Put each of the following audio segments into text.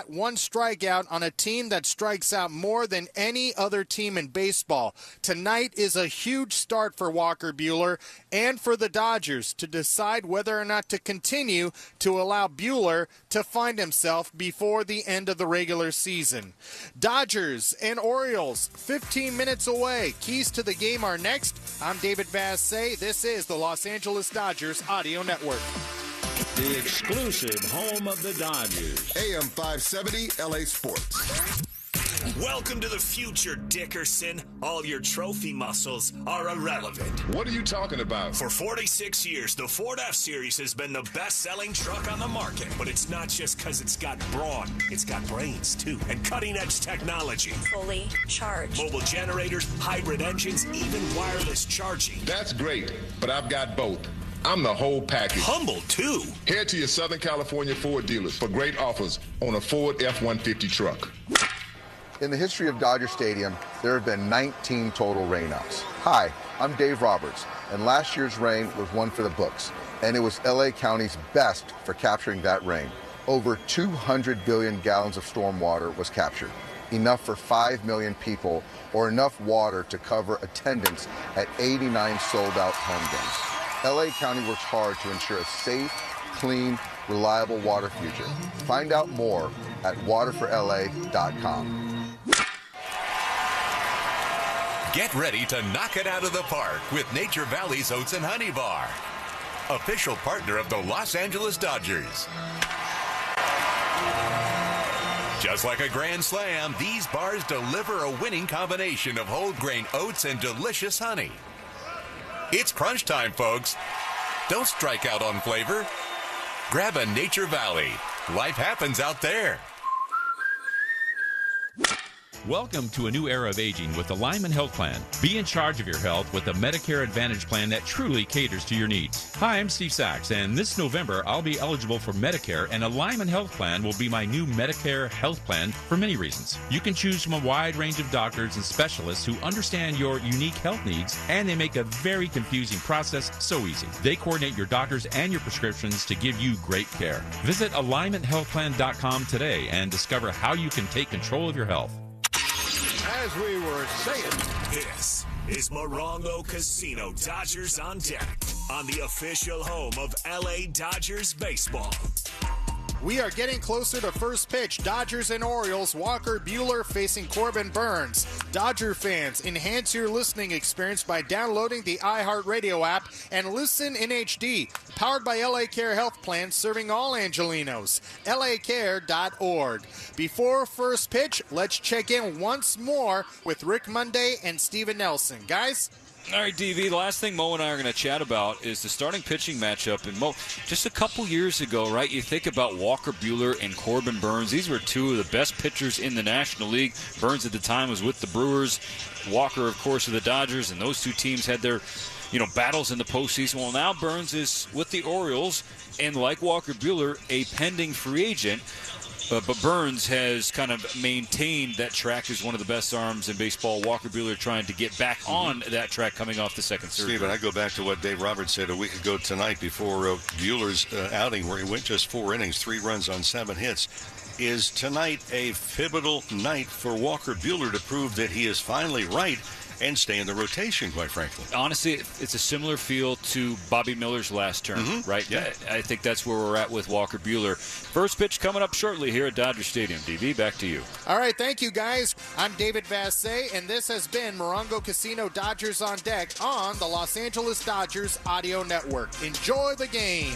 one strikeout on a team that strikes out more than any other team in baseball. Tonight is a huge start for Walker Buehler and for the Dodgers to decide whether or not to continue to allow Buehler to find himself before the end of the regular season. Dodgers and Orioles, 15 minutes away. Keys to the game are next. I'm David Vassay. This is the Los Angeles Dodgers Audio Network. The exclusive home of the Dodgers. AM 570 LA Sports. Welcome to the future, Dickerson. All your trophy muscles are irrelevant. What are you talking about? For 46 years, the Ford F-Series has been the best-selling truck on the market. But it's not just because it's got brawn. It's got brains, too, and cutting-edge technology. Fully charged. Mobile generators, hybrid engines, even wireless charging. That's great, but I've got both. I'm the whole package. Humble, too. Head to your Southern California Ford dealers for great offers on a Ford F-150 truck. In the history of Dodger Stadium, there have been 19 total rainouts. Hi, I'm Dave Roberts, and last year's rain was one for the books, and it was LA County's best for capturing that rain. Over 200 billion gallons of storm water was captured, enough for 5 million people, or enough water to cover attendance at 89 sold-out home games. LA County works hard to ensure a safe, clean, reliable water future. Find out more at waterforla.com. Get ready to knock it out of the park with Nature Valley's Oats and Honey Bar, official partner of the Los Angeles Dodgers. Just like a grand slam, these bars deliver a winning combination of whole grain oats and delicious honey. It's crunch time, folks. Don't strike out on flavor. Grab a Nature Valley. Life happens out there. Welcome to a new era of aging with the Lyman Health Plan. Be in charge of your health with a Medicare Advantage plan that truly caters to your needs. Hi, I'm Steve Sachs, and this November I'll be eligible for Medicare, and a Lyman Health Plan will be my new Medicare health plan for many reasons. You can choose from a wide range of doctors and specialists who understand your unique health needs, and they make a very confusing process so easy. They coordinate your doctors and your prescriptions to give you great care. Visit alignmenthealthplan.com today and discover how you can take control of your health. As we were saying, This is Morongo Casino Dodgers on Deck on the official home of LA Dodgers baseball. We are getting closer to first pitch. Dodgers and Orioles. Walker Buehler facing Corbin Burns. Dodger fans, enhance your listening experience by downloading the iHeartRadio app and listen in HD. Powered by LA Care Health Plan, serving all Angelinos. LACare.org. Before first pitch, let's check in once more with Rick Monday and Steven Nelson. Guys? All right, DV, the last thing Mo and I are going to chat about is the starting pitching matchup. And Mo, just a couple years ago, right, you think about Walker Buehler and Corbin Burns. These were two of the best pitchers in the National League. Burns at the time was with the Brewers. Walker, of course, with the Dodgers. And those two teams had their, battles in the postseason. Well, now Burns is with the Orioles. And like Walker Buehler, a pending free agent. But Burns has kind of maintained that track as one of the best arms in baseball. Walker Buehler trying to get back on that track coming off the second surgery. Steven, I go back to what Dave Roberts said a week ago tonight before Buehler's outing where he went just 4 innings, 3 runs on 7 hits. Is tonight a pivotal night for Walker Buehler to prove that he is finally right and stay in the rotation, quite frankly? Honestly, it's a similar feel to Bobby Miller's last term, right? Yeah. I think that's where we're at with Walker Buehler. First pitch coming up shortly here at Dodger Stadium. DV, back to you. All right, thank you, guys. I'm David Vassay, and this has been Morongo Casino Dodgers on Deck on the Los Angeles Dodgers Audio Network. Enjoy the game.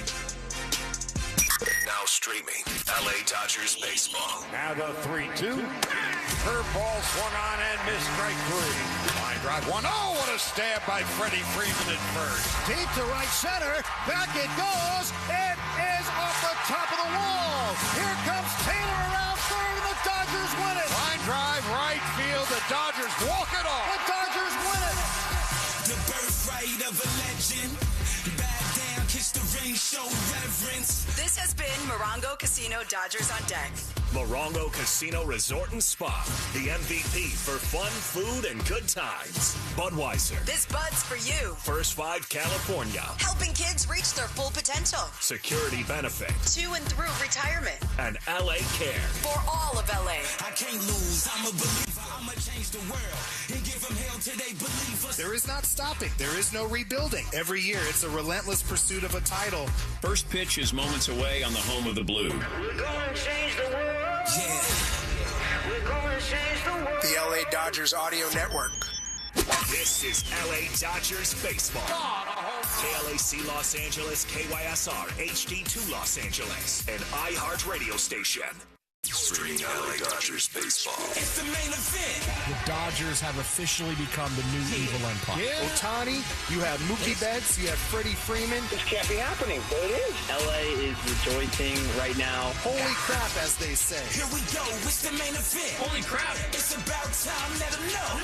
Now streaming LA Dodgers baseball. now the 3-2. Curveball swung on and missed, strike 3. Line drive 1. Oh, what a stab by Freddie Freeman at first. Deep to right center. Back it goes. It is off the top of the wall. Here comes Taylor around third, and the Dodgers win it. Line drive right field. The Dodgers walk it off. The Dodgers win it. The birthright of a legend. Back down, kiss the ring, show reverence. This has been Morongo Casino Dodgers on Deck. Morongo Casino Resort and Spa, the MVP for fun, food, and good times. Budweiser. This Bud's for you. First Five California. Helping kids reach their full potential. Security Benefit. To and through retirement. And LA Care. For all of LA. I can't lose. I'm a believer. I'ma change the world and give them hell till they believe us. There is not stopping. There is no rebuilding. Every year, it's a relentless pursuit of a title. First pitch is moments away on the home of the Blue. We're gonna change the world. Yeah. We're gonna change the world. The LA Dodgers Audio Network. This is LA Dodgers baseball. KLAC Los Angeles, KYSR HD2 Los Angeles, an iHeart radio station. Stream LA Dodgers baseball. It's the main event. The Dodgers have officially become the new evil empire. Yeah. Ohtani, you have Mookie Betts, you have Freddie Freeman. This can't be happening, but it is. LA is rejoicing right now. Holy crap, as they say. Here we go, it's the main event. Holy crap. It's about time, let them know.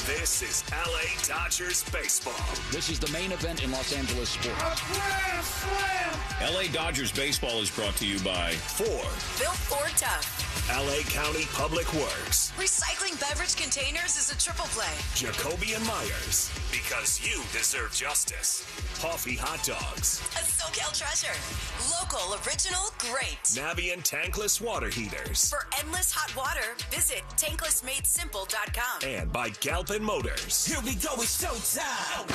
This is LA Dodgers baseball. This is the main event in Los Angeles sports. A grand slam. LA Dodgers baseball is brought to you by Ford. Built Ford Tough. LA County Public Works. Recycling beverage containers is a triple play. Jacoby and Myers. Because you deserve justice. Coffee Hot Dogs. A SoCal treasure. Local, original, great. Navien tankless water heaters. For endless hot water, visit tanklessmadesimple.com. And by Galpin Motors. Here we go, it's showtime.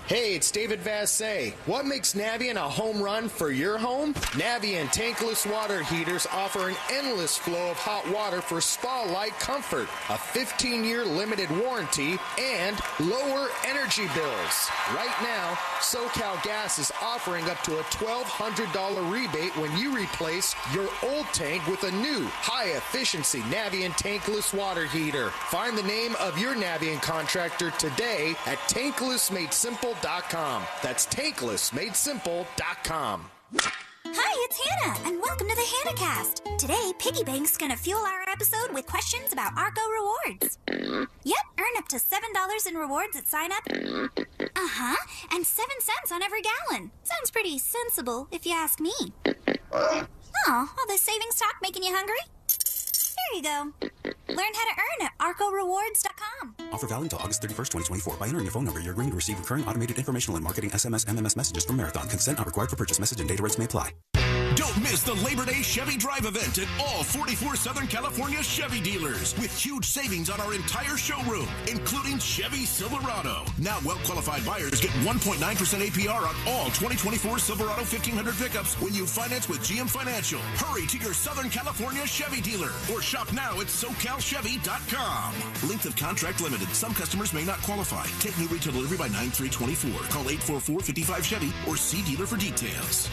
Hey, it's David Vassay. What makes Navien a home run for your home? Navien tankless water heaters offer an endless flow of hot water for spa-like comfort, a 15-year limited warranty, and lower energy bills. Right now, SoCal Gas is offering up to a $1,200 rebate when you replace your old tank with a new, high-efficiency Navien tankless water heater. Find the name of your Navien contractor today at tanklessmadesimple.com. That's tanklessmadesimple.com. Hi, it's Hannah, and welcome to the HannahCast. Today, Piggy Bank's gonna fuel our episode with questions about Arco rewards. Yep, earn up to $7 in rewards at sign-up. And 7 cents on every gallon. Sounds pretty sensible, if you ask me. Oh, all this savings talk making you hungry? There you go. Learn how to earn at arcorewards.com. Offer valid until August 31st, 2024. By entering your phone number, you're agreeing to receive recurring automated informational and marketing SMS, MMS messages from Marathon. Consent not required for purchase. Message and data rates may apply. Don't miss the Labor Day Chevy Drive event at all 44 Southern California Chevy dealers with huge savings on our entire showroom, including Chevy Silverado. Now, well-qualified buyers get 1.9% APR on all 2024 Silverado 1500 pickups when you finance with GM Financial. Hurry to your Southern California Chevy dealer or shop now at SoCalChevy.com. Length of contract limited. Some customers may not qualify. Take new retail delivery by 9/3/24. Call 844-55-CHEVY or see dealer for details.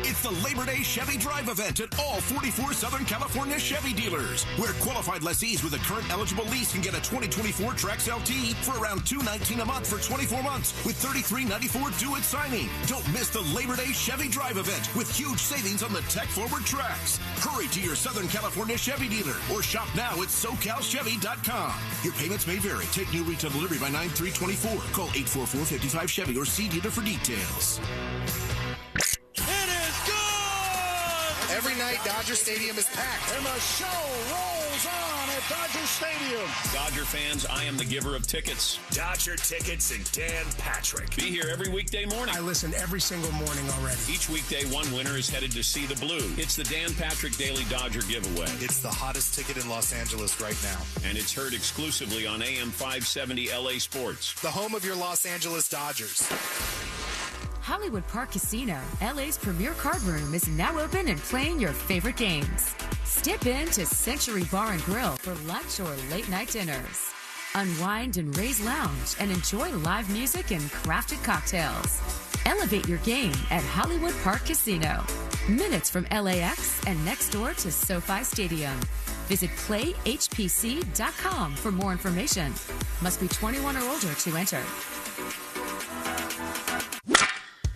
It's the Labor Day Chevy Drive event at all 44 Southern California Chevy dealers, where qualified lessees with a current eligible lease can get a 2024 Trax LT for around $219 a month for 24 months with $33.94 due at signing. Don't miss the Labor Day Chevy Drive event with huge savings on the tech-forward Trax. Hurry to your Southern California Chevy dealer or shop now at SoCalChevy.com. Your payments may vary. Take new retail delivery by 9/3/24. Call 844-55-CHEVY or see dealer for details. Every night, Dodger Stadium is packed. And the show rolls on at Dodger Stadium. Dodger fans, I am the giver of tickets. Dodger Tickets and Dan Patrick. Be here every weekday morning. I listen every single morning already. Each weekday, one winner is headed to see the Blue. It's the Dan Patrick Daily Dodger Giveaway. It's the hottest ticket in Los Angeles right now. And it's heard exclusively on AM 570 LA Sports. The home of your Los Angeles Dodgers. Hollywood Park Casino, LA's premier card room, is now open and playing your favorite games. Step into Century Bar and Grill for lunch or late night dinners. Unwind in Ray's Lounge and enjoy live music and crafted cocktails. Elevate your game at Hollywood Park Casino. Minutes from LAX and next door to SoFi Stadium. Visit playhpc.com for more information. Must be 21 or older to enter.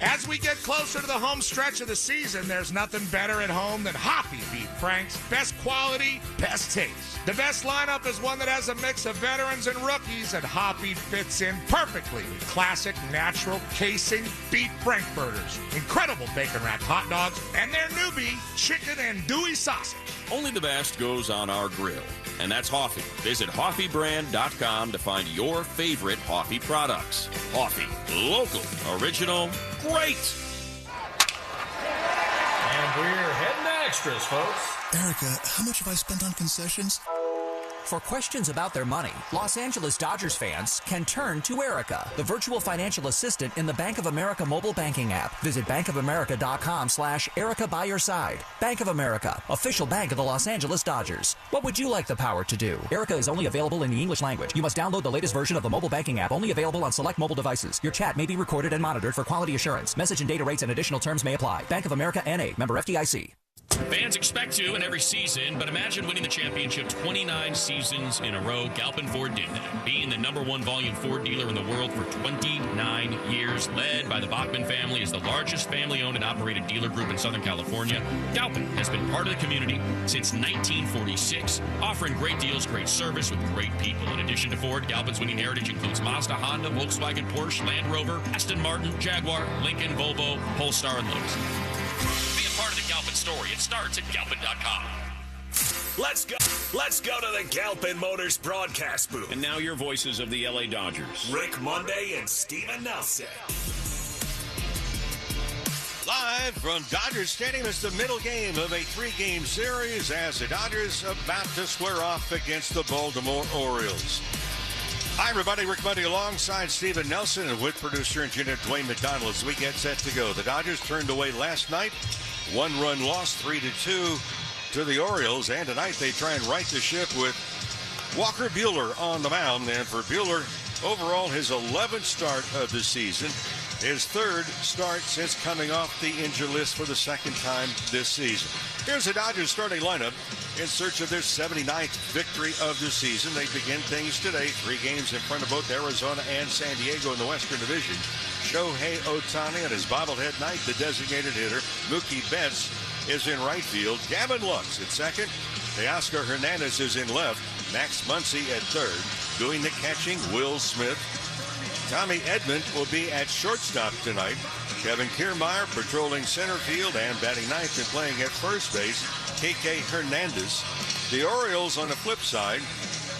As we get closer to the home stretch of the season, there's nothing better at home than Hoppy Beef Franks. Best quality, best taste. The best lineup is one that has a mix of veterans and rookies, and Hoppy fits in perfectly with classic, natural, casing beef frankfurters, incredible bacon-wrapped hot dogs, and their newbie, chicken and andouille sausage. Only the best goes on our grill, and that's Hoffy. Visit HoffyBrand.com to find your favorite Hoffy products. Hoffy, local, original, great. And we're heading to extras, folks. Erica, how much have I spent on concessions? For questions about their money, Los Angeles Dodgers fans can turn to Erica, the virtual financial assistant in the Bank of America mobile banking app. Visit bankofamerica.com/Erica by your side. Bank of America, official bank of the Los Angeles Dodgers. What would you like the power to do? Erica is only available in the English language. You must download the latest version of the mobile banking app, only available on select mobile devices. Your chat may be recorded and monitored for quality assurance. Message and data rates and additional terms may apply. Bank of America N.A., member FDIC. Fans expect to in every season, but imagine winning the championship 29 seasons in a row. Galpin Ford did that, being the #1 volume Ford dealer in the world for 29 years, led by the Bachman family as the largest family-owned and operated dealer group in Southern California. Galpin has been part of the community since 1946, offering great deals, great service with great people. In addition to Ford, Galpin's winning heritage includes Mazda, Honda, Volkswagen, Porsche, Land Rover, Aston Martin, Jaguar, Lincoln, Volvo, Polestar, and Lowe's. Part of the Galpin story. It starts at Galpin.com. Let's go to the Galpin Motors broadcast booth. And now your voices of the LA Dodgers. Rick Monday and Steven Nelson. Live from Dodgers Stadium, it's the middle game of a 3-game series as the Dodgers about to square off against the Baltimore Orioles. Hi, everybody. Rick Monday alongside Steven Nelson and with producer and engineer Dwayne McDonald as we get set to go. The Dodgers turned away last night. 1-run loss, 3-2 to the Orioles. And tonight they try and right the ship with Walker Buehler on the mound. And for Buehler, overall his 11th start of the season. His 3rd start since coming off the injury list for the 2nd time this season. Here's the Dodgers starting lineup in search of their 79th victory of the season. They begin things today, 3 games in front of both Arizona and San Diego in the Western Division. Shohei Ohtani on his bobblehead night, the designated hitter. Mookie Betts is in right field. Gavin Lux at second. Teoscar Hernandez is in left. Max Muncy at third. Doing the catching, Will Smith. Tommy Edman will be at shortstop tonight. Kevin Kiermaier patrolling center field and batting ninth and playing at first base, KK Hernandez. The Orioles on the flip side,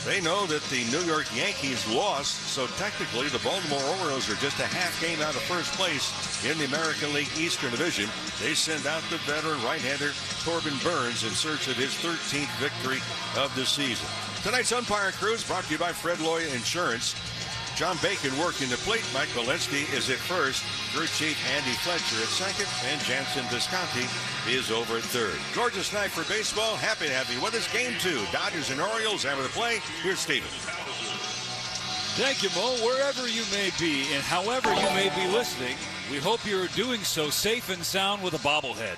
they know that the New York Yankees lost, so technically the Baltimore Orioles are just a half game out of first place in the American League Eastern Division. They send out the veteran right-hander Corbin Burns in search of his 13th victory of the season. Tonight's umpire crew is brought to you by Fred Loya Insurance. John Bacon working the plate. Mike Walensky is at first. Crew chief Andy Fletcher at second. And Jansen Visconti is over at third. Gorgeous night for baseball. Happy to have you with us. Game 2. Dodgers and Orioles having the play. Here's Steven. Thank you, Mo. Wherever you may be and however you may be listening, we hope you're doing so safe and sound with a bobblehead.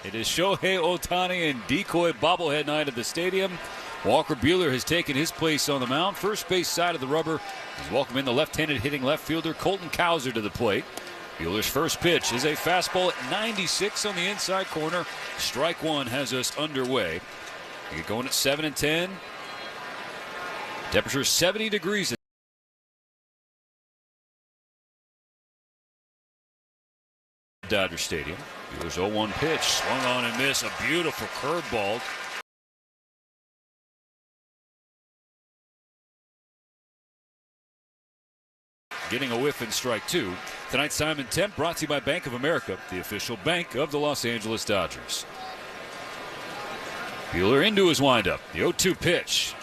It is Shohei Ohtani and decoy bobblehead night at the stadium. Walker Buehler has taken his place on the mound. First base side of the rubber. He's welcoming the left-handed hitting left fielder Colton Cowser to the plate. Buehler's first pitch is a fastball at 96 on the inside corner. Strike one has us underway. We get going at 7-10. Temperature 70 degrees at Dodger Stadium. Buehler's 0-1 pitch. Swung on and missed. A beautiful curveball. Getting a whiff in strike two. Tonight's Time and Temp brought to you by Bank of America, the official bank of the Los Angeles Dodgers. Buehler into his windup. The 0-2 pitch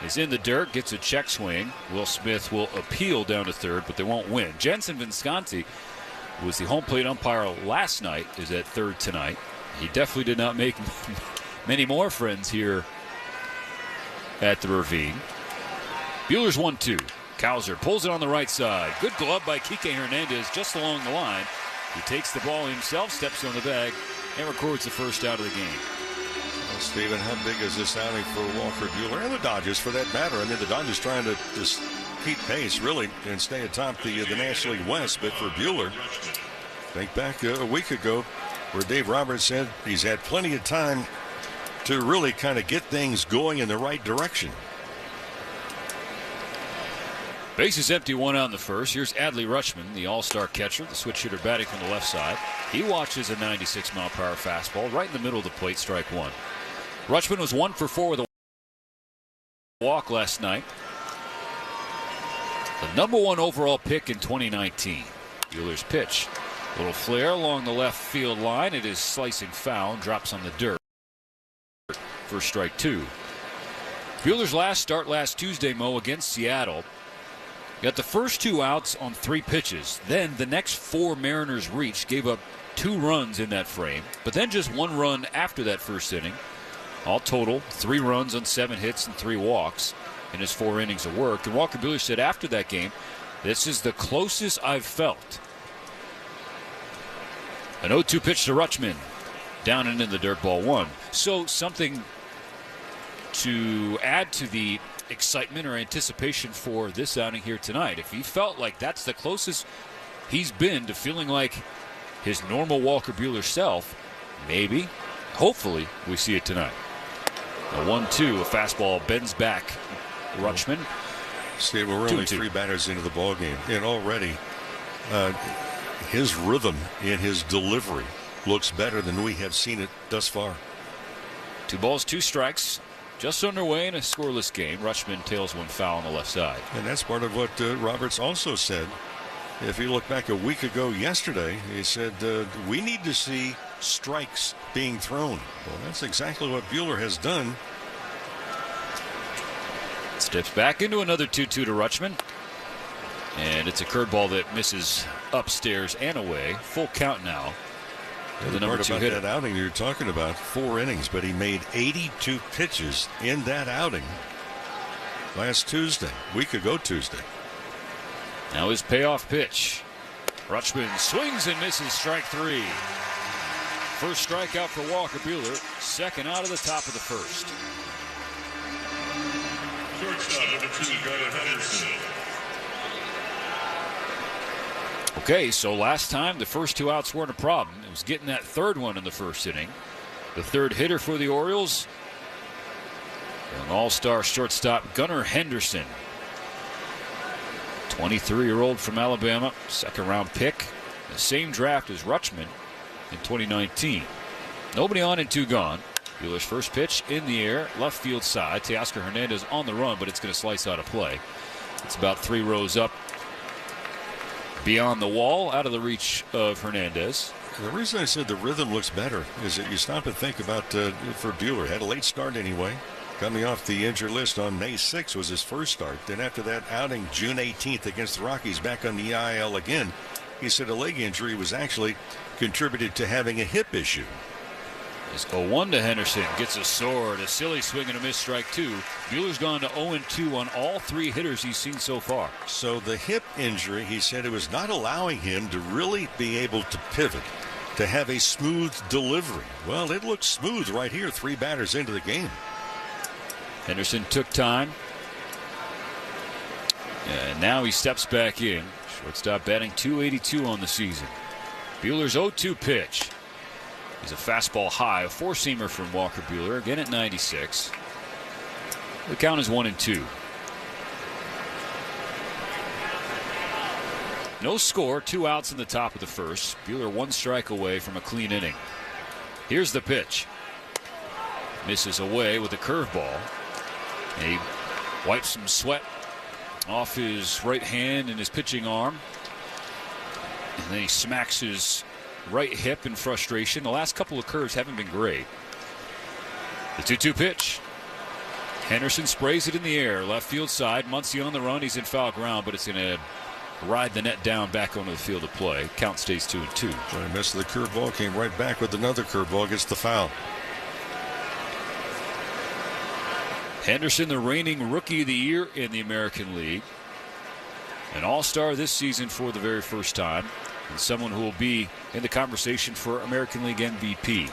is in the dirt, gets a check swing. Will Smith will appeal down to third, but they won't win. Jansen Visconti, who was the home plate umpire last night, is at third tonight. He definitely did not make many more friends here at the Ravine. Buehler's 1-2. Cowser pulls it on the right side. Good glove by Kike Hernandez just along the line. He takes the ball himself, steps on the bag, and records the first out of the game. Well, Steven, how big is this outing for Walker Buehler and the Dodgers for that matter? I mean, the Dodgers trying to just keep pace, really, and stay atop the National League West. But for Buehler, Think back a week ago where Dave Roberts said he's had plenty of time to really kind of get things going in the right direction. Base is empty, 1 out in the first. Here's Adley Rutschman, the all-star catcher, the switch hitter batting from the left side. He watches a 96-mile-per-hour fastball right in the middle of the plate, strike one. Rutschman was 1 for 4 with a walk last night. The #1 overall pick in 2019. Buehler's pitch. Little flare along the left field line. It is slicing foul and drops on the dirt. First strike 2. Buehler's last start last Tuesday, Mo, against Seattle. Got the first 2 outs on 3 pitches. Then the next 4 Mariners reached, gave up 2 runs in that frame, but then just 1 run after that first inning. All total, 3 runs on 7 hits and 3 walks in his 4 innings of work. And Walker Buehler said after that game, "This is the closest I've felt." An 0-2 pitch to Rutschman. Down and in the dirt, ball 1. So something to add to the excitement or anticipation for this outing here tonight. If he felt like that's the closest he's been to feeling like his normal Walker Buehler self, maybe, hopefully, we see it tonight. A 1-2, a fastball bends back. Rutschman. See, we're only 3 batters into the ball game, and already his rhythm in his delivery looks better than we have seen it thus far. 2 balls, 2 strikes. Just underway in a scoreless game. Rutschman tails 1 foul on the left side. And that's part of what Roberts also said. If you look back a week ago yesterday, he said, we need to see strikes being thrown. Well, that's exactly what Buehler has done. Steps back into another 2-2 to Rutschman. And it's a curveball that misses upstairs and away. Full count now. The part about that outing you're talking about, 4 innings, but he made 82 pitches in that outing last Tuesday, week ago Tuesday. Now his payoff pitch. Rutschman swings and misses, strike 3. First strikeout for Walker Buehler, second out of the top of the first. Shortstop number 2, Gunnar Henderson. Okay, so last time the first 2 outs weren't a problem. It was getting that 3rd one in the first inning. The 3rd hitter for the Orioles, an all-star shortstop, Gunnar Henderson. 23-year-old from Alabama, 2nd-round pick. The same draft as Rutschman in 2019. Nobody on and 2 gone. Buehler's first pitch in the air, left field side. Teoscar Hernandez on the run, but it's going to slice out of play. It's about 3 rows up beyond the wall, out of the reach of Hernandez. The reason I said the rhythm looks better is that you stop and think about for Buehler. Had a late start anyway. Coming off the injured list on May 6th was his first start. Then after that outing, June 18th against the Rockies, back on the IL again. He said a leg injury was actually contributed to having a hip issue. It's 0-1 to Henderson. Gets a sword. A silly swing and a miss, strike 2. Buehler's gone to 0-2 on all 3 hitters he's seen so far. So the hip injury, he said, it was not allowing him to really be able to pivot, to have a smooth delivery. Well, it looks smooth right here, 3 batters into the game. Henderson took time. And now he steps back in. Shortstop batting .282 on the season. Buehler's 0-2 pitch. He's a fastball high, a 4-seamer from Walker Buehler, again at 96. The count is 1-2. No score, 2 outs in the top of the first. Buehler 1 strike away from a clean inning. Here's the pitch. Misses away with a curveball. He wipes some sweat off his right hand and his pitching arm. And then he smacks his right hip in frustration. The last couple of curves haven't been great. The 2-2 pitch. Henderson sprays it in the air. Left field side. Muncy on the run. He's in foul ground, but it's going to ride the net down back onto the field of play. Count stays 2-2. Well, he missed the curveball. Came right back with another curveball. Gets the foul. Henderson, the reigning Rookie of the Year in the American League. An all-star this season for the very first time. And someone who will be in the conversation for American League MVP.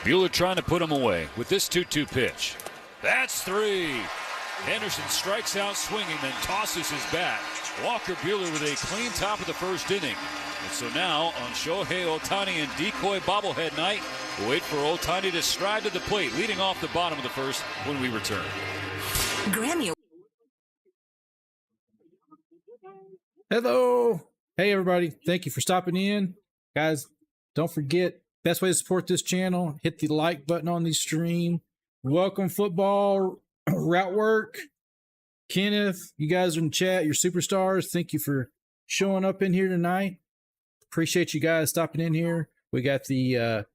Buehler trying to put him away with this 2-2 pitch. That's 3. Henderson strikes out swinging, then tosses his bat. Walker Buehler with a clean top of the first inning. And so now on Shohei Ohtani and decoy bobblehead night, we'll wait for Ohtani to stride to the plate, leading off the bottom of the first when we return. Grammy. Hello. Hey, everybody. Thank you for stopping in. Guys, don't forget, best way to support this channel, hit the like button on the stream. Welcome football, route work. Kenneth, you guys are in the chat. You're superstars. Thank you for showing up in here tonight. Appreciate you guys stopping in here. We got the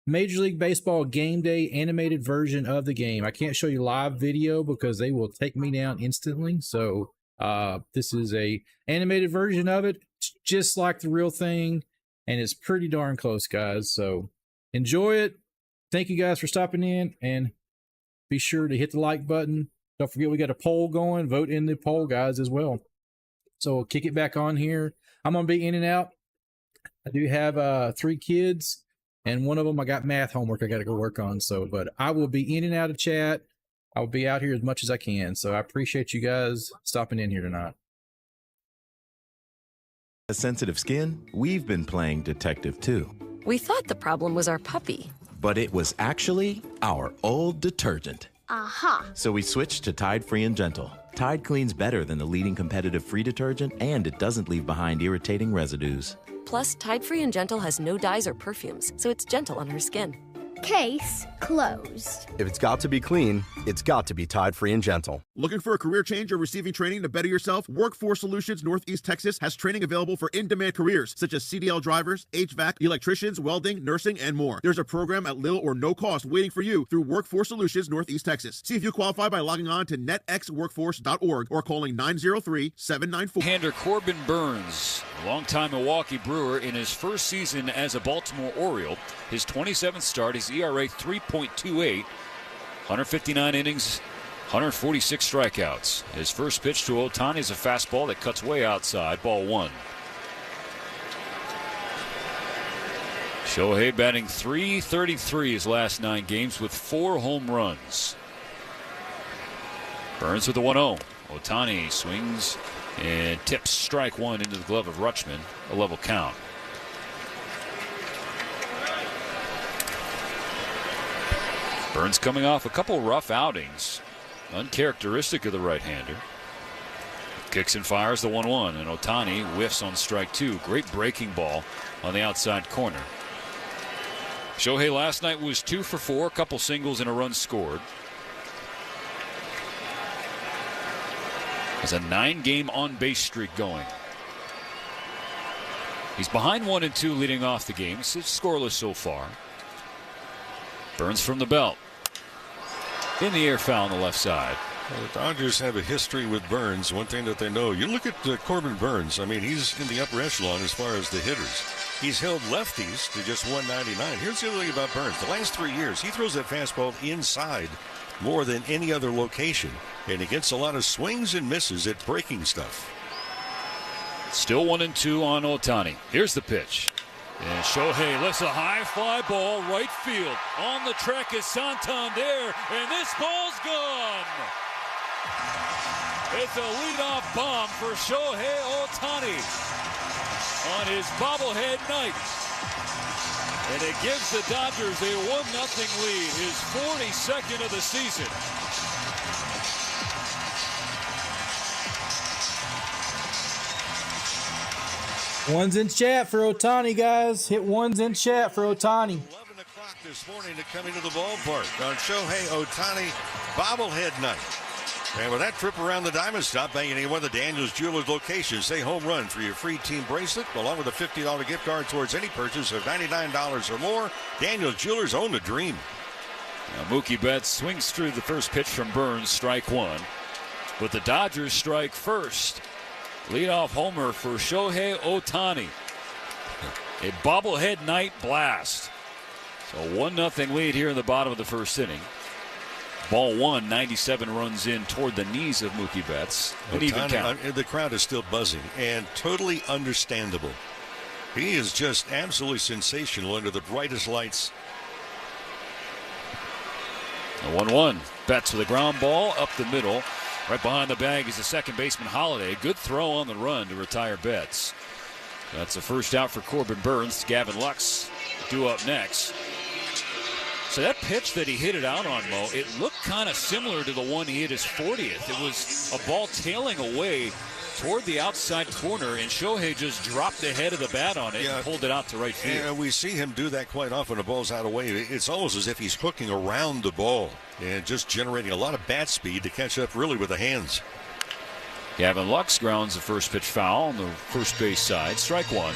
Major League Baseball game day animated version of the game. I can't show you live video because they will take me down instantly. So this is a animated version of it. It's just like the real thing, and it's pretty darn close, guys. So enjoy it. Thank you guys for stopping in, and be sure to hit the like button. Don't forget we got a poll going. Vote in the poll, guys, as well. So we'll kick it back on here. I'm going to be in and out. I do have 3 kids, and one of them I got math homework I got to go work on. So, but I will be in and out of chat. I'll be out here as much as I can. So I appreciate you guys stopping in here tonight. A sensitive skin? We've been playing detective too. We thought the problem was our puppy. But it was actually our old detergent. Aha. So we switched to Tide Free and Gentle. Tide cleans better than the leading competitive free detergent, and it doesn't leave behind irritating residues. Plus, Tide Free and Gentle has no dyes or perfumes, so it's gentle on her skin. Case closed. If it's got to be clean, it's got to be Tide Free and Gentle. Looking for a career change or receiving training to better yourself? Workforce Solutions Northeast Texas has training available for in-demand careers such as CDL drivers, HVAC, electricians, welding, nursing, and more. There's a program at little or no cost waiting for you through Workforce Solutions Northeast Texas. See if you qualify by logging on to netxworkforce.org or calling 903-794. Hander Corbin Burns, a longtime Milwaukee Brewer, in his first season as a Baltimore Oriole. His 27th start, his ERA 3.28, 159 innings, 146 strikeouts. His first pitch to Ohtani is a fastball that cuts way outside, ball 1. Shohei batting .333 his last 9 games with 4 home runs. Burns with the 1-0. Ohtani swings and tips strike 1 into the glove of Rutschman, a level count. Burns coming off a couple rough outings, uncharacteristic of the right-hander. Kicks and fires the 1-1, and Ohtani whiffs on strike 2. Great breaking ball on the outside corner. Shohei last night was 2 for 4, a couple singles and a run scored. Has a 9-game on-base streak going. He's behind 1-2 leading off the game. It's scoreless so far. Burns from the belt. In the air, foul on the left side. Well, the Dodgers have a history with Burns. One thing that they know, you look at Corbin Burns. I mean, he's in the upper echelon as far as the hitters. He's held lefties to just 199. Here's the other thing about Burns. The last 3 years, he throws that fastball inside more than any other location. And he gets a lot of swings and misses at breaking stuff. Still 1-2 on Ohtani. Here's the pitch. And Shohei lifts a high fly ball right field. On the track is Santander, and this ball's gone. It's a leadoff bomb for Shohei Ohtani on his bobblehead night. And it gives the Dodgers a 1-0 lead, his 42nd of the season. One's in chat for Ohtani, guys. Hit one's in chat for Ohtani. 11 o'clock this morning to come into the ballpark on Shohei Ohtani bobblehead night. And with that trip around the diamond, stop by any one of the Daniels Jewelers locations. Say home run for your free team bracelet, along with a $50 gift card towards any purchase of $99 or more. Daniels Jewelers own the dream. Now Mookie Betts swings through the first pitch from Burns, strike 1. But the Dodgers strike first. Leadoff homer for Shohei Ohtani. A bobblehead night blast. So 1-0 lead here in the bottom of the first inning. Ball 1, 97 runs in toward the knees of Mookie Betts. An even count. The crowd is still buzzing, and totally understandable. He is just absolutely sensational under the brightest lights. A 1-1. Betts with a ground ball up the middle. Right behind the bag is the second baseman Holiday. Good throw on the run to retire Betts. That's the first out for Corbin Burns. Gavin Lux due up next. So that pitch that he hit it out on, Mo, it looked kind of similar to the one he hit his 40th. It was a ball tailing away toward the outside corner, and Shohei just dropped the head of the bat on it and pulled it out to right field. And we see him do that quite often. The ball's out of the way. It's almost as if he's hooking around the ball and just generating a lot of bat speed to catch up really with the hands. Gavin Lux grounds the first pitch foul on the first base side. Strike one.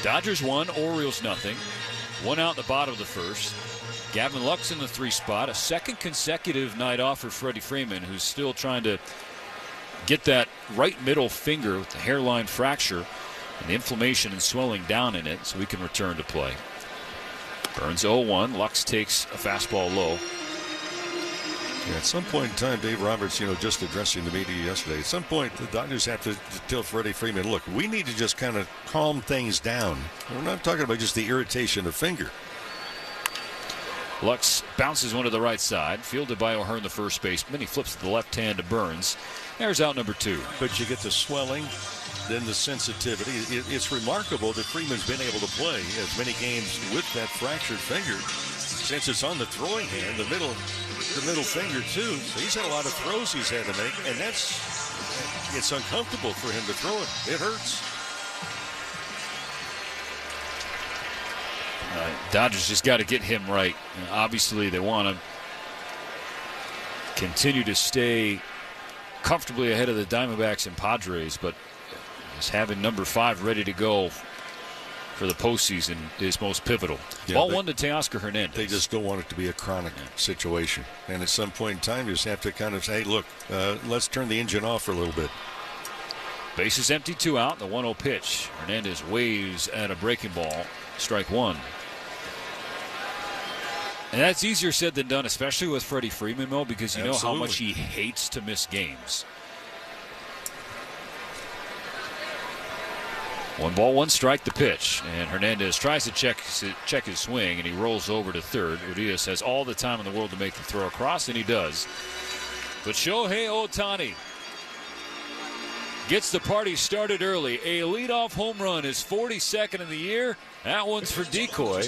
Dodgers 1, Orioles nothing. 1 out in the bottom of the first. Gavin Lux in the 3 spot. A second consecutive night off for Freddie Freeman, who's still trying to get that right middle finger with the hairline fracture and the inflammation and swelling down in it so he can return to play. Burns 0-1. Lux takes a fastball low. Yeah, at some point in time, Dave Roberts, just addressing the media yesterday, at some point the Dodgers have to tell Freddie Freeman, look, we need to just kind of calm things down. We're not talking about just the irritation of finger. Lux bounces one to the right side, fielded by O'Hearn, the first baseman. Then he flips to the left hand to Burns. There's out number 2. But you get the swelling, then the sensitivity. It's remarkable that Freeman's been able to play as many games with that fractured finger since it's on the throwing hand, the middle finger too. So he's had a lot of throws he's had to make, and it's uncomfortable for him to throw it. It hurts. Dodgers just got to get him right. Obviously, they want to continue to stay comfortably ahead of the Diamondbacks and Padres, but just having number 5 ready to go for the postseason is most pivotal. Ball 1 to Teoscar Hernandez. They just don't want it to be a chronic situation. And at some point in time, you just have to kind of say, hey, look, let's turn the engine off for a little bit. Bases empty, 2 out. The 1-0 pitch. Hernandez waves at a breaking ball. Strike 1. And that's easier said than done, especially with Freddie Freeman, Mo, because you know how much he hates to miss games. 1 ball, 1 strike, the pitch. And Hernandez tries to check his swing, and he rolls over to third. Urias has all the time in the world to make the throw across, and he does. But Shohei Ohtani gets the party started early. A leadoff home run, his 42nd in the year. That one's for Decoy.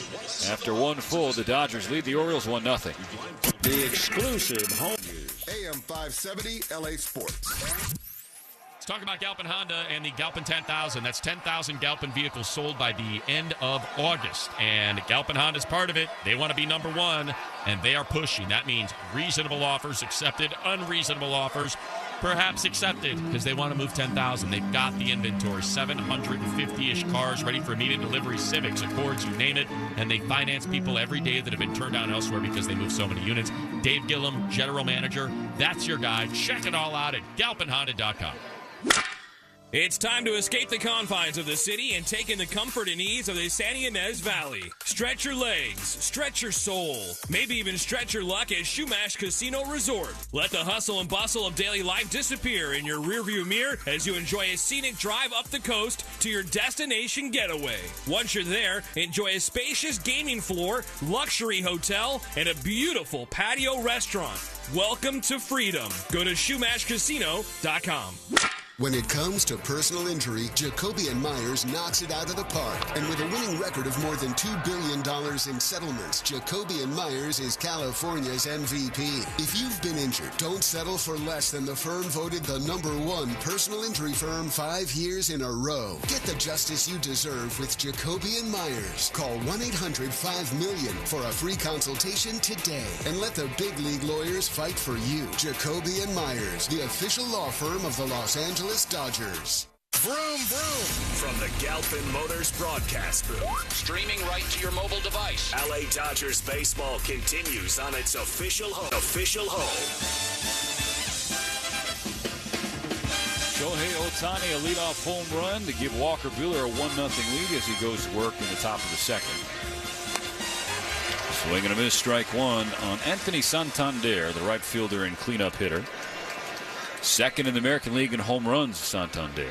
After 1 full, the Dodgers lead the Orioles 1-0. The exclusive home news. AM 570 LA Sports. Let's talk about Galpin Honda and the Galpin 10,000. That's 10,000 Galpin vehicles sold by the end of August. And Galpin Honda's part of it. They want to be number 1, and they are pushing. That means reasonable offers accepted, unreasonable offers perhaps accepted, because they want to move 10,000. They've got the inventory, 750-ish cars ready for immediate delivery, Civics, Accords, you name it, and they finance people every day that have been turned down elsewhere because they move so many units. Dave Gillum, general manager, that's your guy. Check it all out at galpinhonda.com. It's time to escape the confines of the city and take in the comfort and ease of the San Ynez Valley. Stretch your legs, stretch your soul, maybe even stretch your luck at Shumash Casino Resort. Let the hustle and bustle of daily life disappear in your rearview mirror as you enjoy a scenic drive up the coast to your destination getaway. Once you're there, enjoy a spacious gaming floor, luxury hotel, and a beautiful patio restaurant. Welcome to freedom. Go to ShumashCasino.com. When it comes to personal injury, Jacoby & Myers knocks it out of the park. And with a winning record of more than $2 billion in settlements, Jacoby & Myers is California's MVP. If you've been injured, don't settle for less than the firm voted the #1 personal injury firm 5 years in a row. Get the justice you deserve with Jacoby & Myers. Call 1-800-5-MILLION for a free consultation today. And let the big league lawyers fight for you. Jacoby & Myers, the official law firm of the Los Angeles Dodgers. Vroom, vroom. From the Galpin Motors broadcast booth. Streaming right to your mobile device. LA Dodgers baseball continues on its official home. Shohei Ohtani, a leadoff home run to give Walker Buehler a 1-0 lead as he goes to work in the top of the second. Swing and a miss, strike 1 on Anthony Santander, the right fielder and cleanup hitter. Second in the American League in home runs, Santander.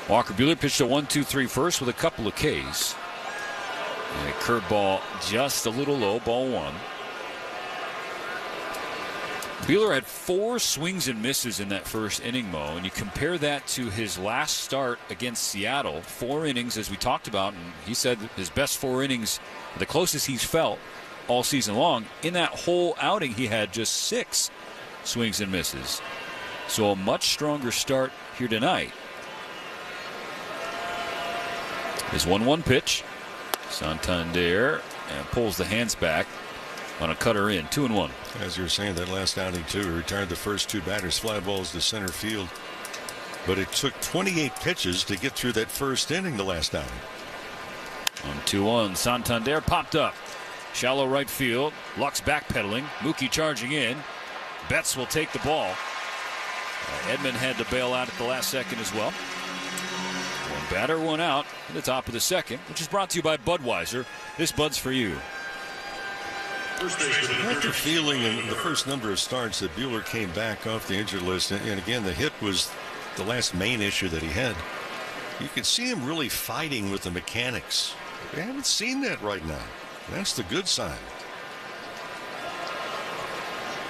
Walker Buehler pitched a 1-2-3 first with a couple of Ks. And a curveball just a little low, ball 1. Buehler had 4 swings and misses in that first inning, Mo, and you compare that to his last start against Seattle, 4 innings, as we talked about, and he said his best 4 innings, the closest he's felt all season long. In that whole outing, he had just 6 swings and misses. So a much stronger start here tonight. His 1-1 pitch. Santander and pulls the hands back on a cutter in. 2-1. As you were saying, that last outing, too, he retired the first 2 batters, fly balls to center field. But it took 28 pitches to get through that first inning the last outing. On 2-1, Santander popped up. Shallow right field. Lux backpedaling. Mookie charging in. Betts will take the ball. Edman had to bail out at the last second as well. 1 batter, 1 out at the top of the second, which is brought to you by Budweiser. This Bud's for you. After feeling in the first number of starts that Buehler came back off the injured list, and again, the hit was the last main issue that he had. You could see him really fighting with the mechanics. We haven't seen that right now. That's the good sign.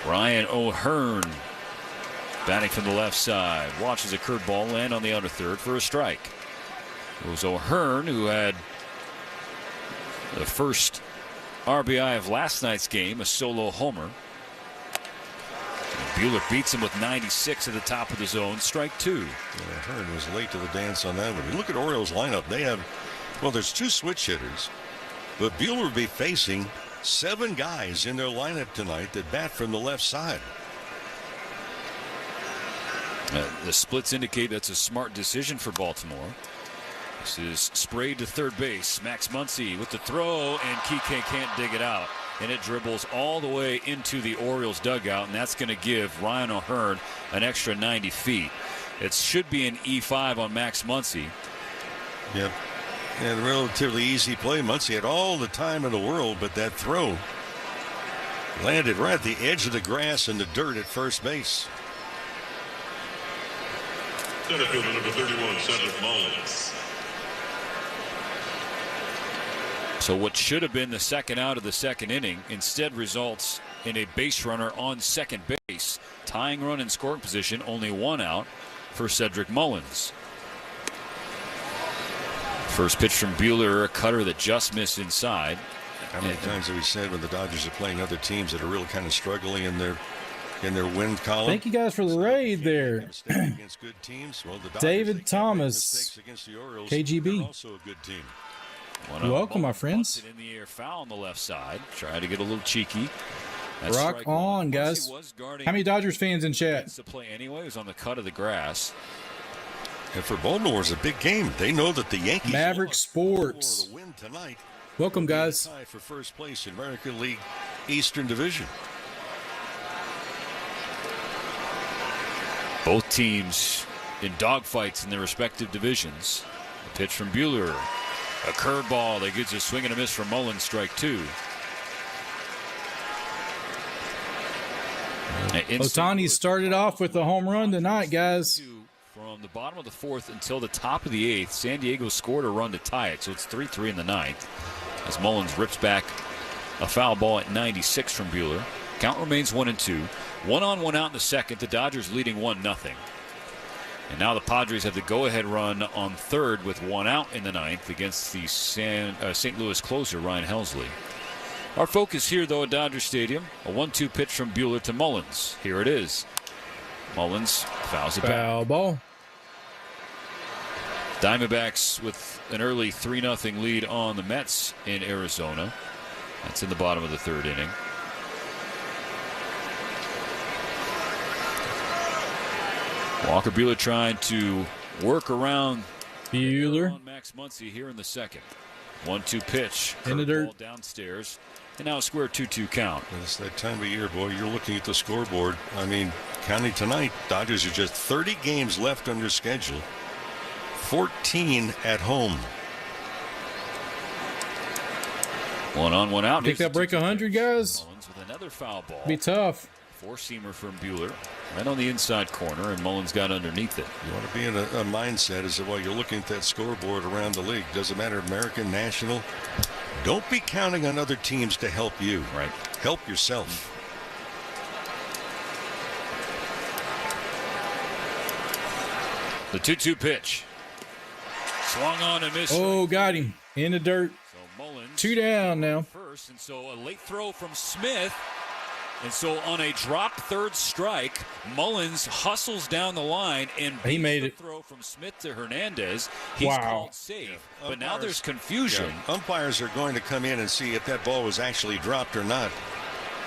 Ryan O'Hearn batting from the left side. Watches a curveball land on the outer third for a strike. It was O'Hearn who had the first RBI of last night's game, a solo homer. Buehler beats him with 96 at the top of the zone. Strike 2. O'Hearn was late to the dance on that one. You look at Orioles lineup. They have, well, there's 2 switch hitters, but Buehler will be facing 7 guys in their lineup tonight that bat from the left side. The splits indicate that's a smart decision for Baltimore. This is sprayed to third base. Max Muncy with the throw, and Kike can't dig it out. And it dribbles all the way into the Orioles dugout, and that's going to give Ryan O'Hearn an extra 90 feet. It should be an E5 on Max Muncy. Yep. And a relatively easy play. Muncy had all the time in the world, but that throw landed right at the edge of the grass and the dirt at first base. Center fielder number 31, Cedric Mullins. So what should have been the second out of the second inning instead results in a base runner on second base. Tying run in scoring position, only 1 out for Cedric Mullins. First pitch from Buehler, a cutter that just missed inside. How many times have we said when the Dodgers are playing other teams that are really kind of struggling in their win column? Thank you guys for the raid there. David Thomas, KGB. Also a good team. Welcome, my friends. In the air, foul on the left side. Try to get a little cheeky. That's Rock on, guys. How many Dodgers fans in chat? The play anyway was on the cut of the grass. And for Baltimore, it's a big game. They know that the Yankees Maverick Sports. Win tonight. Welcome, guys. Tie for first place in American League Eastern Division. Both teams in dogfights in their respective divisions. A pitch from Buehler. A curveball that gets a swing and a miss from Mullins. Strike 2. Ohtani started off with a home run tonight, guys. From the bottom of the 4th until the top of the 8th, San Diego scored a run to tie it, so it's 3-3 in the 9th. As Mullins rips back a foul ball at 96 from Buehler. Count remains 1-2. 1 on, 1 out in the second. The Dodgers leading 1-0. And now the Padres have the go-ahead run on third with 1 out in the 9th against the St. Louis closer, Ryan Helsley. Our focus here, though, at Dodger Stadium, a 1-2 pitch from Buehler to Mullins. Here it is. Mullins fouls it back. Foul ball. Diamondbacks with an early 3-0 lead on the Mets in Arizona. That's in the bottom of the 3rd inning. Walker Buehler trying to work around Buehler. Max Muncy here in the 2nd. 1-2 pitch. In the dirt. Downstairs. And now a square 2-2 count. It's that time of year, boy. You're looking at the scoreboard. I mean, counting tonight, Dodgers are just 30 games left on their schedule. 14 at home. 1 on, 1 out. Think they'll break 100, guys? Mullins with another foul ball. Be tough. 4-seamer from Buehler. Right on the inside corner, and Mullins got underneath it. You want to be in a mindset as to while you're looking at that scoreboard around the league. Doesn't matter, American, National. Don't be counting on other teams to help you. Right. Help yourself. The 2-2 pitch. Swung on and missed. Oh, got him. In the dirt. So Mullins 2 down now. First, and so a late throw from Smith. And so on a drop third strike, Mullins hustles down the line and he made it. Throw from Smith to Hernandez. He's called safe, but now there's confusion. Yeah, umpires are going to come in and see if that ball was actually dropped or not.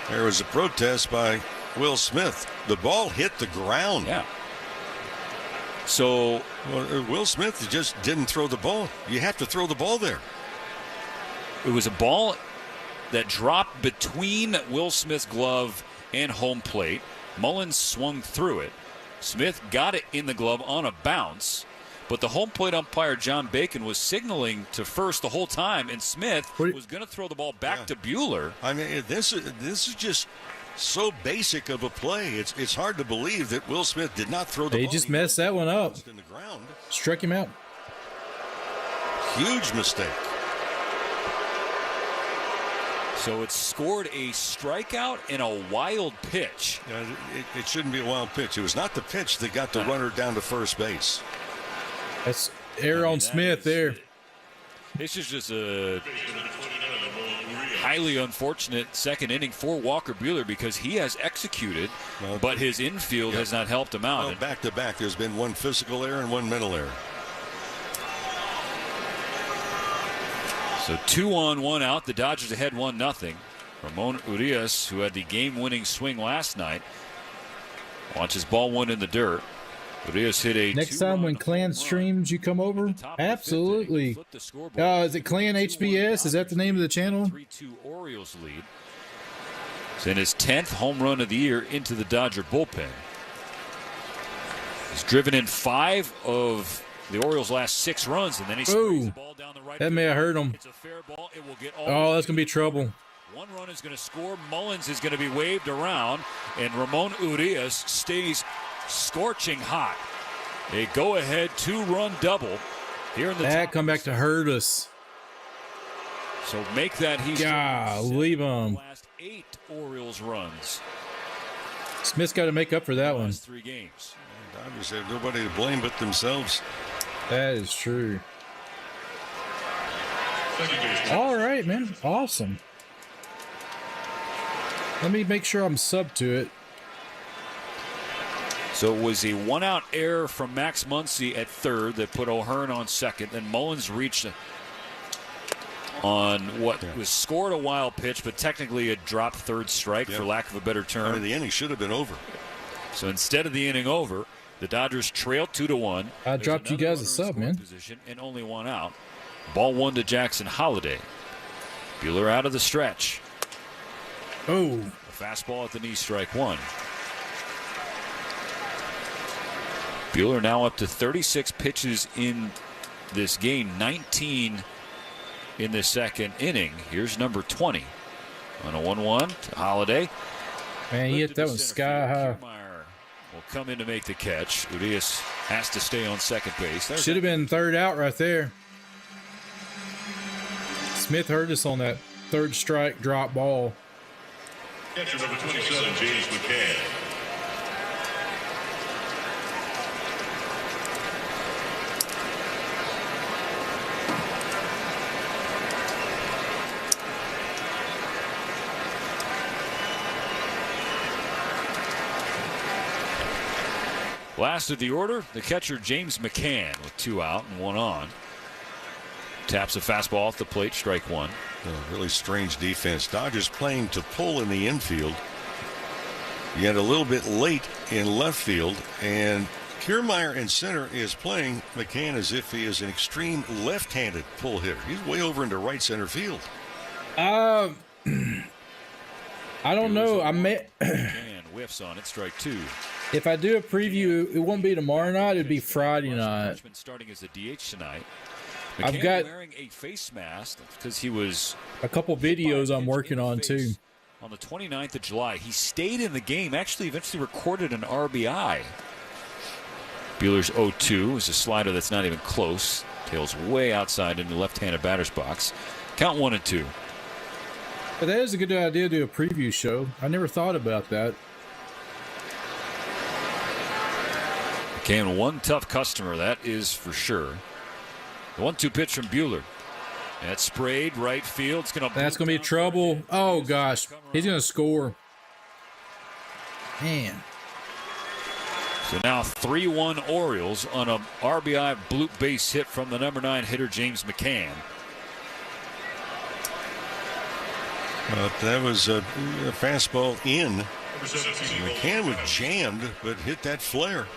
There was a protest by Will Smith. The ball hit the ground. Yeah. So Will Smith just didn't throw the ball. You have to throw the ball there. It was a ball that dropped between Will Smith's glove and home plate. Mullins swung through it. Smith got it in the glove on a bounce, but the home plate umpire, John Bacon, was signaling to first the whole time, and Smith was going to throw the ball back to Buehler. I mean, this is just so basic of a play. It's hard to believe that Will Smith did not throw the ball. They just messed that one up. In the ground. Struck him out. Huge mistake. So it scored a strikeout and a wild pitch. It shouldn't be a wild pitch. It was not the pitch that got the runner down to first base. That's error on Smith there. This is just a highly unfortunate second inning for Walker Buehler because he has executed, but his infield has not helped him out. Well, back to back, there's been one physical error and one mental error. So 2 on, 1 out. The Dodgers ahead 1-0. Ramon Urias, who had the game-winning swing last night, watches ball one in the dirt. Urias hit a next time when Clan streams, you come over? Absolutely. Is it Clan HBS? Is that the name of the channel? 3-2 Orioles lead. It's in his 10th home run of the year into the Dodger bullpen. He's driven in 5 of the Orioles' last 6 runs, and then he sprays the ball down the right. That may have hurt him. It's a fair ball. It will get all that's going to be trouble. One run is going to score. Mullins is going to be waved around, and Ramon Urias stays scorching hot. A go-ahead 2-run double here in the that come back to hurt us. So make that leave him. Last 8 Orioles runs. Smith's got to make up for that one. 3 games. Dodgers have nobody to blame but themselves. That is true. All right, man. Awesome. Let me make sure I'm sub to it. So it was a 1-out error from Max Muncy at third that put O'Hearn on second. Then Mullins reached on what was scored a wild pitch, but technically a dropped third strike for lack of a better term. I mean, the inning should have been over. So instead of the inning over, the Dodgers trailed 2-1. I dropped you guys a sub, man. Position and only 1 out. Ball 1 to Jackson Holliday. Buehler out of the stretch. Oh. A fastball at the knee, strike 1. Buehler now up to 36 pitches in this game, 19 in the second inning. Here's number 20 on a 1-1 to Holliday. Man, he hit that one sky high. Will come in to make the catch. Urias has to stay on second base. Should have been third out right there. Smith hurt us on that third strike drop ball. Catcher number 27, James McCann. Last of the order, the catcher James McCann with 2 out and 1 on. Taps a fastball off the plate, strike 1. Really strange defense. Dodgers playing to pull in the infield. Yet a little bit late in left field, and Kiermaier in center is playing McCann as if he is an extreme left-handed pull hitter. He's way over into right center field. I don't know. I may. And whiffs on it, strike 2. If I do a preview, it won't be tomorrow night. It'd be Friday night. Starting as a DH tonight. I've got wearing a face mask because he was a couple videos I'm working on too. On the 29th of July, he stayed in the game. Actually, eventually recorded an RBI. Buehler's 0-2 is a slider that's not even close. Tails way outside in the left-handed batter's box. Count 1-2. But that is a good idea to do a preview show. I never thought about that. McCann, one tough customer, that is for sure. The 1-2 pitch from Buehler. That's sprayed right field. That's going to be trouble. Oh, gosh. He's going to score. Man. So now 3-1 Orioles on a RBI bloop base hit from the number 9 hitter, James McCann. That was a fastball in. McCann was jammed, but hit that flare.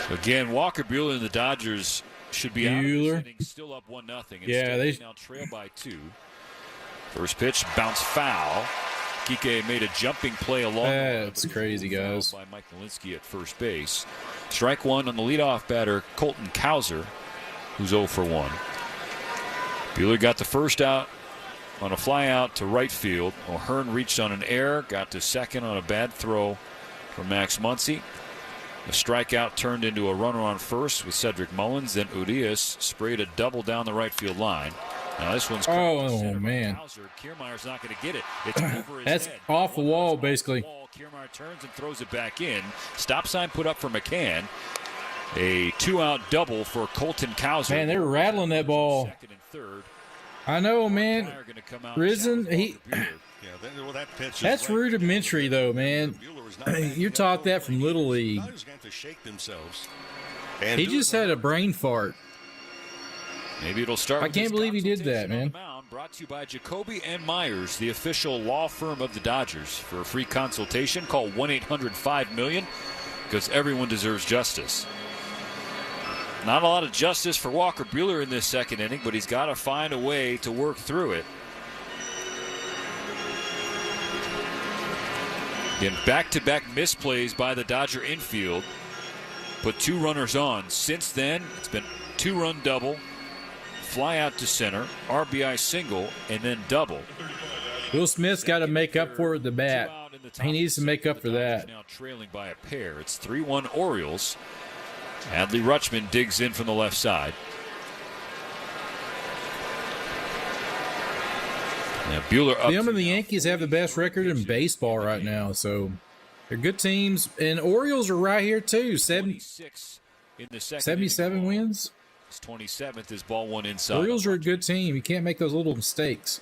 Again, Walker Buehler and the Dodgers should be out of this inning, still up 1-0. Yeah, they now trail by 2. First pitch, bounce foul. Kike made a jumping play along. That's crazy, guys. By Mike Nowinski at first base. Strike one on the leadoff batter, Colton Cowser, who's 0 for 1. Buehler got the first out on a fly out to right field. O'Hearn reached on an error, got to second on a bad throw from Max Muncy. The strikeout turned into a runner on first with Cedric Mullins. Then Urias sprayed a double down the right field line. Now this one's man. Kiermaier's not going to get it. It's over his That's head. off the wall, basically. Kiermaier turns and throws it back in. Stop sign put up for McCann. A 2-out double for Colton Cowser. Man, they were rattling that ball. Second and third. I know, man. Risen, that pitch that's rudimentary, though, man. You're taught that from Little League. He just had a brain fart. Maybe it'll start. I can't believe he did that, man. Brought to you by Jacoby and Myers, the official law firm of the Dodgers. For a free consultation, call 1-800-5-MILLION, because everyone deserves justice. Not a lot of justice for Walker Buehler in this second inning, but he's got to find a way to work through it. Again, back-to-back misplays by the Dodger infield. Put 2 runners on. Since then, it's been 2-run double, fly out to center, RBI single, and then double. Will Smith's got to make up for it with the bat. He needs to make up for that. Now trailing by a pair. It's 3-1 Orioles. Adley Rutschman digs in from the left side. Now Buehler up. Them and the Yankees have the best record in baseball right now, so they're good teams. And Orioles are right here too. 77 wins. His 27th is ball one inside. Orioles are a good team. You can't make those little mistakes.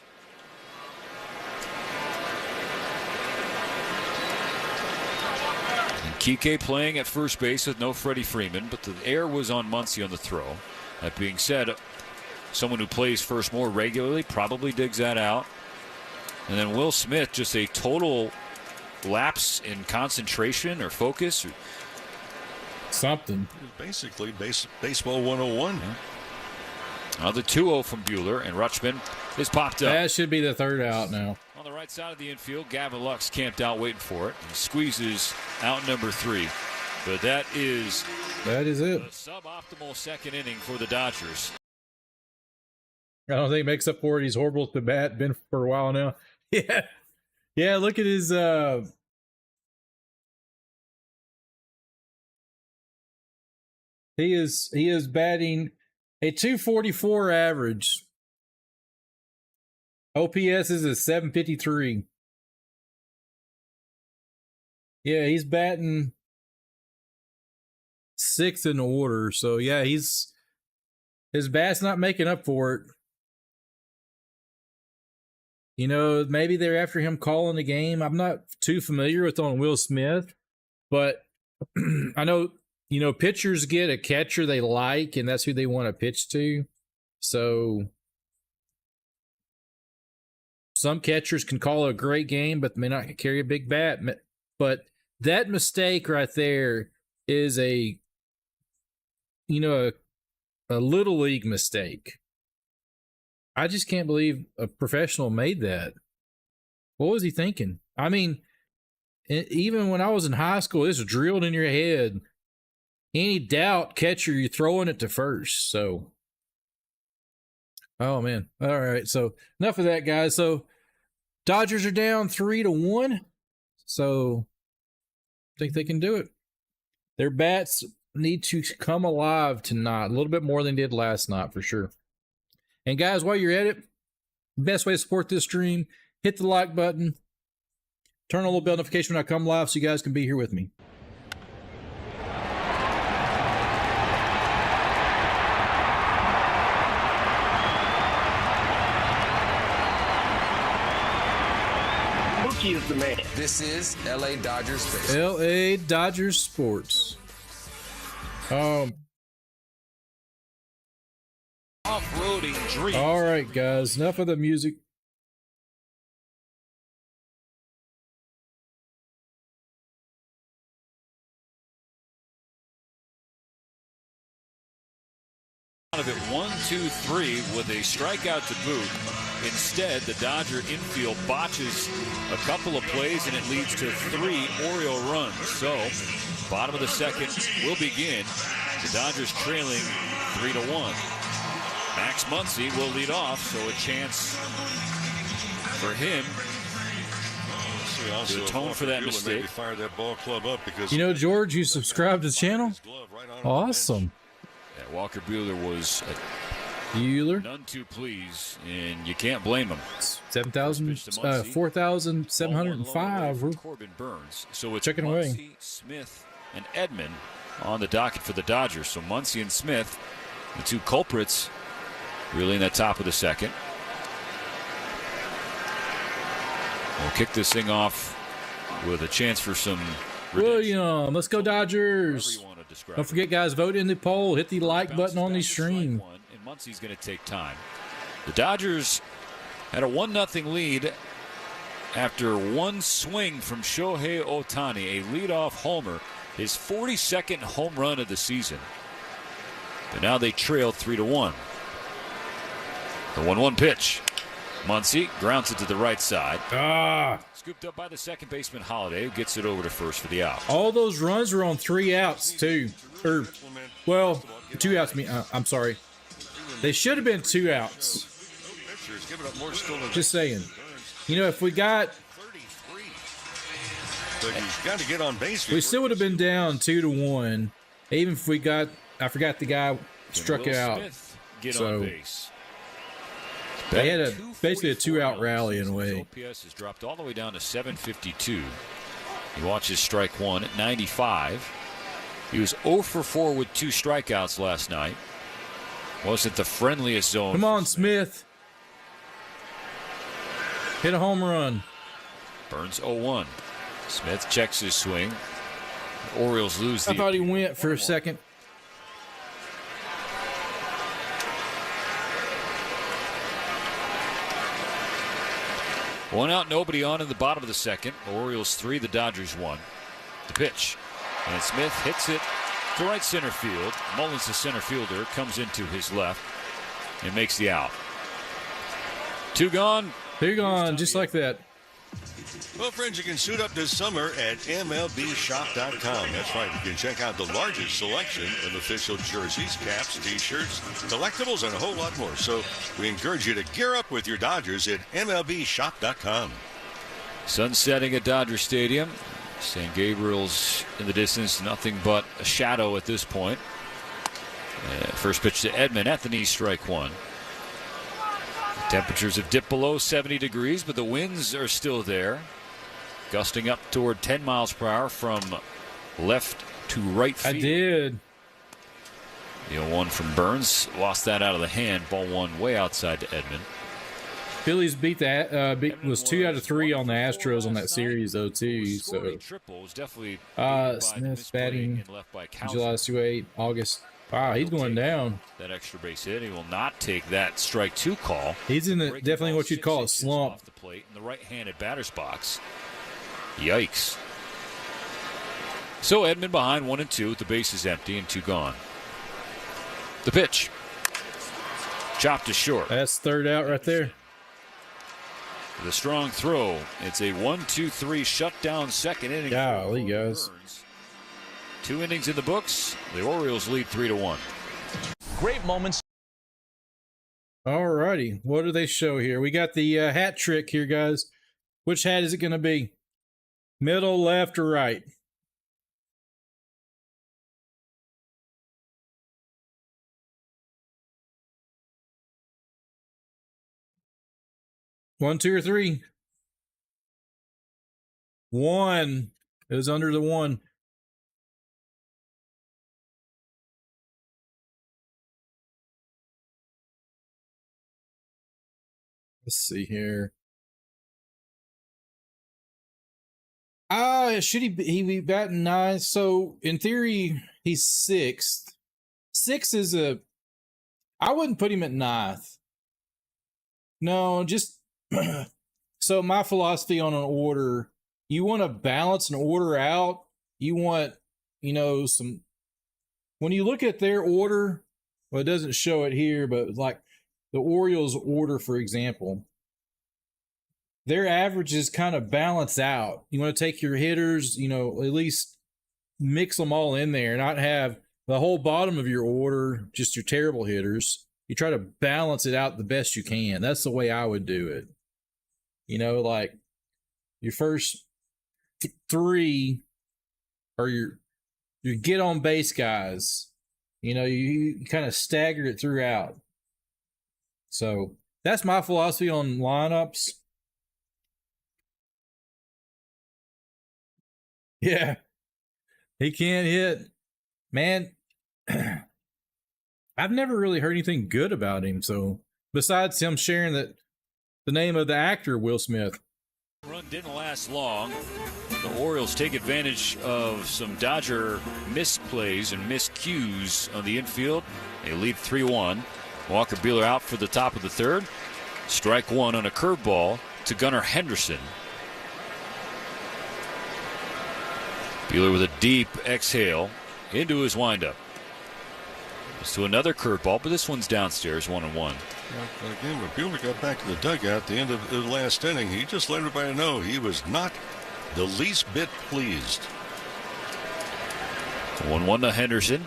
Kike playing at first base with no Freddie Freeman, but the error was on Muncy on the throw. That being said, someone who plays first more regularly probably digs that out. And then Will Smith, just a total lapse in concentration or focus. Something. Basically, baseball 101. Yeah. Now the 2-0 from Buehler, and Rutschman is popped up. That should be the third out now. On the right side of the infield, Gavin Lux camped out waiting for it. He squeezes out number 3. But that is it. The suboptimal second inning for the Dodgers. I don't think he makes up for it. He's horrible at the bat. Been for a while now. Yeah. Yeah, look at his He is batting a 244 average. OPS is a 753. Yeah, he's batting 6th in the order. So yeah, his bat's not making up for it. You know, maybe they're after him calling the game. I'm not too familiar with on Will Smith, but I know, you know, pitchers get a catcher they like, and that's who they want to pitch to. So some catchers can call a great game, but may not carry a big bat. But that mistake right there is a little league mistake. I just can't believe a professional made that. What was he thinking? I mean, even when I was in high school, this was drilled in your head. Any doubt, catcher, you're throwing it to first. So, oh man. All right. So enough of that, guys. So Dodgers are down 3-1. So I think they can do it. Their bats need to come alive tonight, a little bit more than they did last night for sure. And guys, while you're at it, best way to support this stream, hit the like button, turn on a little bell notification when I come live so you guys can be here with me. Mookie is the man. This is LA Dodgers baseball. LA Dodgers sports. Off-roading dreams. All right, guys. Enough of the music. Out of it 1-2-3 with a strikeout to boot. Instead, the Dodger infield botches a couple of plays and it leads to 3 Oriole runs. So, bottom of the second will begin. The Dodgers trailing 3-1. Max Muncy will lead off, so a chance for him to atone for that mistake. Fire that ball club up because you know, George, you subscribed to the channel? Awesome. Yeah, Walker Buehler was none too pleased, and you can't blame him. 4,705. Corbin Burns. So it's checking Muncy, away. Smith, and Edman on the docket for the Dodgers. So Muncy and Smith, the 2 culprits, really in that top of the second. We'll kick this thing off with a chance for some William, let's go Dodgers. Don't forget, guys, vote in the poll. Hit the like button on the stream. And Muncy's going to take time. The Dodgers had a 1-0 lead after one swing from Shohei Ohtani, a leadoff homer, his 42nd home run of the season. But now they trail 3-1. The 1-1 pitch. Muncy grounds it to the right side. Scooped up by the second baseman Holiday, who gets it over to first for the out. All those runs were on 3 outs, too. Well, 2 outs. I'm sorry. They should have been 2 outs. Just saying. You know, if we got... He's got to get on base. We still would have been down 2-1. Even if we got... I forgot the guy struck out. Get on base. They had basically a 2-out rally in a way. OPS has dropped all the way down to 752. He watches strike 1 at 95. He was 0 for 4 with 2 strikeouts last night. Wasn't the friendliest zone. Come on, Smith. Hit a home run. Burns 0-1. Smith checks his swing. The Orioles lose the... I thought he went for a second. One out, nobody on in the bottom of the second. Orioles 3, the Dodgers 1. The pitch. And Smith hits it to right center field. Mullins, the center fielder, comes into his left and makes the out. 2 gone. 2 gone, just like that. Well, friends, you can suit up this summer at MLBshop.com. That's right. You can check out the largest selection of official jerseys, caps, T-shirts, collectibles, and a whole lot more. So we encourage you to gear up with your Dodgers at MLBshop.com. Sun setting at Dodger Stadium. San Gabriel's in the distance. Nothing but a shadow at this point. First pitch to Edman at the knee, strike 1. Temperatures have dipped below 70 degrees, but the winds are still there. Gusting up toward 10 miles per hour from left to right field. I did. The 0-1 from Burns. Lost that out of the hand. Ball 1 way outside to Edman. Phillies beat the was 2 out of 3 on the Astros on that series though too. So Smith batting July 2-8, August. Wow, he's going down. That extra base hit. He will not take that strike 2 call. He's in definitely what you'd call a slump. Off the plate in the right-handed batter's box. Yikes. So Edman behind 1-2 with the bases empty and 2 gone. The pitch. Chopped to short. That's 3rd out right there. With a strong throw. It's a 1-2-3 shutdown second inning. Golly, guys. 2 innings in the books. The Orioles lead 3-1. Great moments. All righty. What do they show here? We got the hat trick here, guys. Which hat is it going to be? Middle, left, or right? One, 2, or 3. 1. It was under the 1. Let's see here. Should he be batting 9? So in theory, he's 6th. 6 is I wouldn't put him at 9th. No, just so my philosophy on an order, you want to balance an order out. You want, some, when you look at their order, well, it doesn't show it here, but like the Orioles order, for example, their averages kind of balance out. You want to take your hitters, at least mix them all in there, not have the whole bottom of your order, just your terrible hitters. You try to balance it out the best you can. That's the way I would do it. Like your first 3 are your get on base guys. You kind of stagger it throughout. So that's my philosophy on lineups. Yeah. He can't hit. Man, I've never really heard anything good about him. So besides him sharing that the name of the actor, Will Smith. Run didn't last long. The Orioles take advantage of some Dodger misplays and miscues on the infield. They lead 3-1. Walker Buehler out for the top of the 3rd. Strike 1 on a curveball to Gunnar Henderson. Buehler with a deep exhale into his windup. Goes to another curveball, but this one's downstairs, 1-1. Again, when Buehler got back to the dugout at the end of the last inning, he just let everybody know he was not the least bit pleased. 1-1 to Henderson.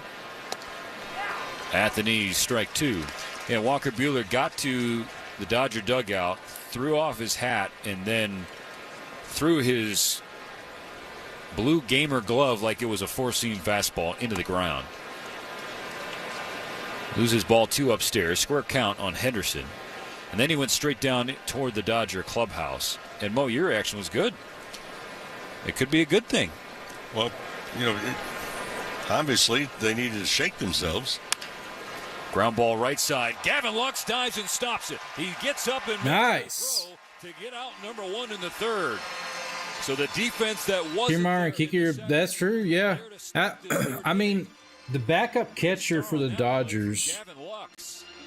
At the knees, strike 2. And Walker Buehler got to the Dodger dugout, threw off his hat, and then threw his blue gamer glove like it was a 4-seam fastball into the ground. Loses ball 2 upstairs, square count on Henderson. And then he went straight down toward the Dodger clubhouse. And Mo, your reaction was good. It could be a good thing. Well, obviously they needed to shake themselves. Ground ball right side. Gavin Lux dives and stops it. He gets up and nice to get out number 1 in the 3rd. So the defense that was that's true. Yeah. I mean, the backup catcher for the Dodgers.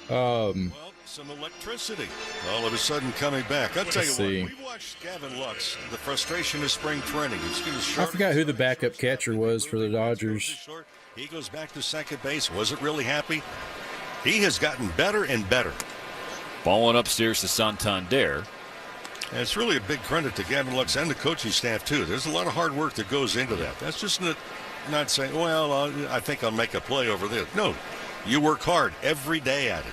Some electricity all of a sudden coming back. I'll tell you what, we watched Gavin Lux, the frustration of spring training. I forgot who the backup catcher was for the Dodgers. He goes back to second base. Wasn't really happy. He has gotten better and better. Ball went upstairs to Santander. And it's really a big credit to Gavin Lux and the coaching staff, too. There's a lot of hard work that goes into that. That's just not saying, well, I think I'll make a play over this. No, you work hard every day at it.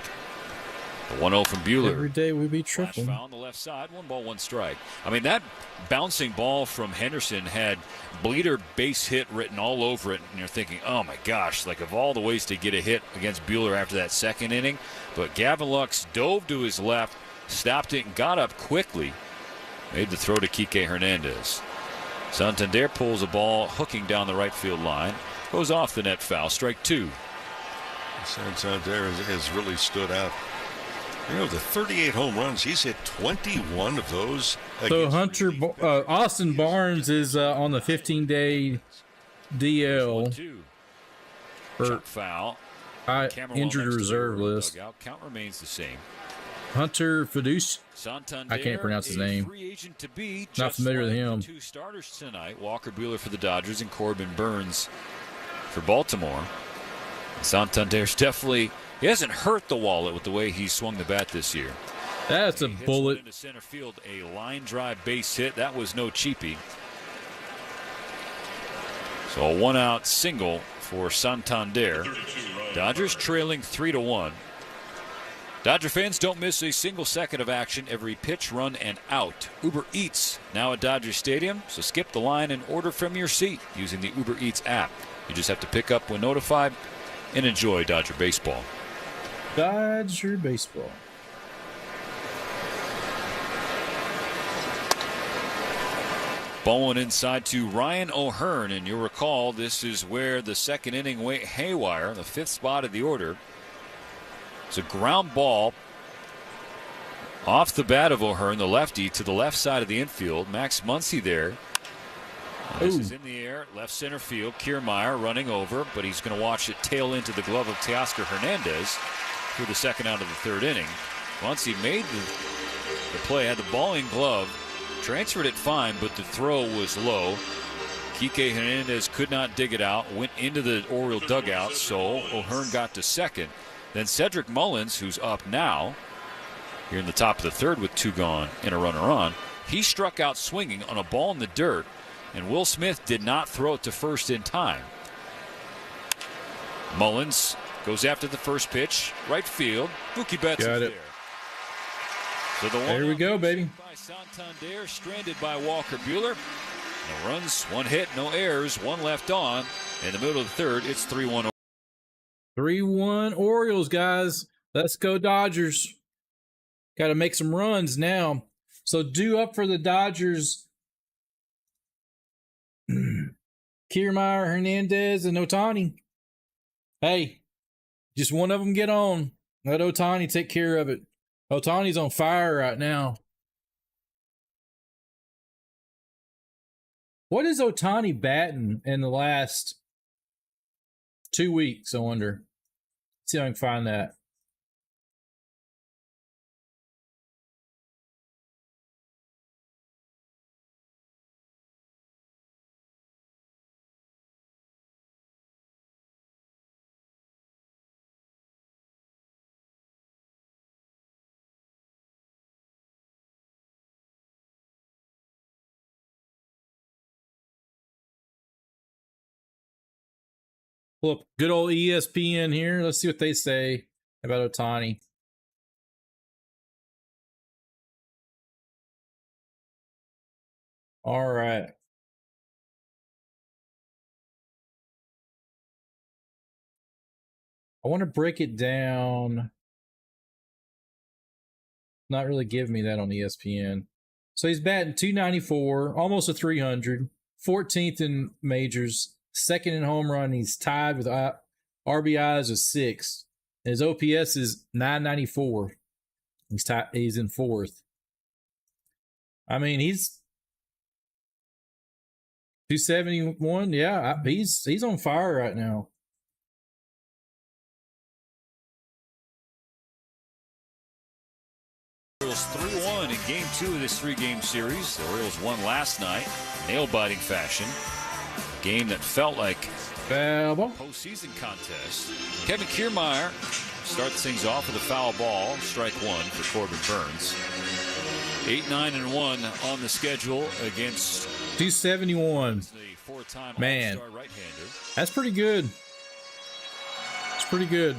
The 1-0 from Buehler. Every day we be tripping. Foul on the left side, 1 ball, 1 strike. I mean, that bouncing ball from Henderson had bleeder base hit written all over it, and you're thinking, oh my gosh, like of all the ways to get a hit against Buehler after that 2nd inning. But Gavin Lux dove to his left, stopped it, and got up quickly. Made the throw to Kike Hernandez. Santander pulls a ball hooking down the right field line. Goes off the net foul. Strike 2. Santander has really stood out. The 38 home runs, he's hit 21 of those. So Austin Barnes is on the 15-day DL. For foul. Injured reserve list. Count remains the same. Hunter Fiduce. I can't pronounce his name. Not familiar with him. 2 starters tonight. Walker Buehler for the Dodgers and Corbin Burns for Baltimore. Santander's definitely, he hasn't hurt the wallet with the way he swung the bat this year. That's a bullet. Into center field, a line drive base hit. That was no cheapie. So a 1-out single for Santander. Dodgers trailing 3-1. Dodger fans, don't miss a single second of action. Every pitch, run, and out. Uber Eats now at Dodger Stadium, so skip the line and order from your seat using the Uber Eats app. You just have to pick up when notified and enjoy Dodger baseball. Dodger baseball. Ball one inside to Ryan O'Hearn, and you'll recall this is where the second inning went haywire, the 5th spot of the order. It's a ground ball off the bat of O'Hearn, the lefty, to the left side of the infield. Max Muncy there. This is in the air, left center field. Kiermaier running over, but he's going to watch it tail into the glove of Teoscar Hernandez through the second out of the 3rd inning. Muncy made the play, had the ball in glove, transferred it fine, but the throw was low. Kike Hernandez could not dig it out, went into the Oriole dugout, so O'Hearn got to second. Then Cedric Mullins, who's up now, here in the top of the 3rd with 2 gone and a runner on, he struck out swinging on a ball in the dirt, and Will Smith did not throw it to first in time. Mullins goes after the first pitch, right field. Mookie Betts is there. So there we go, baby. By Santander, stranded by Walker Buehler. No runs, 1 hit, no errors, 1 left on. In the middle of the 3rd, it's 3-1. 3-1 Orioles, guys. Let's go Dodgers. Got to make some runs now. So due up for the Dodgers, Kiermaier, Hernandez, and Ohtani. Hey, just one of them get on. Let Ohtani take care of it. Ohtani's on fire right now. What is Ohtani batting in the last 2 weeks, I wonder? Let's see if I can find that. Pull up good old ESPN here. Let's see what they say about Ohtani. All right. I want to break it down. Not really give me that on ESPN. So he's batting 294, almost a 300, 14th in majors. 2nd in home run. He's tied with RBIs of 6. His OPS is 994. He's in 4th. I mean, he's 271. Yeah, he's on fire right now. Orioles 3-1 in Game 2 of this 3-game series. The Orioles won last night, nail-biting fashion. Game that felt like a postseason contest. Kevin Kiermaier starts things off with a foul ball, strike 1 for Corbin Burns. 8-9-1 on the schedule against 271. The 4-time Man, All-Star right-hander. That's pretty good. It's pretty good.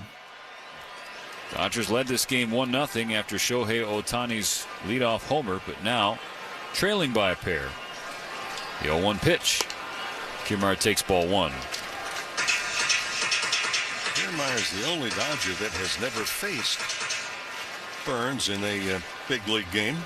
Dodgers led this game 1-0 after Shohei Ohtani's leadoff homer, but now trailing by a pair. The 0-1 pitch. Kiermaier takes ball 1. Kiermaier's the only Dodger that has never faced Burns in a big league game.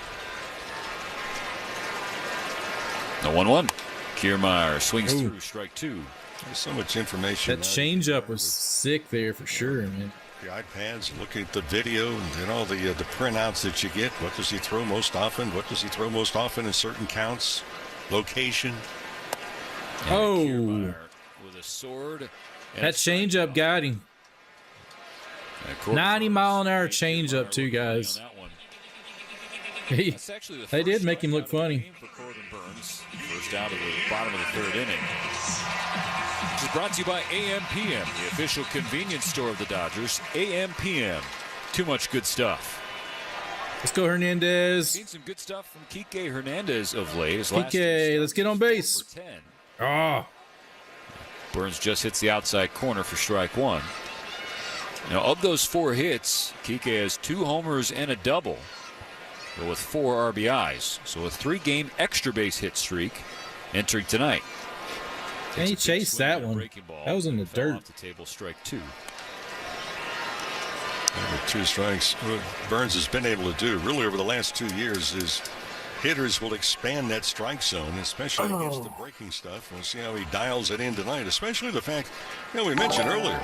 The 1-1. Kiermaier swings through, strike 2. There's so much information. That changeup was sick there for sure, man. The iPads, looking at the video and all the printouts that you get. What does he throw most often? What does he throw most often in certain counts? Location. And with a sword. That changeup got him. 90-mile-an-hour changeup, too, guys. They did make him look funny. For Corbin Burns, first out of the bottom of the 3rd inning. This is brought to you by AM/PM, the official convenience store of the Dodgers. AM/PM. Too much good stuff. Let's go, Hernandez. Seen some good stuff from Kike Hernandez of late. Kike, let's get on base. Oh. Burns just hits the outside corner for strike 1. Now, of those 4 hits, Kike has 2 homers and a double, but with 4 RBIs. So a 3-game extra base hit streak entering tonight. And he chased that one. That was in the dirt. Off the table, strike 2. With 2 strikes, what Burns has been able to do really over the last 2 years is hitters will expand that strike zone, especially against the breaking stuff. We'll see how he dials it in tonight, especially the fact, we mentioned earlier,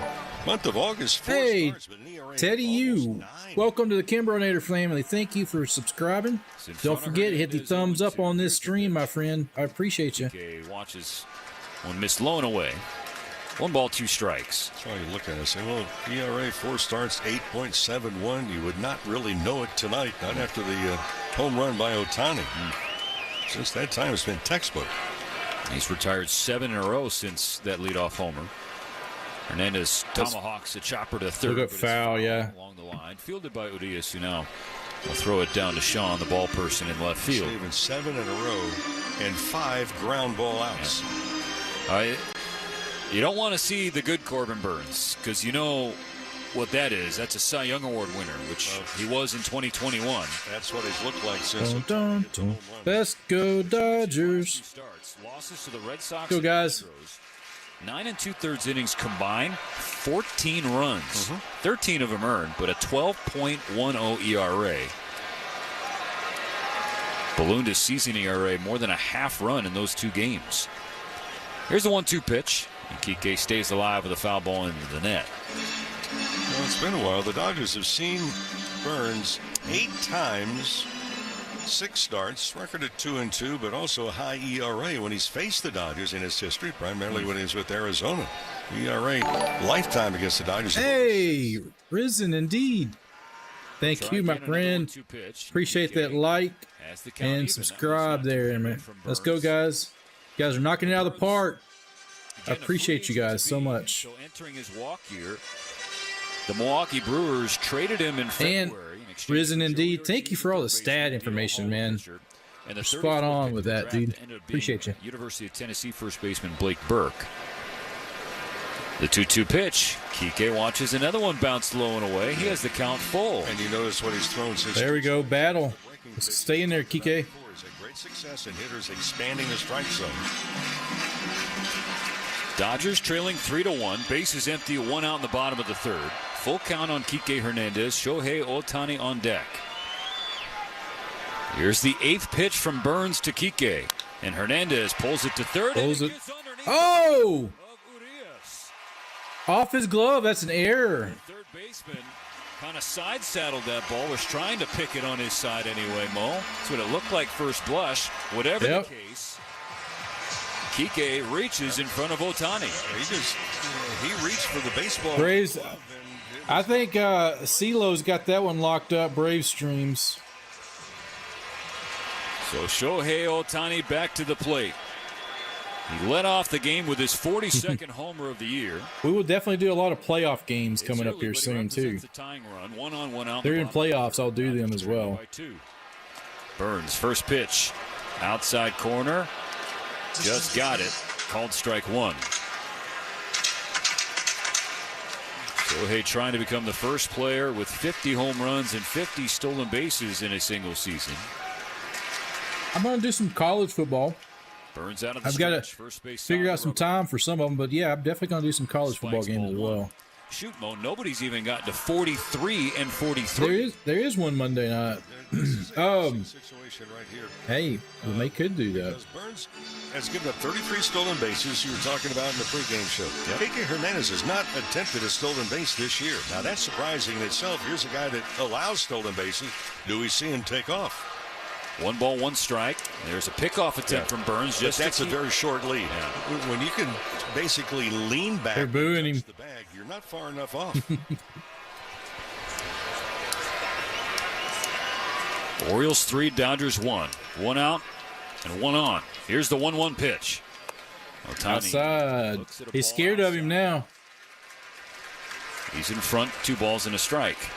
month of August, 4 starts with an ERA. Teddy, you. Welcome to the KimbroNator family. Thank you for subscribing. Don't forget to hit the thumbs up on this stream, my friend. I appreciate you. Okay, watches one missed low and away. 1 ball, 2 strikes. That's why you look at it and say, well, ERA 4 starts, 8.71. You would not really know it tonight, not after the home run by Ohtani. Since that time, it's been textbook. He's retired 7 in a row since that leadoff homer. Hernandez tomahawks a chopper to third. Look at foul, yeah. Along the line. Fielded by Urias, who now will throw it down to Sean, the ball person in left field. Even 7 in a row and 5 ground ball outs. Yeah. You don't want to see the good Corbin Burns, because you know what that is. That's a Cy Young Award winner, which he was in 2021. That's what he's looked like since. Let's go Dodgers. Losses to the Red Sox. Go guys. 9 2/3 innings combined, 14 runs, 13 of them earned, but a 12.10 ERA. Ballooned his season ERA more than a half run in those 2 games. Here's the 1-2 pitch. And Kike stays alive with a foul ball into the net. Well, it's been a while. The Dodgers have seen Burns 8 times, 6 starts, record at 2-2, but also a high ERA when he's faced the Dodgers in his history, primarily when he was with Arizona. ERA lifetime against the Dodgers. Hey, risen indeed. Thank you, my friend. Appreciate that like and subscribe there, man. Let's go, guys. You guys are knocking it out of the park. I appreciate you guys so much. So entering his walk year, the Milwaukee Brewers traded him in February. And risen indeed. Thank you for all the stat information, man. You're spot on with that, dude. Appreciate you. University of Tennessee first baseman Blake Burke. The 2-2 pitch. Kike watches another one bounce low and away. He has the count full. And you notice what he's thrown since. There we go. Battle. Let's stay in there, Kike. Great success in hitters expanding the strike zone. Dodgers trailing 3-1. Bases empty, 1 out in the bottom of the 3rd. Full count on Kike Hernandez. Shohei Ohtani on deck. Here's the 8th pitch from Burns to Kike. And Hernandez pulls it to 3rd. Pulls it. Oh! Off his glove. That's an error. Third baseman kind of side saddled that ball. Was trying to pick it on his side anyway, Mo. That's what it looked like first blush. Whatever the case, Kike reaches in front of Ohtani. He reached for the baseball. Braves. I think CeeLo's got that one locked up. Brave streams. So Shohei Ohtani back to the plate. He led off the game with his 42nd homer of the year. We will definitely do a lot of playoff games coming up here soon, too. They're in playoffs. I'll do them as well. Burns, first pitch. Outside corner. Just got it. Called strike 1. Shohei trying to become the first player with 50 home runs and 50 stolen bases in a single season. I'm going to do some college football. Burns out of the I've got to figure out some time for some of them, but yeah, I'm definitely going to do some college football games as well. Shoot, Mo, nobody's even gotten to 43 and 43. There is one Monday night. Hey, they could do that. Burns has given up 33 stolen bases. You were talking about in the pregame show. Kike Hernandez has not attempted a stolen base this year. Now that's surprising in itself. Here's a guy that allows stolen bases. Do we see him take off? 1 ball, 1 strike. There's a pickoff attempt from Burns. That's a very short lead. Yeah. When you can basically lean back, they're booing him. The bag, you're not far enough off. Orioles 3, Dodgers 1. 1 out and 1 on. Here's the 1-1 pitch. Ohtani outside. He's scared of him now. He's in front, 2 balls and a strike.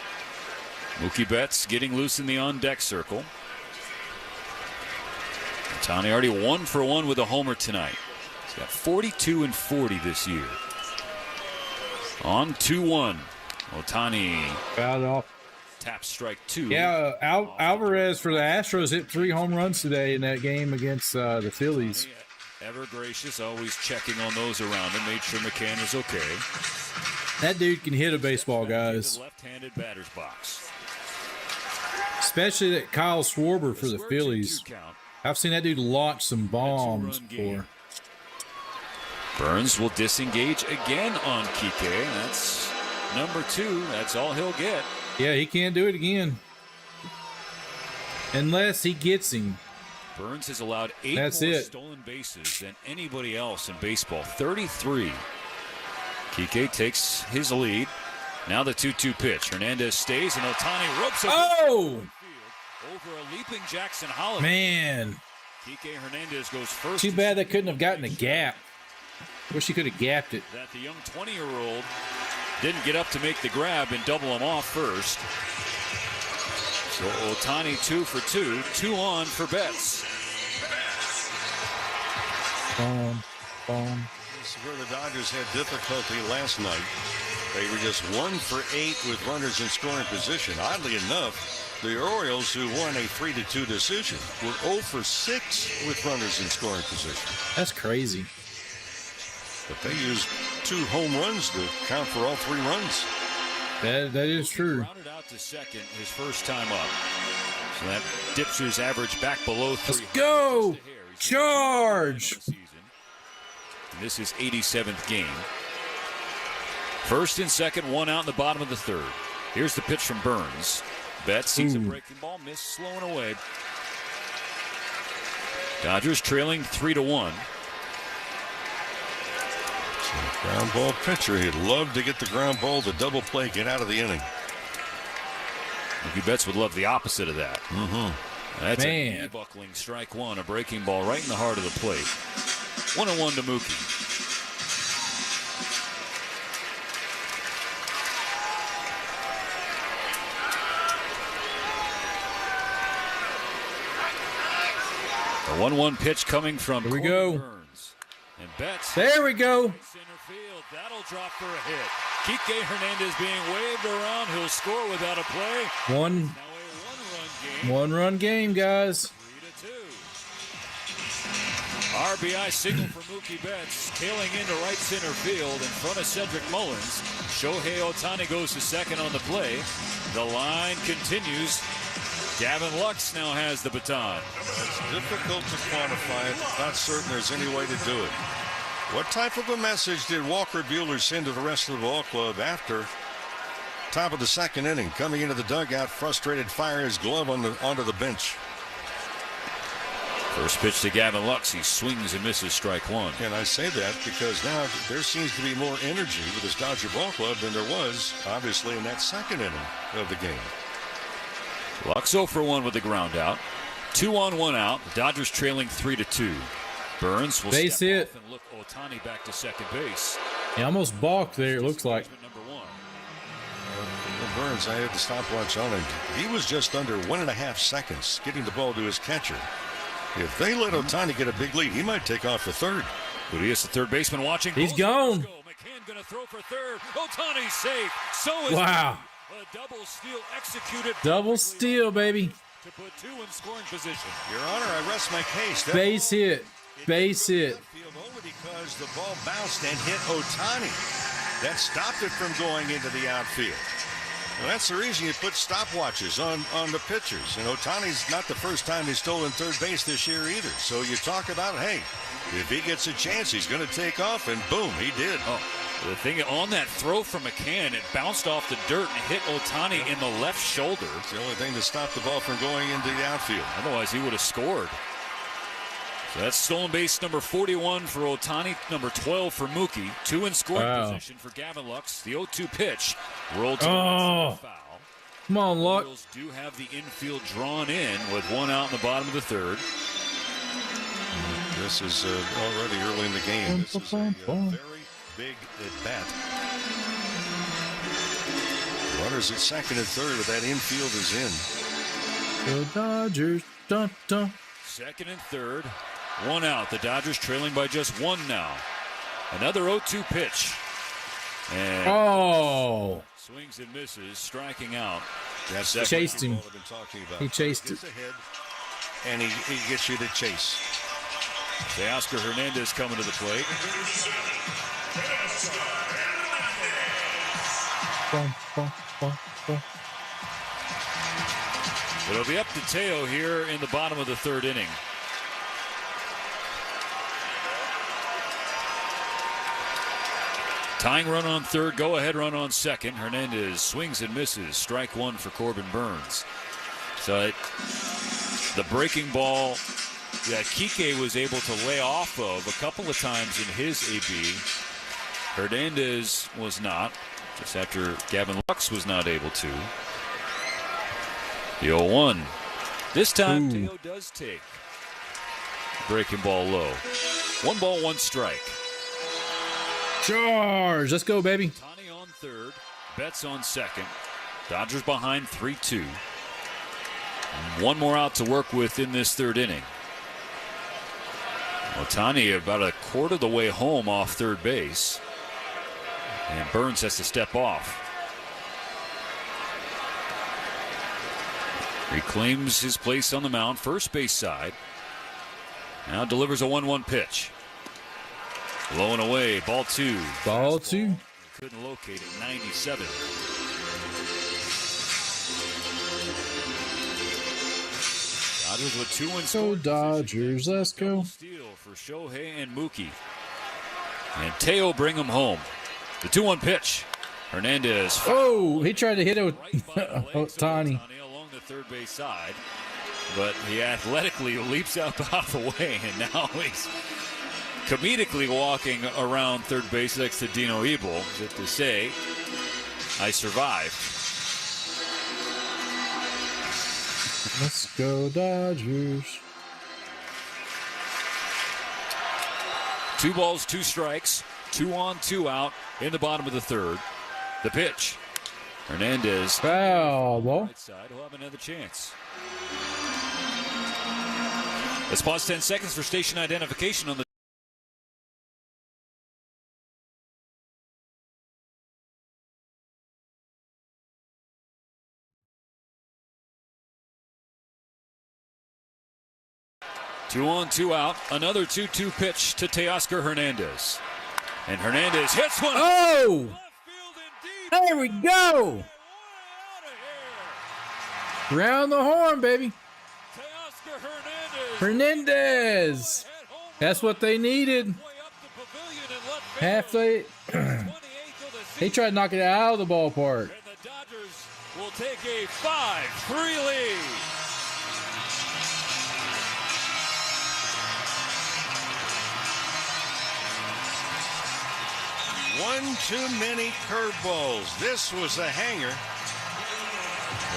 Mookie Betts getting loose in the on-deck circle. Ohtani already 1 for 1 with a homer tonight. He's got 42 and 40 this year. On 2-1. Ohtani fouled off. Tap strike 2. Yeah, Alvarez for the Astros hit 3 home runs today in that game against the Phillies. Ever gracious, always checking on those around him. Made sure McCann was okay. That dude can hit a baseball, guys. Left-handed batter's box. Especially that Kyle Schwarber for the Phillies. I've seen that dude launch some bombs before. Burns will disengage again on Kike. That's number 2. That's all he'll get. Yeah, he can't do it again. Unless he gets him. Burns has allowed 8 more stolen bases than anybody else in baseball. 33. Kike takes his lead. Now the 2-2 pitch. Hernandez stays and Ohtani ropes up over a leaping Jackson Holliday. Man. Kike Hernandez goes first. Too bad they couldn't have gotten a gap. Wish he could have gapped it. That the young 20-year-old didn't get up to make the grab and double him off first. So Ohtani 2 for 2. 2 on for Betts. This is where the Dodgers had difficulty last night. They were just 1 for 8 with runners in scoring position. Oddly enough, the Orioles, who won a 3-2 decision, were 0 for 6 with runners in scoring position. That's crazy. But they used 2 home runs to count for all 3 runs. That is true. Rounded out to second his first time up. So that dips his average back below 3. Let's go! Charge! And this is 87th game. First and second, 1 out in the bottom of the 3rd. Here's the pitch from Burns. Betts sees a breaking ball, missed, slowing away. Dodgers trailing 3-1. Ground ball pitcher. He'd love to get the ground ball, the double play, get out of the inning. Mookie Betts would love the opposite of that. That's Man. a buckling strike 1, a breaking ball right in the heart of the plate. 1-1 to Mookie. The 1-1 pitch coming from Here we go. Burns. And Betts. There we go. Center field. That'll drop for a hit. Kike Hernandez being waved around. He'll score without a play. Now a One-run game, guys. 3-2. RBI signal for Mookie Betts. Tailing into right center field in front of Cedric Mullins. Shohei Ohtani goes to second on the play. The line continues. Gavin Lux now has the baton. It's difficult to quantify it. Not certain there's any way to do it. What type of a message did Walker Buehler send to the rest of the ball club after top of the 2nd inning? Coming into the dugout, frustrated, fire his glove onto the bench. First pitch to Gavin Lux. He swings and misses strike 1. And I say that because now there seems to be more energy with this Dodger ball club than there was, obviously, in that 2nd inning of the game. Lux 0 for 1 with the ground out. 2 on, 1 out. The Dodgers trailing 3-2. Burns will base step hit. off and look Ohtani back to second base. He almost balked there, it looks like. Burns, I had the stopwatch on him. He was just under 1.5 seconds getting the ball to his catcher. If they let Ohtani get a big lead, he might take off for third. Urias, the third baseman, watching. He's gone. McCann going to throw for third. Ohtani's safe. So is wow. A double steal executed. Double steal, baby. To put 2 in scoring position. Your Honor, I rest my case. That base hit. Base hit. Only because the ball bounced and hit Ohtani. That stopped it from going into the outfield. Well, that's the reason you put stopwatches on the pitchers. And Ohtani's not the first time he's stolen third base this year either. So you talk about, hey, if he gets a chance, he's going to take off, and boom, he did. Oh, the thing on that throw from McCann, it bounced off the dirt and hit Ohtani in the left shoulder. It's the only thing to stop the ball from going into the outfield. Otherwise, he would have scored. So that's stolen base number 41 for Ohtani, number 12 for Mookie. 2 in scoring position for Gavin Lux. The 0-2 pitch rolled to the foul. Come on, Lux. Orioles do have the infield drawn in with 1 out in the bottom of the 3rd. This is already early in the game. This is a very big at bat. Runners at second and third, but that infield is in. The Dodgers. Dun, dun. Second and third. 1 out. The Dodgers trailing by just 1 now. Another 0-2 pitch. And swings and misses, striking out. That's chased him. About. He chased it. Ahead, and he gets you to chase. Teoscar Hernandez coming to the plate. It'll be up to Teo here in the bottom of the third inning. Tying run on third, go-ahead run on second. Hernandez swings and misses. Strike one for Corbin Burns. So the breaking ball that Kike was able to lay off of a couple of times in his AB, Hernandez was not, just after Gavin Lux was not able to. The 0-1. This time, Teo does take breaking ball low. 1 ball, 1 strike. Charge. Let's go, baby. Ohtani on third. Betts on second. Dodgers behind 3-2. One more out to work with in this third inning. Ohtani about a quarter of the way home off third base. And Burns has to step off. Reclaims his place on the mound, first base side. Now delivers a 1-1 pitch. Low and away, ball 2. Ball 2. Couldn't locate it, 97. Dodgers with 2 in scoring. So Dodgers, let's go. Steal for Shohei and Mookie. And Teo bring him home. The 2-1 pitch. Hernandez. Oh, he tried to hit Ohtani. Along the third base side. But he athletically leaps up out of the way. And now he's comedically walking around third base next to Dino Ebel, as if to say, I survived. Let's go Dodgers. 2 balls, 2 strikes, 2 on, 2 out in the bottom of the third. The pitch. Hernandez. Foul ball. Right side. He'll have another chance. Let's pause 10 seconds for station identification on the 2 on, 2 out. Another 2-2 pitch to Teoscar Hernandez. And Hernandez hits one. Oh! There we go! Round the horn, baby. Hernandez. That's what they needed. They tried to knock it out of the ballpark. And the Dodgers will take a 5-3 lead. One too many curveballs. This was a hanger.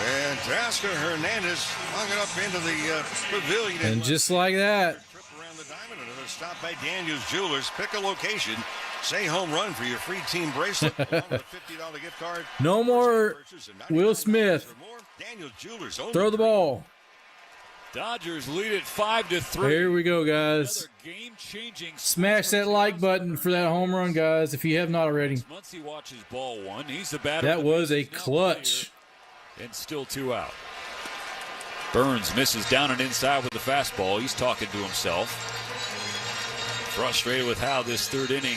And Teoscar Hernandez hung it up into the pavilion. And just like that. Trip around the diamond. Another stop by Daniels Jewelers. Pick a location. Say home run for your free team bracelet. Along with a $50 gift card. No more Will Smith. Daniels Jewelers. Throw the ball. Dodgers lead it 5-3. Here we go, guys. Smash that like button for that home run, guys, if you have not already. Muncy watches ball 1. He's the batter. That was a clutch. And still 2 out. Burns misses down and inside with the fastball. He's talking to himself. Frustrated with how this third inning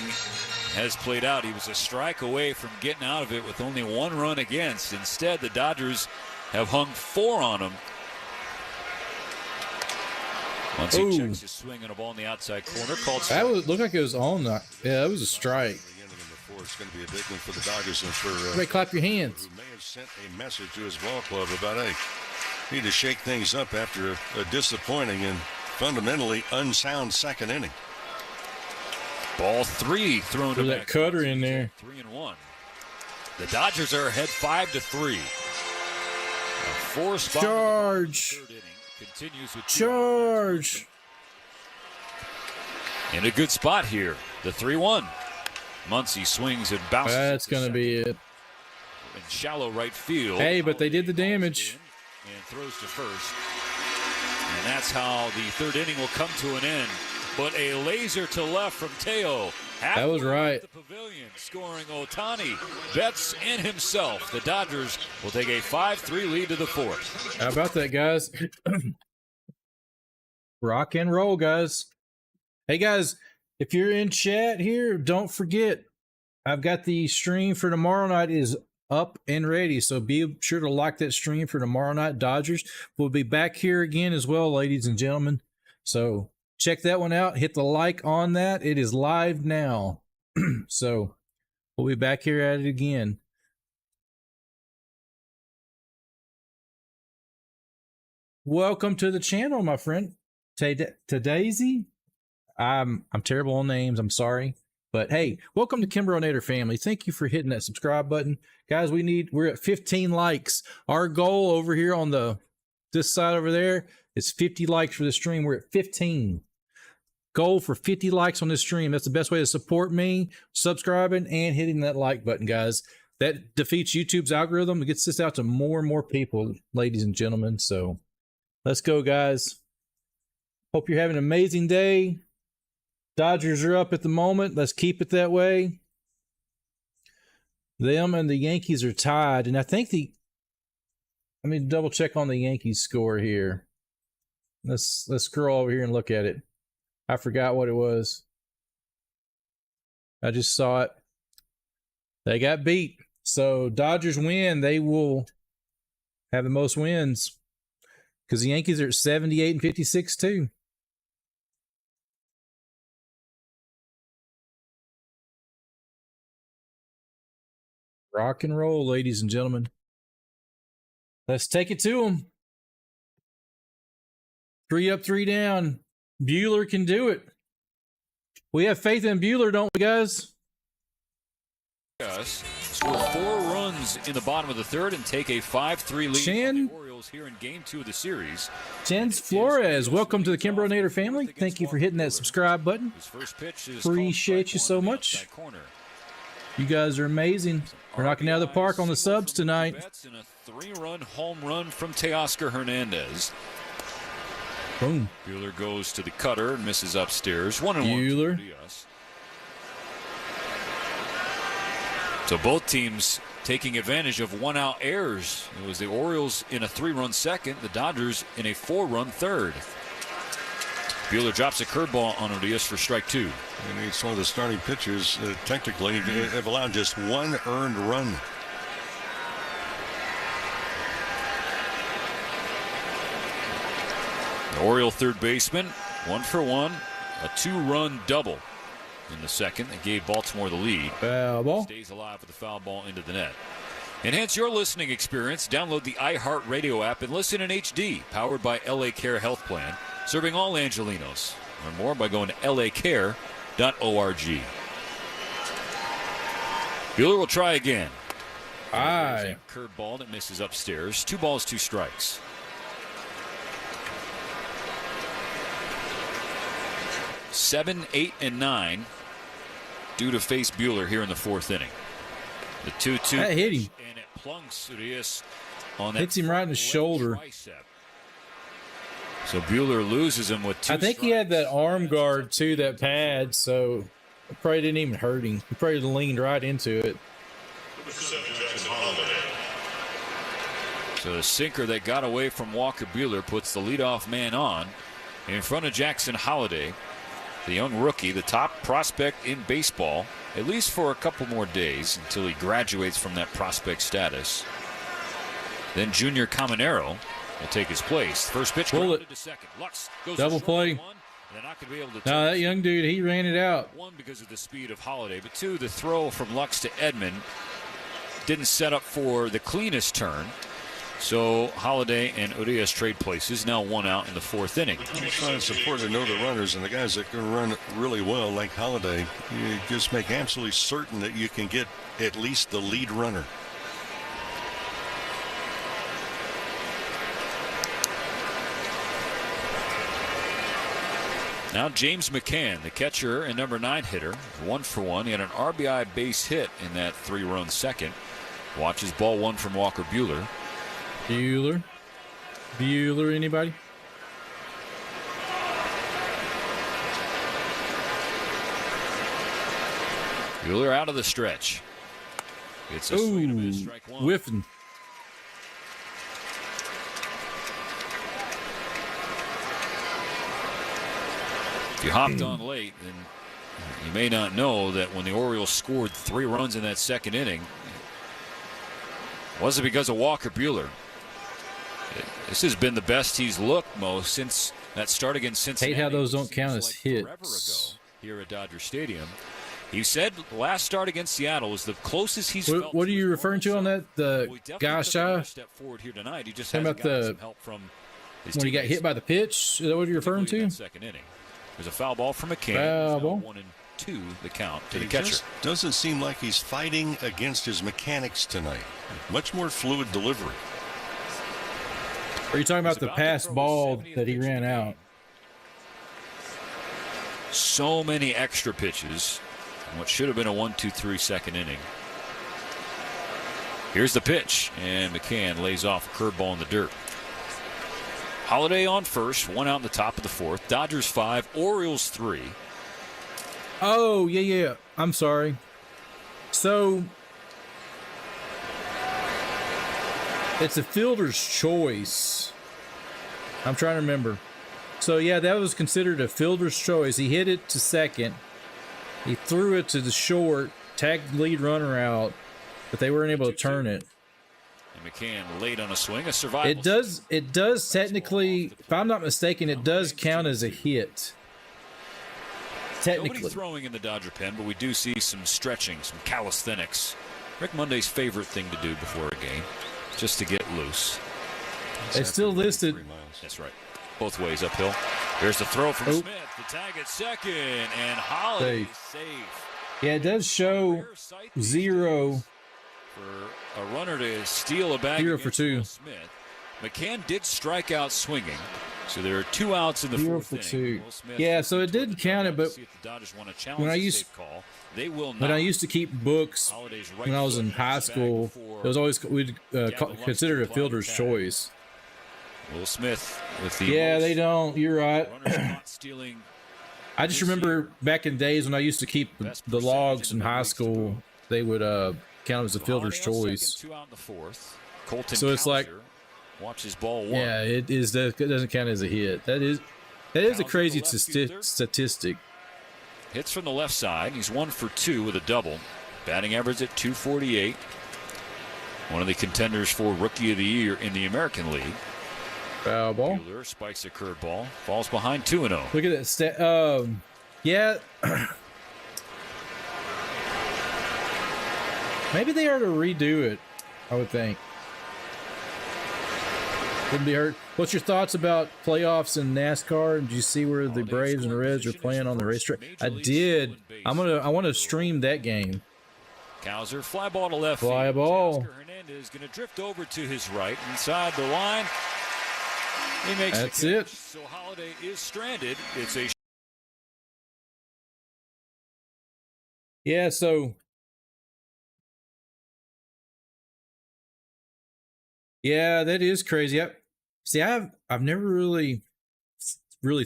has played out. He was a strike away from getting out of it with only 1 run against. Instead, the Dodgers have hung 4 on him. Once he checks his swing on a ball in the outside corner, called strike. That looked like it was on that. Yeah, that was a strike. It's going to be a big one for the Dodgers and for Everybody clap your hands. Who may have sent a message to his ball club about, hey, need to shake things up after a disappointing and fundamentally unsound second inning. Ball 3 thrown to that cutter in there. 3-1. The Dodgers are ahead 5-3. 4 spot. Charge. Continues with Charge. In a good spot here. The 3-1. Muncy swings and bounces. That's going to be it. In shallow right field. Hey, but they did the damage. And throws to first. And that's how the third inning will come to an end. But a laser to left from Teo. That was right. The pavilion, scoring Ohtani, Betts, and himself. The Dodgers will take a 5-3 lead to the 4th. How about that, guys? Rock and roll, guys. Hey, guys, if you're in chat here, don't forget, I've got the stream for tomorrow night is up and ready. So be sure to like that stream for tomorrow night Dodgers. We'll be back here again as well, ladies and gentlemen. So check that one out. Hit the like on that. It is live now. So we'll be back here at it again. Welcome to the channel, my friend. Daisy. I'm terrible on names. I'm sorry. But hey, welcome to KimbroNator family. Thank you for hitting that subscribe button. Guys, we're at 15 likes. Our goal over here on this side over there is 50 likes for the stream. We're at 15. Goal for 50 likes on this stream. That's the best way to support me, subscribing and hitting that like button, guys. That defeats YouTube's algorithm. It gets this out to more and more people, ladies and gentlemen. So let's go, guys. Hope you're having an amazing day. Dodgers are up at the moment. Let's keep it that way. Them and the Yankees are tied. And I think let me double check on the Yankees score here. Let's scroll over here and look at it. I forgot what it was. I just saw it. They got beat. So Dodgers win. They will have the most wins because the Yankees are at 78 and 56 too. Rock and roll, ladies and gentlemen. Let's take it to them. 3 up, 3 down. Buehler can do it. We have faith in Buehler, don't we, guys? Yes. Score 4 runs in the bottom of the third and take a 5-3 lead on the Orioles here in Game 2 of the series. Chens Flores, welcome to the KimbroNator family. Thank you for hitting that subscribe button. His first pitch is appreciate you so much. You guys are amazing. We're knocking out of the park on the subs tonight. And a 3-run home run from Teoscar Hernandez. Boom. Buehler goes to the cutter and misses upstairs. 1-1. Buehler. So both teams taking advantage of 1-out errors. It was the Orioles in a 3-run second, the Dodgers in a 4-run third. Buehler drops a curveball on Urias for strike 2. And each one of the starting pitchers technically have allowed just 1 earned run. The Oriole third baseman, 1 for 1, a 2-run double in the second that gave Baltimore the lead. Foul ball. Stays alive with the foul ball into the net. Enhance your listening experience. Download the iHeartRadio app and listen in HD, powered by LA Care Health Plan, serving all Angelenos. Learn more by going to lacare.org. Buehler will try again. Aye. Curveball that misses upstairs. 2 balls, 2 strikes. Seven, 8, and 9 due to face Buehler here in the 4th inning. The 2-2 that hit him. And it plunks Urias on that. Hits him right in the shoulder. Tricep. So Buehler loses him with 2 I think strikes. he had that arm guard too, that pad, so it probably didn't even hurt him. He probably leaned right into it. So the sinker that got away from Walker Buehler puts the leadoff man on in front of Jackson Holliday, the young rookie, the top prospect in baseball, at least for a couple more days until he graduates from that prospect status. Then Junior Caminero will take his place. First pitch grounded to second. Lux goes double play. One, they're not going to be able to. No, that young dude, he ran it out. 1, because of the speed of Holliday, but 2, the throw from Lux to Edman didn't set up for the cleanest turn. So Holliday and Urias trade places. Now 1 out in the 4th inning. It's important to know the runners and the guys that can run really well, like Holliday. You just make absolutely certain that you can get at least the lead runner. Now James McCann, the catcher and number 9 hitter, 1 for 1. He had an RBI base hit in that 3-run second. Watches ball 1 from Walker Buehler. Buehler, anybody? Buehler out of the stretch. It's a swing and a miss, strike 1. Whiffing. If you hopped on late, then you may not know that when the Orioles scored 3 runs in that second inning, Was it because of Walker Buehler? This has been the best he's looked most since that start against Cincinnati. Hate how those don't count as forever hits. Ago here at Dodger Stadium. He said last start against Seattle was the closest he's felt. What are you referring to on that? The gosh, step forward here tonight. He just hasn't gotten some help from his when he got hit by the pitch. Is that what you're referring to? Second inning. There's a foul ball from McCann. Foul ball. 1-2 the count to the catcher. Doesn't seem like he's fighting against his mechanics tonight. Much more fluid delivery. Are you talking about the pass ball that he ran out? So many extra pitches. What should have been a 1-2-3 second inning. Here's the pitch, and McCann lays off a curveball in the dirt. Holiday on first, one out in the top of the fourth. Dodgers 5, Orioles 3. Oh, yeah. I'm sorry. So, it's a fielder's choice. I'm trying to remember. So, yeah, that was considered a fielder's choice. He hit it to second. He threw it to the short, tagged the lead runner out, but they weren't able to turn it. And McCann late on a swing, a survival. It does technically, if I'm not mistaken, it does count as a hit. Technically. Nobody throwing in the Dodger pen, but we do see some stretching, some calisthenics. Rick Monday's favorite thing to do before a game, just to get loose. It's still listed. That's right. Both ways uphill. Here's the throw from Smith. The tag at second, and Holiday safe. Yeah, it does show 0 for a runner to steal a bag. 0 for 2. Smith. McCann did strike out swinging, so there are 2 outs in the 0 fourth for inning. 2. Yeah, so it did count it, but when I used to keep books when I was in high school, it was always we'd consider it a fielder's choice. Will Smith with the they don't. You're right. I just remember back in days when I used to keep the logs in high school, they would count as a fielder's choice. 2 out in the fourth. Colton so it's like, watches ball 1. Yeah, it is. It doesn't count as a hit. That is a crazy statistic. Hits from the left side. He's 1 for 2 with a double. Batting average at .248. One of the contenders for Rookie of the Year in the American League. Foul ball. Buehler spikes a curveball. Falls behind 2-0. Look at that stat. Yeah. Maybe they are to redo it, I would think. Wouldn't be hurt. What's your thoughts about playoffs in NASCAR? Did you see where the Braves and the Reds are playing on the racetrack? I did. I want to stream that game. Cowser, fly ball to left. Fly ball. Hernandez going to drift over to his right inside the line. He makes That's the catch. it. So Holiday is stranded. It's a yeah. So yeah, that is crazy. I've never really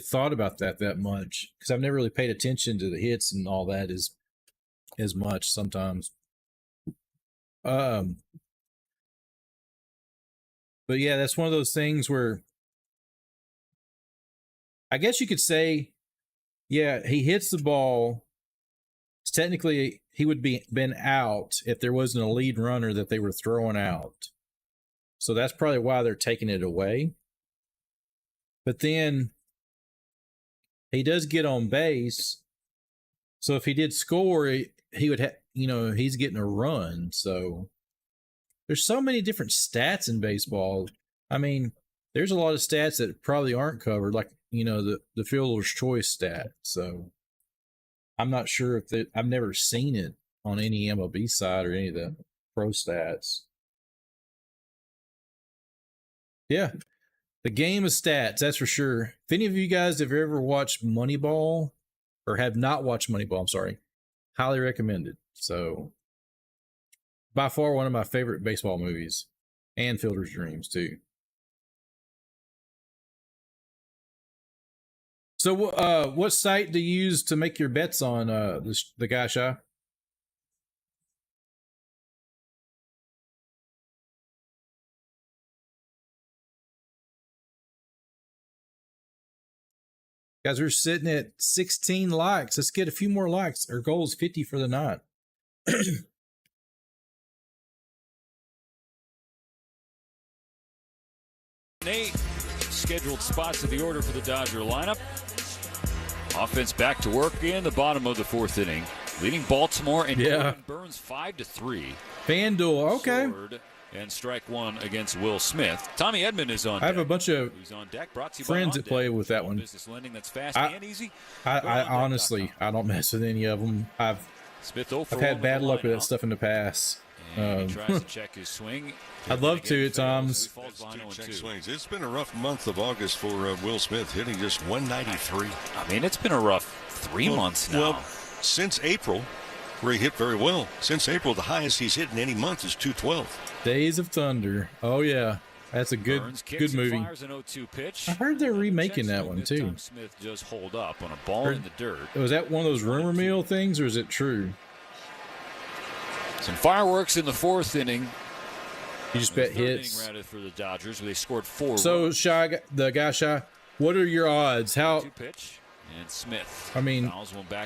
thought about that much because I've never really paid attention to the hits and all that as much sometimes. But yeah, that's one of those things where I guess you could say, yeah, he hits the ball. Technically, he would been out if there wasn't a lead runner that they were throwing out. So that's probably why they're taking it away. But then he does get on base. So if he did score, he would have, he's getting a run. So there's so many different stats in baseball. I mean, there's a lot of stats that probably aren't covered, like, the fielder's choice stat. So I'm not sure if I've never seen it on any MLB side or any of the pro stats. Yeah, the game of stats, that's for sure. If any of you guys have ever watched Moneyball or have not watched Moneyball, I'm sorry, highly recommended. So by far one of my favorite baseball movies, and Fielder's Dreams too. So what site do you use to make your bets on the guy, Shy? Guys, we're sitting at 16 likes. Let's get a few more likes. Our goal is 50 for the night. 8 scheduled spots of the order for the Dodger lineup. Offense back to work in the bottom of the 4th inning, leading Baltimore and Corbin Burns 5-3. FanDuel, okay. And strike one against Will Smith. Tommy Edman is on deck. I have a bunch of friends that play with that one. Business lending that's fast and easy. I honestly, I don't mess with any of them. I've had bad luck with that stuff in the past. He tries to check his swing. I'd love to at times. It's been a rough month of August for Will Smith, hitting just 193. I mean, it's been a rough 3 months now. Well, since April, where he hit very well. Since April, the highest he's hit in any month is 212. Days of Thunder. Oh, yeah. That's a good movie. I heard they're remaking that one, too. Smith just holed up on a ball in the dirt. Was that one of those rumor mill things, or is it true? Some fireworks in the 4th inning. You just bet hits. For the Dodgers, where they scored 4. So, Shy, what are your odds? How? Pitch and Smith. I mean,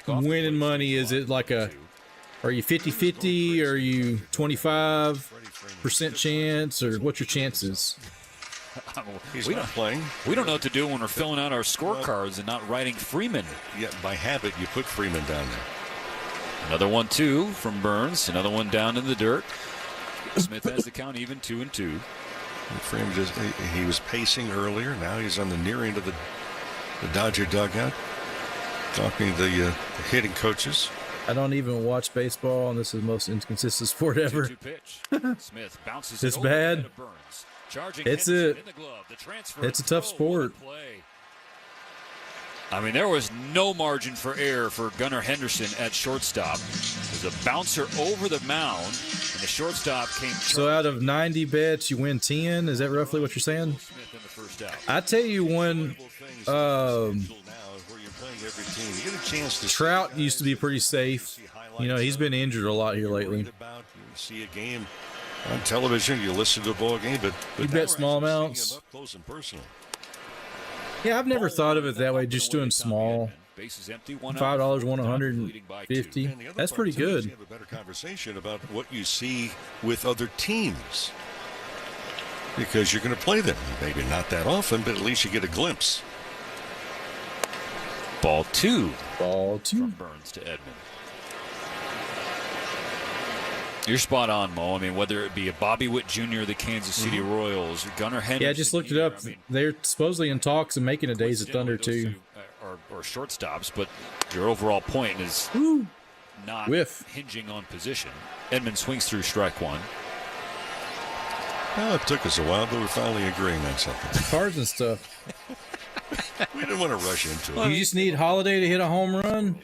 winning money, is it like a? Are you 50-50? Are you 25% chance, or what's your chances? He's not playing. We don't know what to do when we're filling out our scorecards and not writing Freeman. Yeah, by habit, you put Freeman down there. Another 1-2 from Burns. Another one down in the dirt. Smith has the count even 2-2. Freeman he was pacing earlier. Now he's on the near end of the Dodger dugout, talking to the hitting coaches. I don't even watch baseball, and this is the most inconsistent sport ever. Smith bounces this bad. It's a tough sport. I mean, there was no margin for error for Gunnar Henderson at shortstop. There's a bouncer over the mound, and the shortstop came. So out of 90 bets, you win 10. Is that roughly what you're saying? I tell you, when Trout used to be pretty safe. You know, he's been injured a lot here lately. You see a game on television, you listen to a ball game, but you bet small amounts. Close and personal. Yeah, I've never thought of it that way, just doing small. $5 won 150. That's pretty good. You have a better conversation about what you see with other teams, because you're going to play them. Maybe not that often, but at least you get a glimpse. Ball 2. From Burns to Edman. You're spot on, Mo. I mean, whether it be a Bobby Witt Jr. of the Kansas City Royals, or Gunnar Henderson. Yeah, I just looked it up. They're supposedly in talks of making a Days of Thunder, too. Or shortstops, but your overall point is not hinging on position. Edman swings through strike one. Well, it took us a while, but we're finally agreeing on something. Cards and stuff. We didn't want to rush into it. You just need Holiday to hit a home run?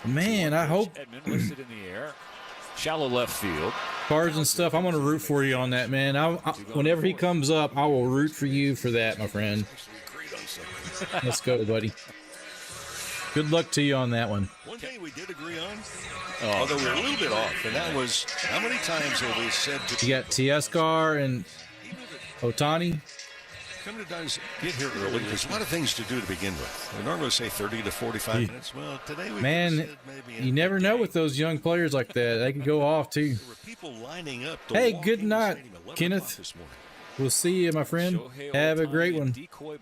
Man, I hope. Edman listed in the air. Shallow left field. Cards and stuff. I'm going to root for you on that, man. Whenever he comes up, I will root for you for that, my friend. Let's go, buddy. Good luck to you on that one. One thing we did agree on, although we were a little bit off, and that was how many times have we said to you got Teoscar and Ohtani? Come to Dodgers, get here early. There's a lot of things to do to begin with. We normally say 30 to 45 minutes. Well, today we maybe you never know with those young players like that. They can go off too. There were people lining up. Hey, good night, Kenneth. We'll see you, my friend. Have a great one.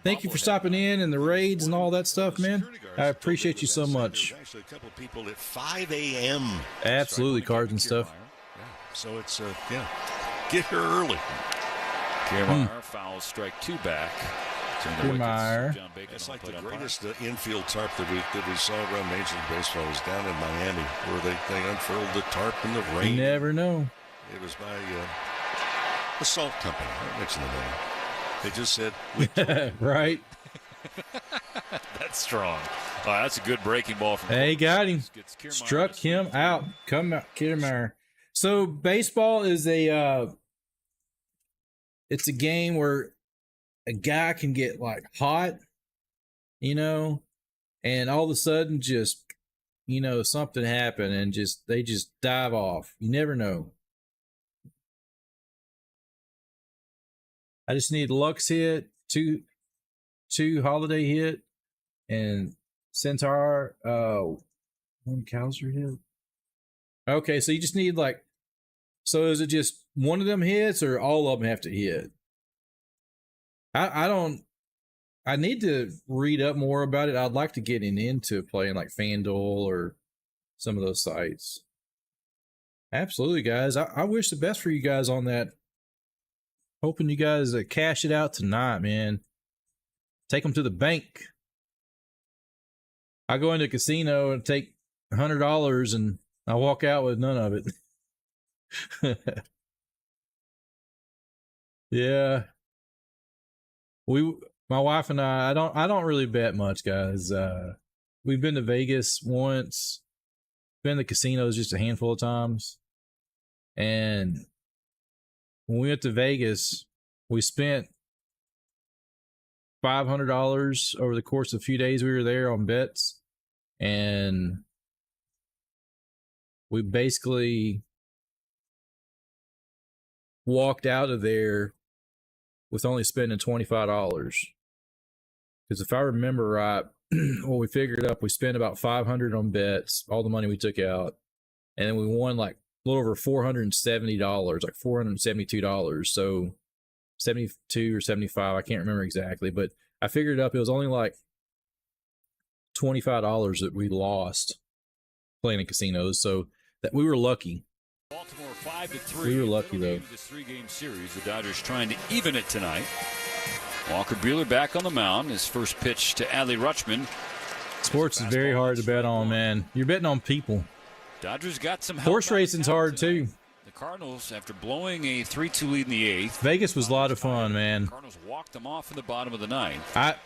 Thank you for stopping in and the raids and all that stuff, man. I appreciate you so much. Actually, a couple of people at 5 a.m. Absolutely, cards and stuff. So it's get here early. Kiermaier fouls strike 2 back. Kiermaier. It's like the greatest infield tarp that we saw around Major League Baseball was down in Miami, where they unfurled the tarp in the rain. You never know. It was by the salt company. That makes the name. They just said, right. That's strong. Oh, that's a good breaking ball from. Hey, got him. Struck him out. Come out, Kiermaier. So baseball is it's a game where a guy can get like hot, and all of a sudden just, something happened and they just dive off. You never know. I just need Lux hit, two Holiday hit, and Centaur, one Kowser hit. Okay, so you just need so is it just one of them hits or all of them have to hit? I need to read up more about it. I'd like to get into playing like FanDuel or some of those sites. Absolutely, guys. I wish the best for you guys on that. Hoping you guys cash it out tonight, man. Take them to the bank. I go into a casino and take $100 and I walk out with none of it. Yeah. My wife and I don't really bet much, guys. We've been to Vegas once, been to casinos just a handful of times. And when we went to Vegas, we spent $500 over the course of a few days we were there on bets. And we basically walked out of there with only spending $25. Because if I remember right, when we figured up, we spent about $500 on bets, all the money we took out, and then we won like a little over $470, like $472. So 72 or 75, I can't remember exactly, but I figured it up. It was only like $25 that we lost playing in casinos. So that we were lucky. Baltimore 5-3. We were lucky though. This 3-game series, the Dodgers trying to even it tonight. Walker Buehler back on the mound. His first pitch to Adley Rutschman. Sports is very hard to bet on, man. You're betting on people. Dodgers got some help. Horse racing's hard too. The Cardinals, after blowing a 3-2 lead in the 8th. Vegas was a lot of fun, man. Cardinals walked them off in the bottom of the 9th.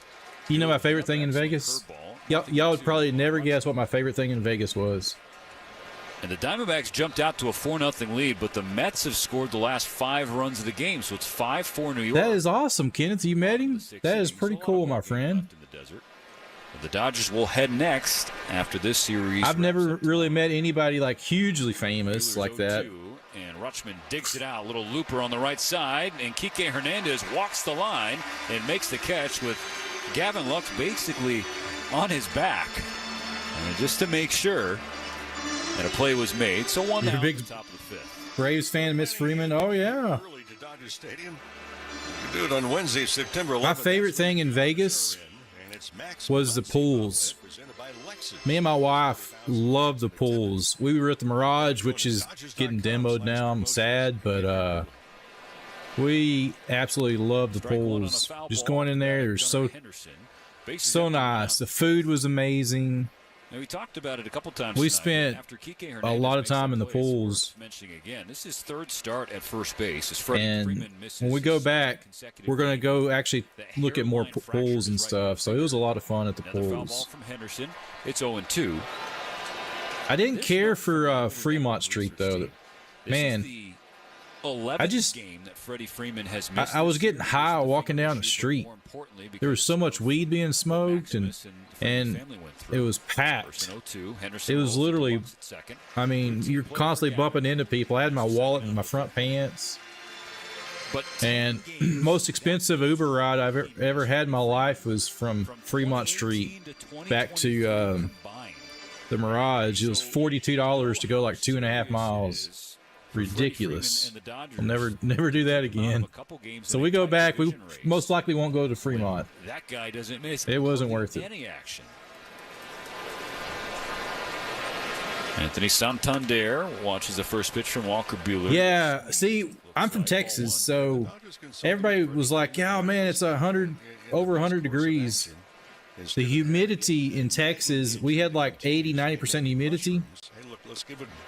You know my favorite thing in Vegas? Y'all would probably never guess what my favorite thing in Vegas was. And the Diamondbacks jumped out to a 4-0 lead, but the Mets have scored the last 5 runs of the game, so it's 5-4 New York. That is awesome, Kenneth. You met him? That is pretty cool, my friend. The Dodgers will head next after this series. I've never really met anybody like hugely famous like that. And Rutschman digs it out. A little looper on the right side, and Kike Hernandez walks the line and makes the catch with Gavin Lux basically on his back. And just to make sure. And a play was made, so one down big at the top of the 5th. Braves fan, Miss Freeman. Oh, yeah. Early to Dodger Stadium. You do it on Wednesday, September 11th. My favorite thing in Vegas was the pools. Me and my wife love the pools. We were at the Mirage, which is getting demoed now. I'm sad, but we absolutely love the pools. Just going in there, they're so nice. The food was amazing. Now, we talked about it a couple times. We spent a lot of time in the pools. Mentioning again, this is third start at first base. And when we go back, we're going to go actually look at more pools and stuff. So it was a lot of fun at the pools. From Henderson. It's 0-2. I didn't care for Fremont Street though. Man, I just game that Freddie Freeman has missed. I was getting high walking down the street. There was so much weed being smoked, and it was packed. It was literally, I mean, you're constantly bumping into people. I had my wallet in my front pants. And most expensive Uber ride I've ever had in my life was from Fremont Street back to the Mirage. It was $42 to go like 2.5 miles. Ridiculous. I'll never do that again. So we go back. We most likely won't go to Fremont. That guy doesn't miss. It wasn't worth it. Any action. Anthony Santander watches the first pitch from Walker Buehler. Yeah, see, I'm from Texas, so everybody was like, "Yeah, man, it's over 100 degrees." The humidity in Texas, we had like 80-90% humidity.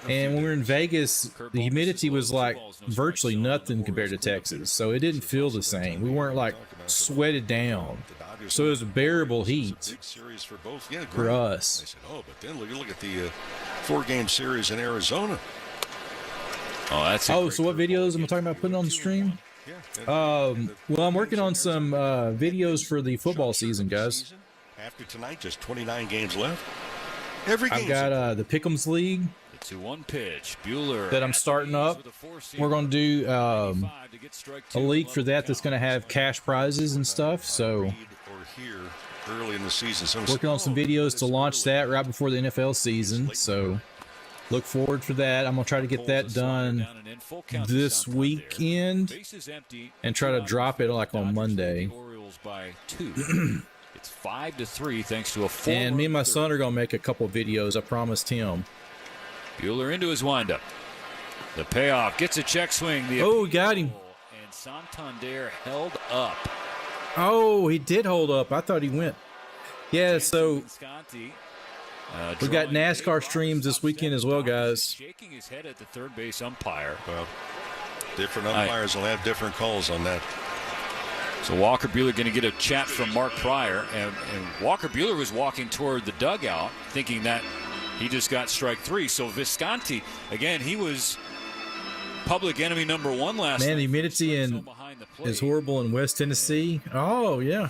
And when we were in Vegas, the humidity was like virtually nothing compared to Texas. So it didn't feel the same. We weren't like sweated down. So it was a bearable heat for us. Oh, but then look at the 4-game series in Arizona. Oh, that's so what videos am I talking about putting on the stream? Well, I'm working on some videos for the football season, guys. After tonight, just 29 games left. Every game. I've got the Pick'ems League. The 2-1 pitch. Buehler that I'm starting up. We're going to do a league for that that's going to have cash prizes and stuff. So early in the season, working on some videos to launch that right before the NFL season. So look forward for that. I'm going to try to get that done this weekend and try to drop it like on Monday. Orioles by 2. It's 5-3 thanks to a 4. And me and my son are going to make a couple videos. I promised him. Buehler into his windup. The payoff gets a check swing. Got him. And Santander held up. Oh, he did hold up. I thought he went. Yeah, so we got NASCAR streams this weekend as well, guys. Shaking his head at the third base umpire. Well, different umpires will have different calls on that. So Walker Buehler going to get a chat from Mark Pryor. And Walker Buehler was walking toward the dugout thinking that he just got strike 3. So Visconti, again, he was public enemy number 1 last night. Man, the humidity is horrible in West Tennessee. Oh, yeah.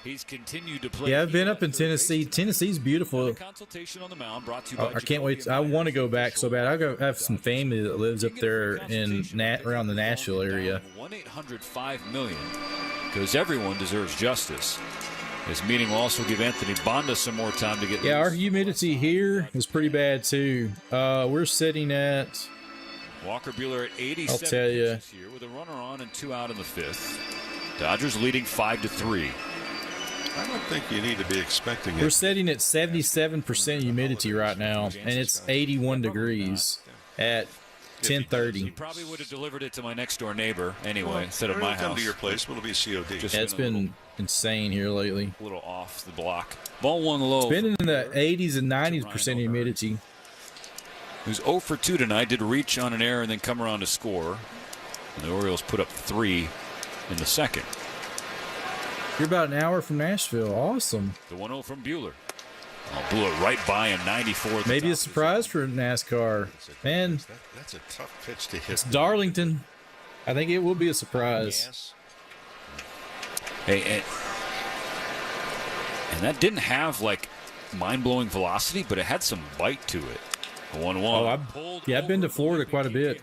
He's continued to play. Yeah, I've been up in Tennessee. Tennessee's beautiful. Consultation on the mound brought to you by I can't wait. I want to go back so bad. I have some family that lives up there around the Nashville area. 1-800-5-million, because everyone deserves justice. This meeting will also give Anthony Bonda some more time to get. Yeah, our humidity here is pretty bad too. We're sitting at Walker Buehler at 87. I'll tell you, here with a runner on and 2 out in the 5th. Dodgers leading 5-3. I don't think you need to be expecting it. We're sitting at 77% humidity right now, and it's 81 degrees at 10:30. He probably would have delivered it to my next door neighbor anyway, instead of my house. Come to your place, it'll be COD. Yeah, it's been insane here lately. A little off the block. Ball 1 low. It's been in the 80s and 90% humidity. Who's 0 for 2 tonight, did reach on an error and then come around to score. And the Orioles put up 3 in the second. You're about an hour from Nashville. Awesome. The 1-0 from Buehler. Blew it right by him, 94. Maybe a surprise for NASCAR. Man, that's a tough pitch to hit. It's Darlington. I think it will be a surprise. Yes. Hey, and that didn't have like mind-blowing velocity, but it had some bite to it. 1-1. Oh, I've been to Florida quite a bit.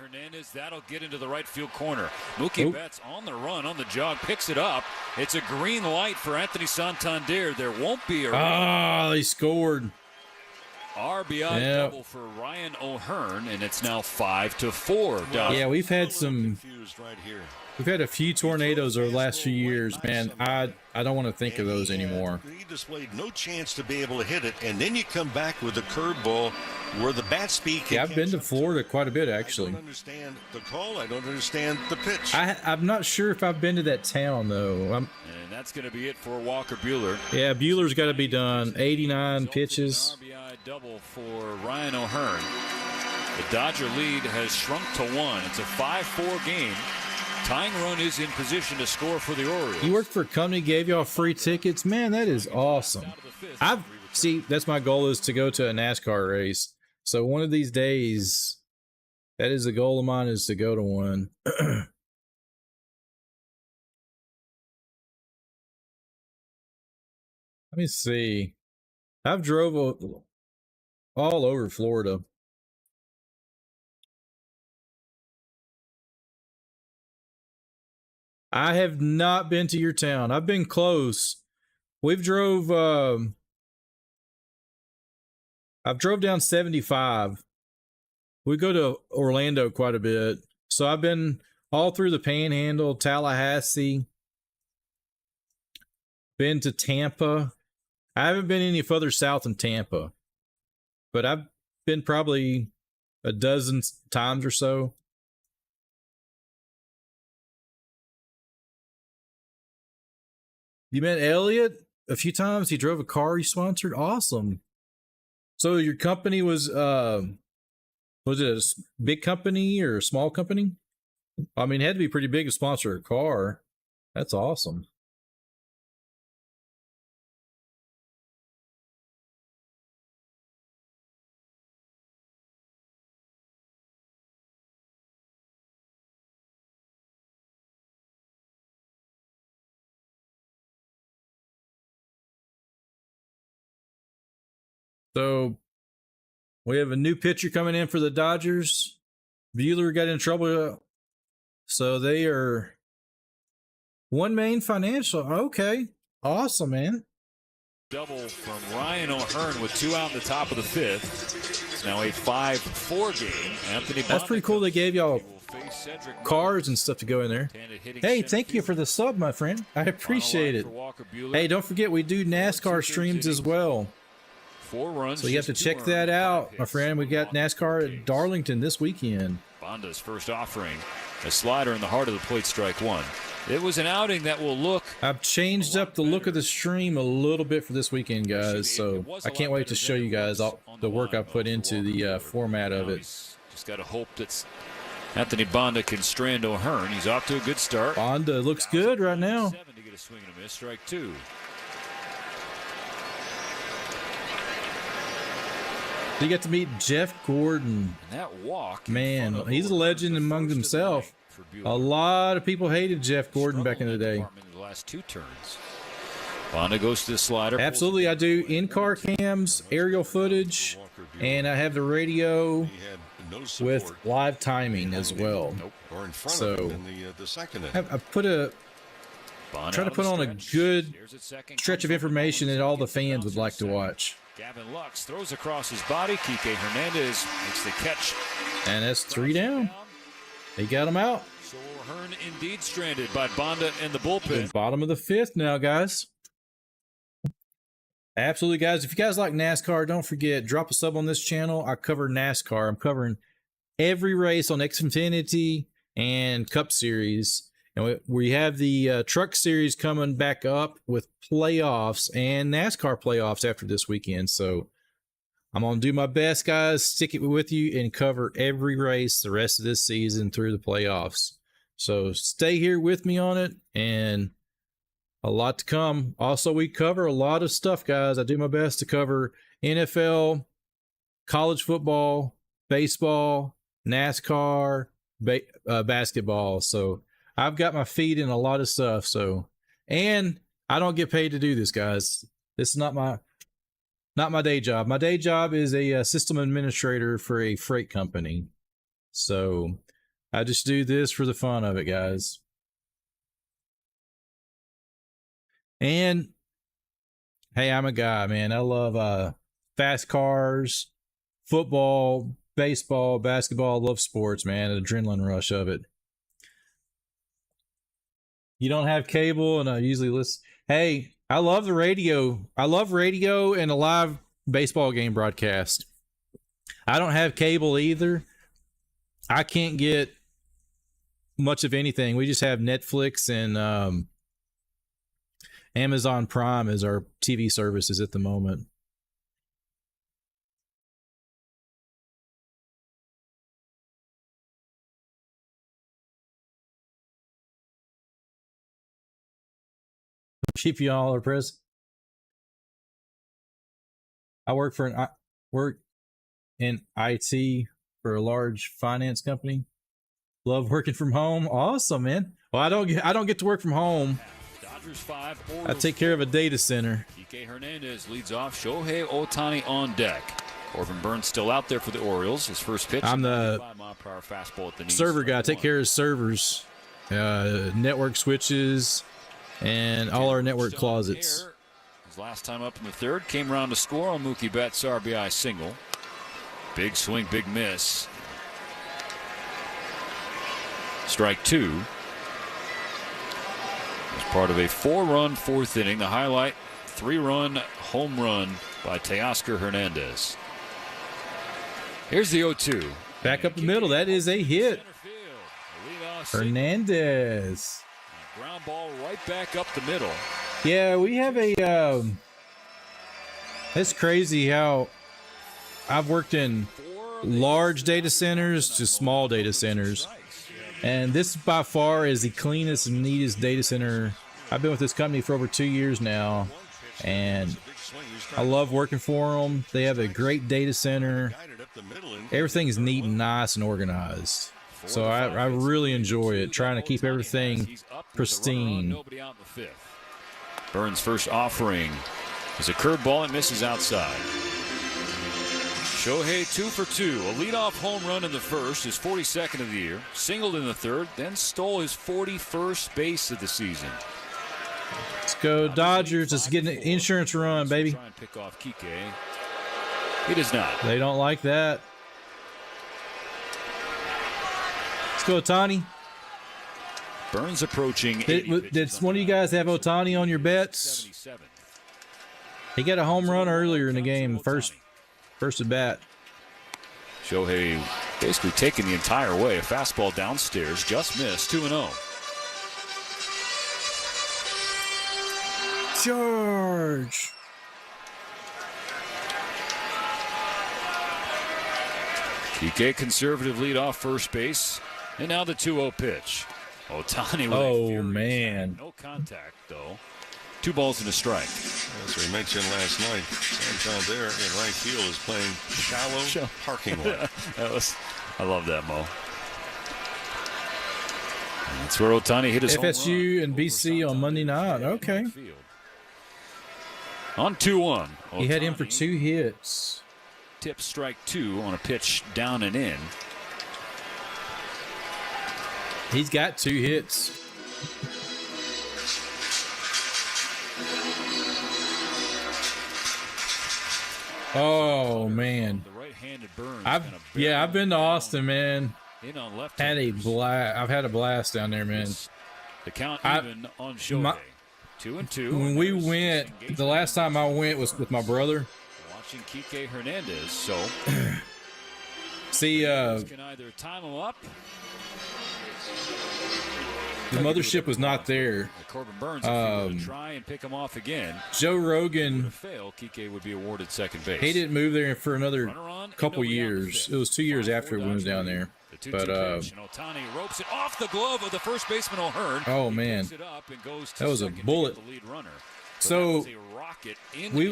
That'll get into the right field corner. Mookie Betts on the run, on the jog, picks it up. It's a green light for Anthony Santander. There won't be a they scored. RBI double for Ryan O'Hearn, and it's now 5-4. Yeah, we've had a few tornadoes over the last few years, man. I don't want to think of those anymore. He displayed no chance to be able to hit it, and then you come back with a curveball where the bat speed. Yeah, I've been to Florida quite a bit, actually. I don't understand the call. I don't understand the pitch. I'm not sure if I've been to that town, though. And that's going to be it for Walker Buehler. Yeah, Buehler's got to be done. 89 pitches. RBI double for Ryan O'Hearn. The Dodger lead has shrunk to 1. It's a 5-4 game. Tying run is in position to score for the Orioles. You worked for a company, gave y'all free tickets. Man, that is awesome. That's my goal, is to go to a NASCAR race. So one of these days, that is a goal of mine, is to go to one. Let me see. I've drove all over Florida. I have not been to your town. I've been close. I've drove down 75. We go to Orlando quite a bit. So I've been all through the Panhandle, Tallahassee, been to Tampa. I haven't been any further south than Tampa, but I've been probably a dozen times or so. You met Elliot a few times? He drove a car he sponsored? Awesome. So your company was it a big company or a small company? I mean, it had to be pretty big to sponsor a car. That's awesome. So we have a new pitcher coming in for the Dodgers. Buehler got in trouble. So they are One Main Financial. Okay. Awesome, man. double from Ryan O'Hearn with 2 out in the top of the 5th. It's now a 5-4 game. Anthony That's pretty cool. They gave y'all cars and stuff to go in there. Hey, thank you for the sub, my friend. I appreciate it. Hey, don't forget we do NASCAR streams as well. 4 runs. So you have to check that out, my friend. We got NASCAR at Darlington this weekend. Bonda's first offering, a slider in the heart of the plate, strike 1. It was an outing that will look... I've changed up the look of the stream a little bit for this weekend, guys. So I can't wait to show you guys all the work I put into the format of it. Just got to hope that Anthony Bonda can strand O'Hearn. He's off to a good start. Bonda looks good right now. To get a swing and a miss, strike 2. You get to meet Jeff Gordon. And that walk, man, he's a legend among himself. A lot of people hated Jeff Gordon back in the day. The last 2 turns. Bonda goes to the slider. Absolutely, I do in-car cams, aerial footage, and I have the radio with live timing as well. So I put try to put on a good stretch of information that all the fans would like to watch. Gavin Lux throws across his body. Kike Hernandez makes the catch. And that's 3 down. They got him out. So O'Hearn indeed stranded by Bonda in the bullpen. Bottom of the 5th now, guys. Absolutely, guys. If you guys like NASCAR, don't forget, drop a sub on this channel. I cover NASCAR. I'm covering every race on Xfinity and Cup Series. And we have the Truck Series coming back up with playoffs and NASCAR playoffs after this weekend. So I'm going to do my best, guys, stick it with you and cover every race the rest of this season through the playoffs. So stay here with me on it, and a lot to come. Also, we cover a lot of stuff, guys. I do my best to cover NFL, college football, baseball, NASCAR, basketball. So I've got my feet in a lot of stuff. So, and I don't get paid to do this, guys. This is not my day job. My day job is a system administrator for a freight company. So I just do this for the fun of it, guys. And hey, I'm a guy, man. I love fast cars, football, baseball, basketball. I love sports, man. An adrenaline rush of it. You don't have cable, and I usually listen. Hey, I love the radio. I love radio and a live baseball game broadcast. I don't have cable either. I can't get much of anything. We just have Netflix and Amazon Prime as our TV services at the moment. Keep you all impressed. I work in IT for a large finance company. Love working from home. Awesome, man. Well, I don't get to work from home. Dodgers 5. I take care of a data center. Kike Hernandez leads off. Shohei Ohtani on deck. Corbin Burns still out there for the Orioles. His first pitch. I'm the 5-mile-per-hour fastball at the knees. server guy. I take care of servers, network switches, and all our network closets. His last time up in the 3rd, came around to score on Mookie Betts' RBI single. Big swing, big miss. Strike 2. As part of a 4-run 4th inning, the highlight, 3-run home run by Teoscar Hernandez. Here's the 0-2. Back up the middle. That is a hit. Hernandez. Ground ball right back up the middle. Yeah, we have a it's crazy how I've worked in large data centers to small data centers, and this by far is the cleanest and neatest data center. I've been with this company for over 2 years now, and I love working for them. They have a great data center. Everything is neat and nice and organized. So I really enjoy it, trying to keep everything pristine. Burns' first offering is a curveball and misses outside. Shohei 2 for 2, a leadoff home run in the 1st, his 42nd of the year, singled in the 3rd, then stole his 41st base of the season. Let's go Dodgers. Let's get an insurance run, baby. Try and pick off Kike. He does not. They don't like that. Let's go Ohtani. Burns approaching. Did one of you guys have Ohtani on your bets? He got a home run earlier in the game, first at bat. Shohei basically taking the entire way. A fastball downstairs, just missed. 2-0. Charge. Kike conservative lead off first base. And now the 2-0 pitch. Ohtani with oh, man. No contact, though. 2 balls and a strike. As we mentioned last night, Santel there in right field is playing shallow parking lot. I love that, Mo. And that's where Ohtani hit his FSU and BC on Monday night. Okay. On 2-1. He had him for 2 hits. Tip strike 2 on a pitch down and in. He's got 2 hits. Oh man. I've been to Austin, man. Had a blast. I've had a blast down there, man. The count even on Shohei. 2-2. When we went, the last time I went was with my brother. Watching Kike Hernandez, so see, can either time him up. The mothership was not there. Corbin Burns to try and pick him off again. Joe Rogan fail, Kike would be awarded second base. He didn't move there for another couple years. It was 2 years after we moved down there. But Ohtani ropes it off the glove of the first baseman O'Hearn. Oh man, that was a bullet. So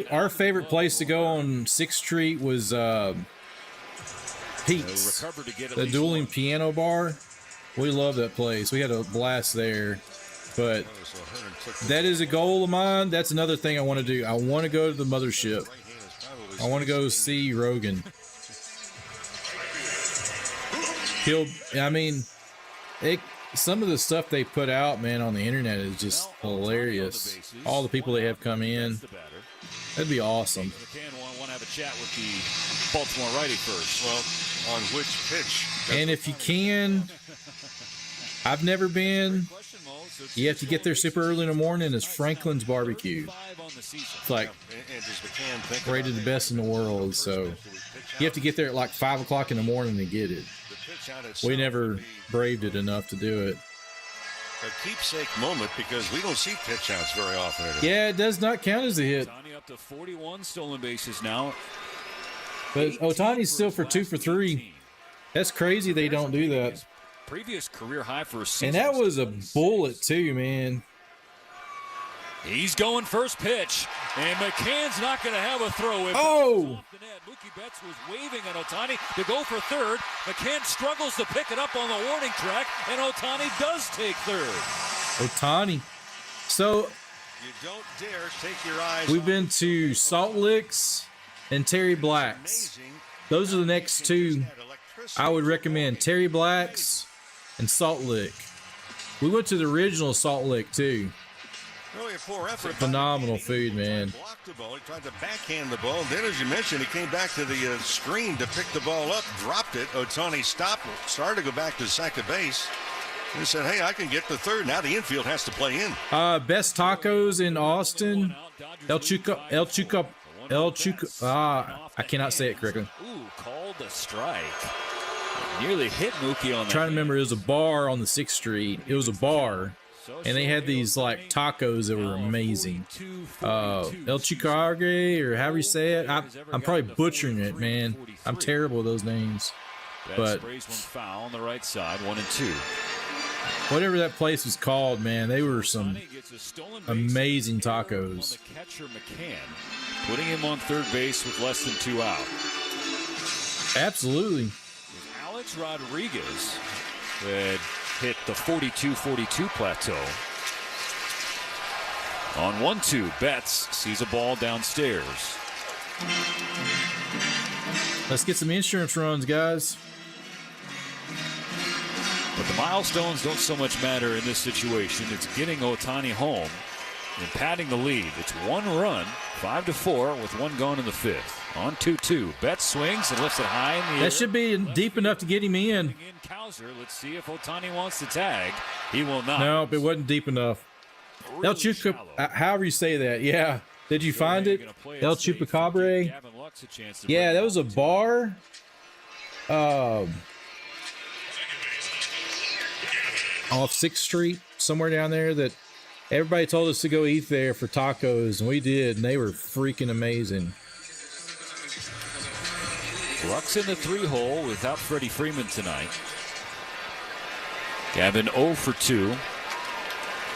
our favorite place to go on 6th Street was Pete's, the dueling piano bar. We love that place. We had a blast there. But that is a goal of mine. That's another thing I want to do. I want to go to the mothership. I want to go see Rogan. Some of the stuff they put out, man, on the internet is just hilarious. All the people they have come in. That'd be awesome. Want to have a chat with the Baltimore righty first. Well, on which pitch? And if you can, I've never been. You have to get there super early in the morning. It's Franklin's Barbecue. It's like rated the best in the world. So you have to get there at like 5 o'clock in the morning to get it. We never braved it enough to do it. A keepsake moment because we don't see pitch outs very often. Yeah, it does not count as a hit. Ohtani up to 41 stolen bases now. But Ohtani's still for 2 for 3. That's crazy they don't do that. Previous career high for a season. And that was a bullet too, man. He's going first pitch, and McCann's not going to have a throw. Oh! Mookie Betts was waving at Ohtani to go for third. McCann struggles to pick it up on the warning track, and Ohtani does take third. Ohtani. So you don't dare take your eyes. We've been to Salt Licks and Terry Black's. Those are the next two I would recommend. Terry Black's and Salt Lick. We went to the original Salt Lick too. Really a poor effort. Phenomenal food, man. Blocked the ball. He tried to backhand the ball. Then, as you mentioned, he came back to the screen to pick the ball up, dropped it. Ohtani stopped, started to go back to second base. And he said, hey, I can get to third. Now the infield has to play in. Best tacos in Austin. El Chuca. I cannot say it correctly. Ooh, called a strike. Nearly hit Mookie on that. Trying to remember, it was a bar on the 6th Street. It was a bar. And they had these like tacos that were amazing. El Chicargue, or however you say it. I'm probably butchering it, man. I'm terrible with those names. But foul on the right side, 1-2. Whatever that place was called, man, they were some amazing tacos. Catcher McCann, putting him on third base with less than 2 out. Absolutely. Alex Rodriguez had hit the 42-42 plateau. On 1-2, Betts sees a ball downstairs. Let's get some insurance runs, guys. But the milestones don't so much matter in this situation. It's getting Ohtani home. and padding the lead. It's 1 run, 5-4 with 1 gone in the 5th. On 2-2. Betts swings and lifts it high in the air. That should be deep enough to get him in. Let's see if Ohtani wants to tag. He will not. No, it wasn't deep enough. El Chupacabra, however you say that. Yeah. Did you find it? El Chupacabra? Yeah, that was a bar. Off 6th Street, somewhere down there, that everybody told us to go eat there for tacos, and we did, and they were freaking amazing. Lux in the 3-hole without Freddie Freeman tonight. Gavin 0 for 2.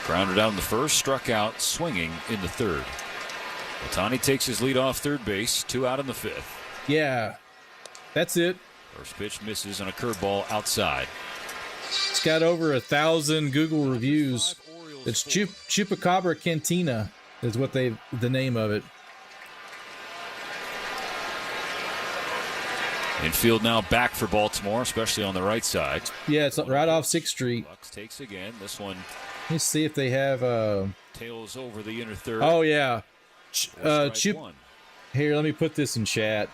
Grounded out in the 1st, struck out swinging in the 3rd. Ohtani takes his lead off third base, 2 out in the 5th. Yeah, that's it. First pitch misses on a curveball outside. It's got over 1,000 Google reviews. It's Chupacabra Cantina is what the name of it. Infield now back for Baltimore, especially on the right side. Yeah, it's right off 6th Street. Lux takes again. This one. Let's see if they have tails over the inner 3rd. Oh yeah. Here, let me put this in chat.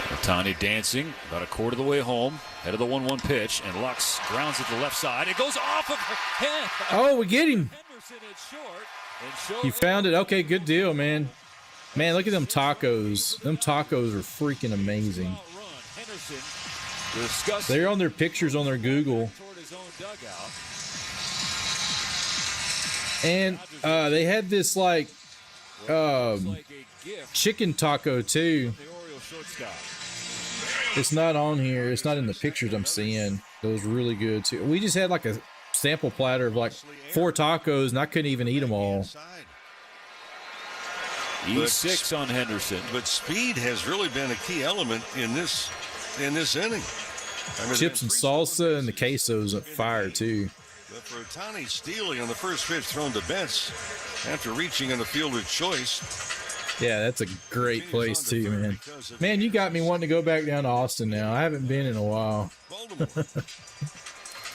Ohtani dancing about a quarter of the way home. Head of the 1-1 pitch, and Lux grounds it to the left side. It goes off of her head. Oh, we get him. Henderson is short. You found it. Okay, good deal, man. Man, look at them tacos. Them tacos are freaking amazing. They're on their pictures on their Google. And they had this like chicken taco too. It's not on here. It's not in the pictures I'm seeing. It was really good too. We just had like a sample platter of like 4 tacos, and I couldn't even eat them all. E6 on Henderson. But speed has really been a key element in this inning. I mean, chips and salsa and the queso's at fire too. But for Ohtani stealing on the first pitch thrown to Betts after reaching in the fielder's choice. Yeah, that's a great place too, man. Man, you got me wanting to go back down to Austin now. I haven't been in a while.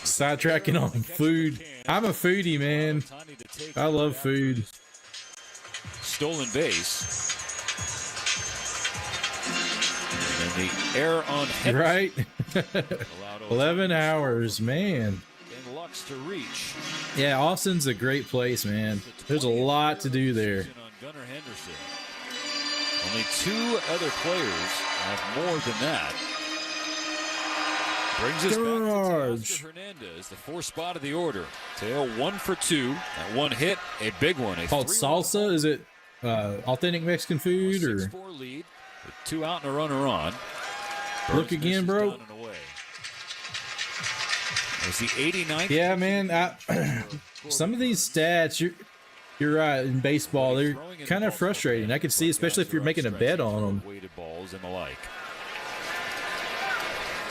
Sidetracking on food. I'm a foodie, man. I love food. Stolen base. And the error on Henderson. Right? 11 hours, man. And Lux to reach. Yeah, Austin's a great place, man. There's a lot to do there. Gunnar Henderson. Only 2 other players have more than that. Brings us back to Oscar Hernandez, the 4th spot of the order. Tail 1 for 2. That 1 hit, a big one. Called salsa? Is it authentic Mexican food or? 6-4 lead with 2 out and a runner on. Look again, bro. It's the 89th. Yeah, man. Some of these stats, you're right. In baseball, they're kind of frustrating. I can see, especially if you're making a bet on them. Weighted balls and the like.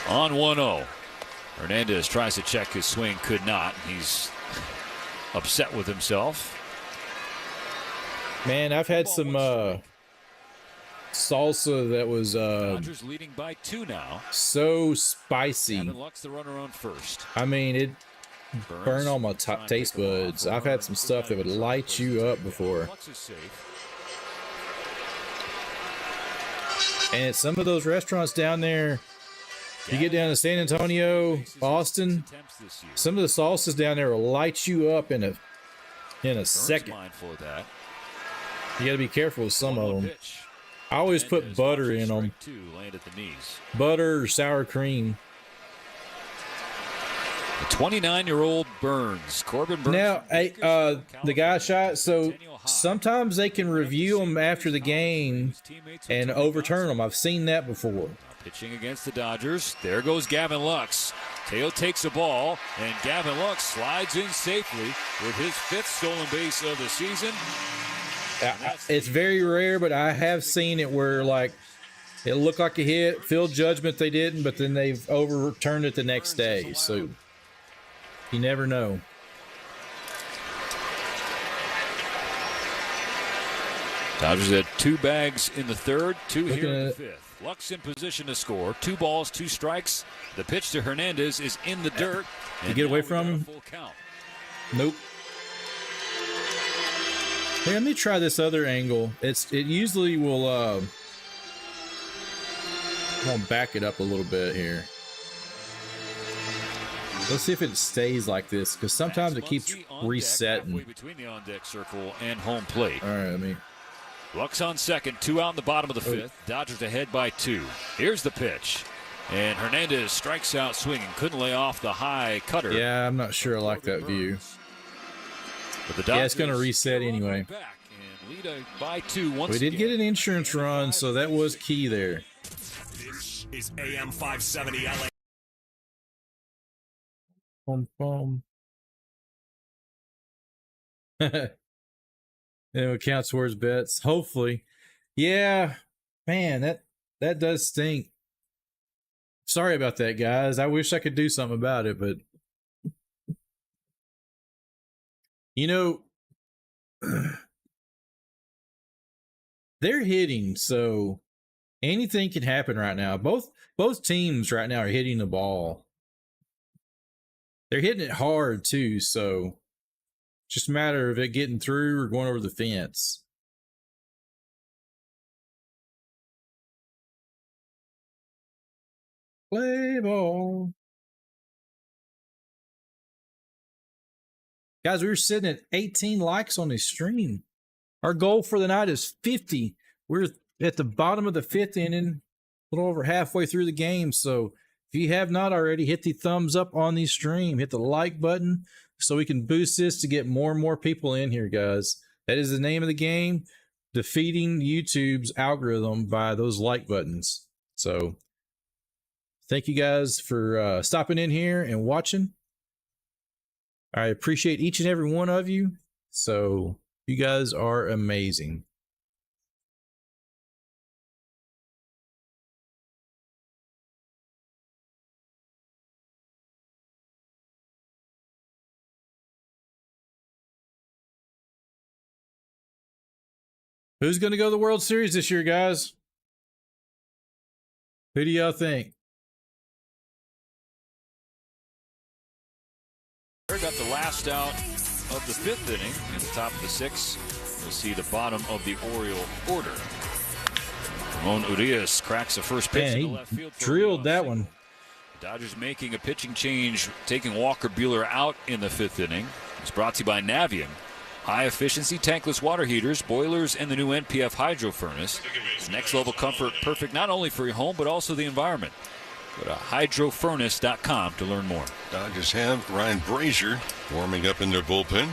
On 1-0. Hernandez tries to check his swing, could not. He's upset with himself. Man, I've had some salsa that was Dodgers leading by 2 now. So spicy. Lux the runner on first. I mean, it burned all my taste buds. I've had some stuff that would light you up before. And at some of those restaurants down there, you get down to San Antonio, Austin, some of the salsas down there will light you up in a second. Mindful of that. You got to be careful with some of them. I always put butter in them. Butter or sour cream. The 29-year-old Burns. Corbin Burns. Now, the guy shot, so sometimes they can review them after the game and overturn them. I've seen that before. Pitching against the Dodgers. There goes Gavin Lux. Teo takes a ball, and Gavin Lux slides in safely with his 5th stolen base of the season. It's very rare, but I have seen it where, like, it looked like a hit, field judgment they didn't, but then they've overturned it the next day. So you never know. Dodgers had 2 bags in the third, 2 here in the fifth. Luck's in position to score. 2 balls, 2 strikes. The pitch to Hernandez is in the dirt. You get away from him? Full count. Nope. Hey, let me try this other angle. It usually will I'm gonna back it up a little bit here. Let's see if it stays like this, because sometimes it keeps resetting. Between the on-deck circle and home plate. All right, let me. Luck's on second, 2 out in the bottom of the fifth. Dodgers ahead by 2. Here's the pitch. And Hernandez strikes out swinging. Couldn't lay off the high cutter. Yeah, I'm not sure I like that view. But the yeah, it's going to reset anyway. Lead by 2 once we did get an insurance run, so that was key there. This is AM 570 LA. Boom. It counts towards bets. Hopefully. Yeah, man, that does stink. Sorry about that, guys. I wish I could do something about it, but you know, they're hitting, so anything can happen right now. Both teams right now are hitting the ball. They're hitting it hard too, so just a matter of it getting through or going over the fence. Play ball. Guys, we were sitting at 18 likes on this stream. Our goal for the night is 50. We're at the bottom of the 5th inning, a little over halfway through the game. So if you have not already, hit the thumbs up on the stream. Hit the like button so we can boost this to get more and more people in here, guys. That is the name of the game, defeating YouTube's algorithm by those like buttons. So thank you guys for stopping in here and watching. I appreciate each and every one of you. So you guys are amazing. Who's going to go to the World Series this year, guys? Who do y'all think? Got the last out of the 5th inning. In the top of the 6th, you'll see the bottom of the Oriole order. Ramon Urias cracks the first pitch in the left field. Drilled that one. Dodgers making a pitching change, taking Walker Buehler out in the 5th inning. It's brought to you by Navian. High-efficiency tankless water heaters, boilers, and the new NPF hydro furnace. It's next-level comfort, perfect not only for your home, but also the environment. Go to hydrofurnace.com to learn more. Dodgers have Ryan Brazier warming up in their bullpen.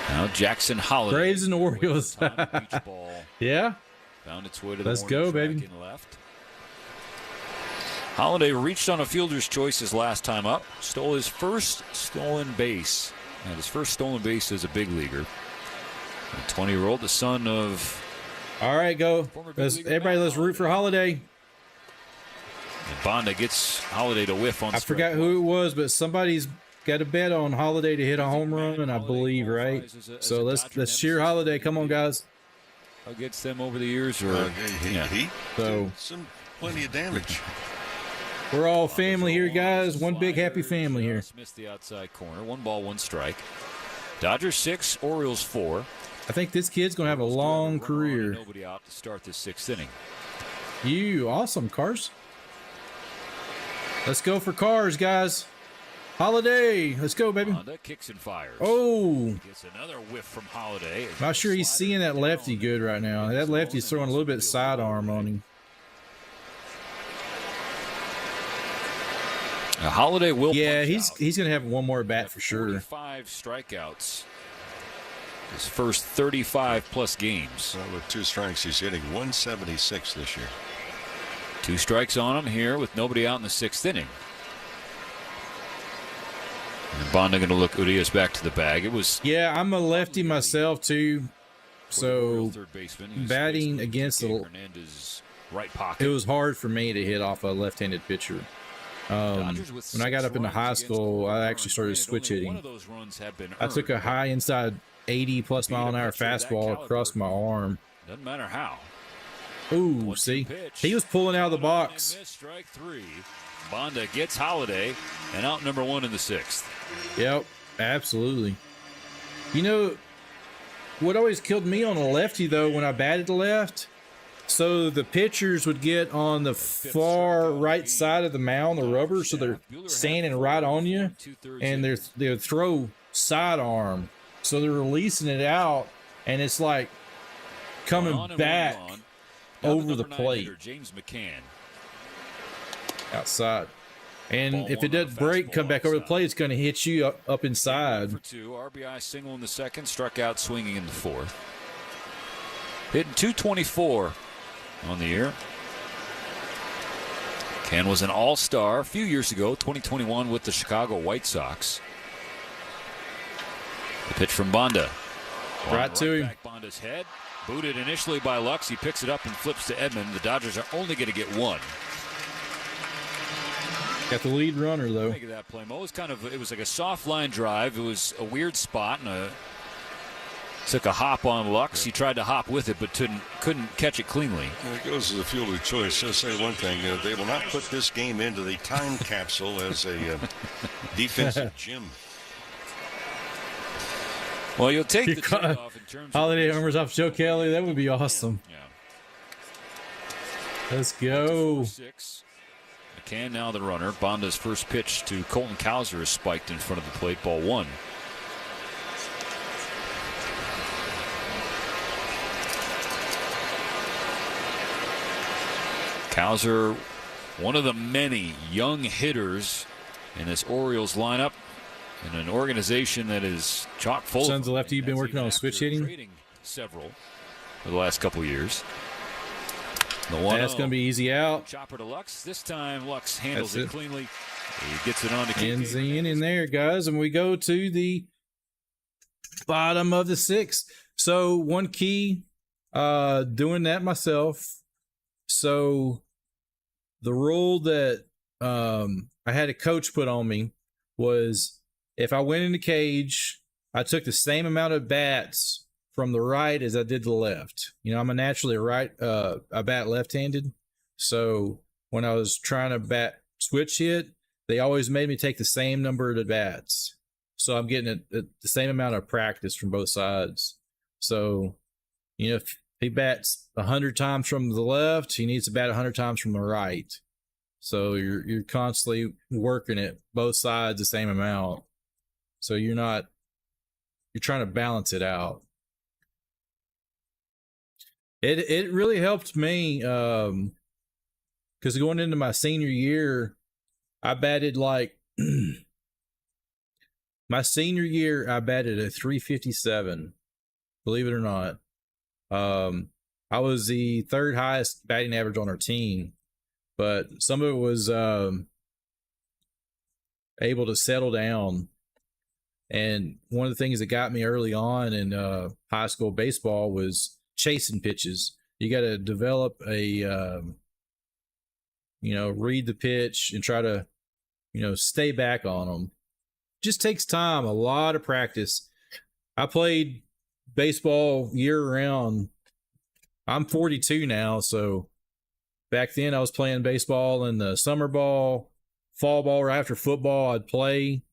Now Jackson Holiday. Braves and Orioles. Ball. Yeah. Found its way to the Let's go, baby. In left. Holiday reached on a fielder's choice his last time up. Stole his first stolen base. And his first stolen base as a big leaguer. A 20-year-old, the son of... All right, go. Everybody, let's root for Holiday. And Bonda gets Holiday to whiff on. I forgot who it was, but somebody's got a bet on Holiday to hit a home run, I believe, right? So let's cheer Holiday. Come on, guys. Against them over the years, or so plenty of damage. We're all family here, guys. One big happy family here. Missed the outside corner. 1 ball, 1 strike. Dodgers 6, Orioles 4. I think this kid's going to have a long career. Nobody out to start the 6th inning. You awesome, Cars. Let's go for Cars, guys. Holiday. Let's go, baby. Honda kicks and fires. Oh. Gets another whiff from Holiday. Not sure he's seeing that lefty good right now. That lefty's throwing a little bit sidearm on him. Holiday will. Yeah, he's going to have one more bat for sure. 5 strikeouts. His first 35-plus games. So with 2 strikes, he's hitting 176 this year. 2 strikes on him here with nobody out in the 6th inning. And Bonda going to look Urias back to the bag. It was. Yeah, I'm a lefty myself too, so batting against the Hernandez right pocket. It was hard for me to hit off a left-handed pitcher. When I got up into high school, I actually started switch hitting. I took a high inside 80+ mile an hour fastball across my arm. Doesn't matter how. Ooh, see? He was pulling out of the box. Strike 3. Bonda gets Holiday and out number 1 in the 6th. Yep, absolutely. You know, what always killed me on a lefty, though, when I batted left, so the pitchers would get on the far right side of the mound, the rubber, so they're standing right on you, and they would throw sidearm. So they're releasing it out, and it's like coming back over the plate. James McCann. Outside. And if it doesn't break, come back over the plate, it's going to hit you up inside. For 2, RBI single in the 2nd, struck out swinging in the 4th. Hitting .224 on the year. Ken was an all-star a few years ago, 2021 with the Chicago White Sox. The pitch from Bonda. Right to him. Back Bonda's head. Booted initially by Lux. He picks it up and flips to Edman. The Dodgers are only going to get 1. Got the lead runner, though. Think of that play, Mo. It was like a soft line drive. It was a weird spot and took a hop on Lux. He tried to hop with it, but couldn't catch it cleanly. Well, it goes to the fielder choice. Just say one thing: they will not put this game into the time capsule as a defensive gym. Well, you'll take the trade-off in terms Holiday of homers off Joe Kelly. That would be awesome. Yeah. Let's go. 6. McCann now the runner. Bonda's first pitch to Colton Cowser is spiked in front of the plate. Ball 1. Cowser, one of the many young hitters in this Orioles lineup, in an organization that is chock full. Son's the lefty you've been working on switch hitting? Several for the last couple years. The 1-0. That's going to be easy out. Chopper to Lux. This time Lux handles it cleanly. He gets it on to ends the inning there, guys. And we go to the bottom of the 6th. So one key, doing that myself. So the rule that I had a coach put on me was if I went in the cage, I took the same amount of bats from the right as I did the left. You know, I'm I bat left-handed. So when I was trying to bat switch hit, they always made me take the same number of bats. So I'm getting the same amount of practice from both sides. So, you know, if he bats 100 times from the left, he needs to bat 100 times from the right. So you're constantly working it both sides the same amount. So you're trying to balance it out. It really helped me because going into my senior year, I batted like my senior year, I batted a 357. Believe it or not. I was the 3rd highest batting average on our team, but some of it was able to settle down. And one of the things that got me early on in high school baseball was chasing pitches. You got to develop a, read the pitch and try to, stay back on them. Just takes time, a lot of practice. I played baseball year round. I'm 42 now, so back then I was playing baseball in the summer ball, fall ball, right after football. I'd play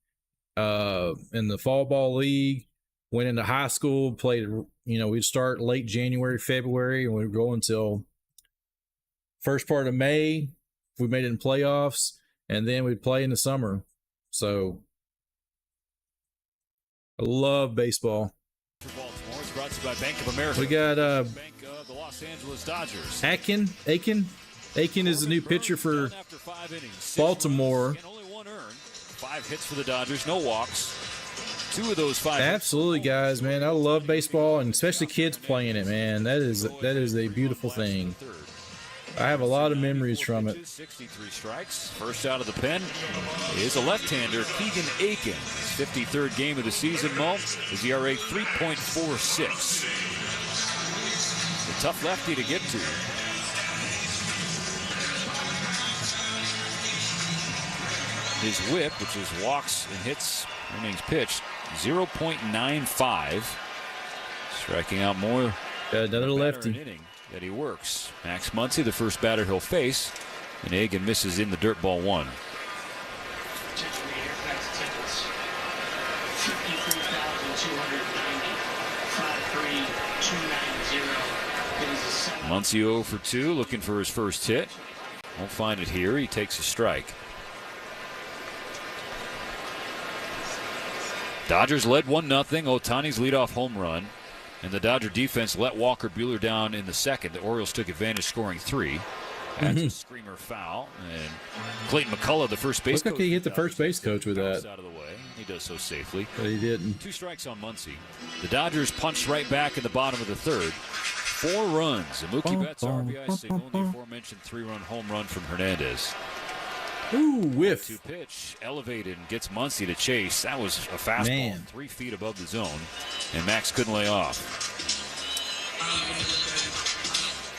in the fall ball league. Went into high school, played, we'd start late January, February, and we'd go until first part of May. We made it in playoffs, and then we'd play in the summer. So I love baseball. Baltimore is brought to you by Bank of America. We got Bank of the Los Angeles Dodgers. Aiken is the new pitcher for Baltimore. Only 1 earned. 5 hits for the Dodgers, no walks. 2 of those 5. Absolutely, guys, man. I love baseball, and especially kids playing it, man. That is a beautiful thing. I have a lot of memories from it. 63 strikes. First out of the pen is a left-hander, Keegan Aiken. 53rd game of the season, Mo. His ERA 3.46. A tough lefty to get to. His whip, which is walks and hits innings pitched, 0.95. Striking out more. Another lefty. Inning that he works. Max Muncy, the first batter he'll face. And Egan misses in the dirt ball 1. Muncy 0 for 2, looking for his first hit. Won't find it here. He takes a strike. Dodgers led 1-0. Ohtani's leadoff home run. And the Dodger defense let Walker Buehler down in the second. The Orioles took advantage, scoring 3. That's a screamer foul. And Clayton McCullough, the first base coach. Looks like he hit the first base coach with that. Out of the way. He does so safely. But he didn't. 2 strikes on Muncy. The Dodgers punched right back in the bottom of the third. 4 runs. A Mookie Betts RBI single and the aforementioned 3-run home run from Hernandez. Ooh, whiff. 2-pitch, elevated and gets Muncy to chase. That was a fastball 3 feet above the zone, and Max couldn't lay off.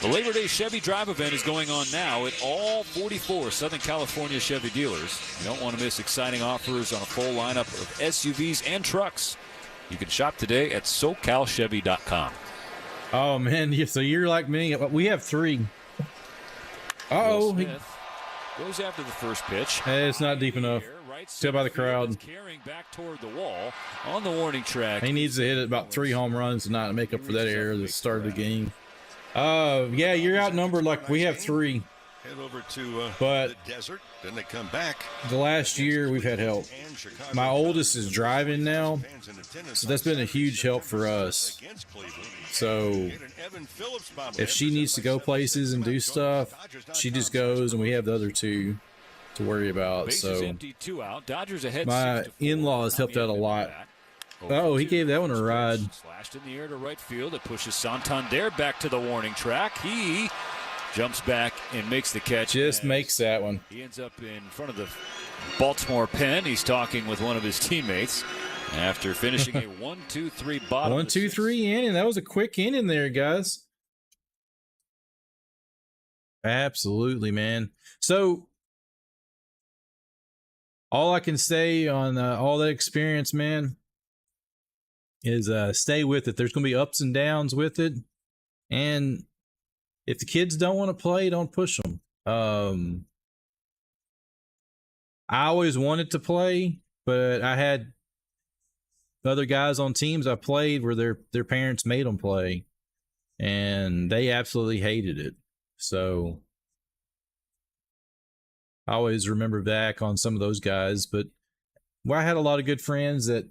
The Labor Day Chevy Drive event is going on now at all 44 Southern California Chevy dealers. You don't want to miss exciting offers on a full lineup of SUVs and trucks. You can shop today at SoCalChevy.com. Oh, man. So you're like me. We have 3. Uh-oh. Goes after the first pitch. Hey, it's not deep enough. Still by the crowd. Carrying back toward the wall on the warning track. He needs to hit about 3 home runs to not make up for that error at the start of the game. Yeah, you're outnumbered. Like we have 3. Head over to but the desert. Then they come back. The last year we've had help. My oldest is driving now, so that's been a huge help for us. So if she needs to go places and do stuff, she just goes, and we have the other 2 to worry about. So my in-laws helped out a lot. Oh, he gave that one a ride. Slashed in the air to right field. It pushes Santander back to the warning track. He jumps back and makes the catch. Just makes that one. He ends up in front of the Baltimore pen. He's talking with one of his teammates after finishing a 1-2-3 bottom. 1-2-3 inning. That was a quick inning there, guys. Absolutely, man. So all I can say on all that experience, man, is stay with it. There's going to be ups and downs with it. And if the kids don't want to play, don't push them. I always wanted to play, but I had other guys on teams I played where their parents made them play, and they absolutely hated it. So I always remember back on some of those guys. But I had a lot of good friends that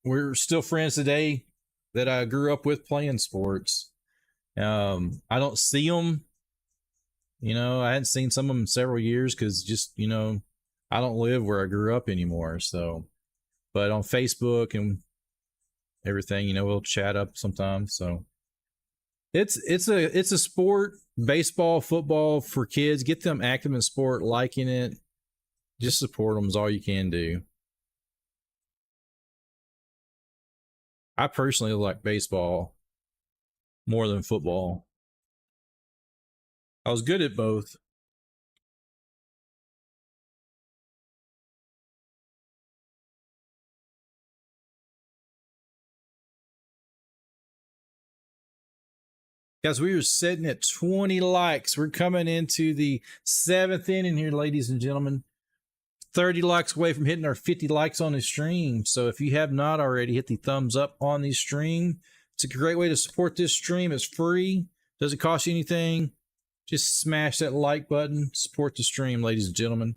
we're still friends today that I grew up with playing sports. I don't see them. I hadn't seen some of them in several years because just, I don't live where I grew up anymore. So, but on Facebook and everything, we'll chat up sometimes. So it's a sport, baseball, football for kids. Get them active in sport, liking it. Just support them is all you can do. I personally like baseball more than football. I was good at both. Guys, we are sitting at 20 likes. We're coming into the 7th inning here, ladies and gentlemen. 30 likes away from hitting our 50 likes on the stream. So if you have not already, hit the thumbs up on the stream. It's a great way to support this stream. It's free. Doesn't cost you anything. Just smash that like button. Support the stream, ladies and gentlemen.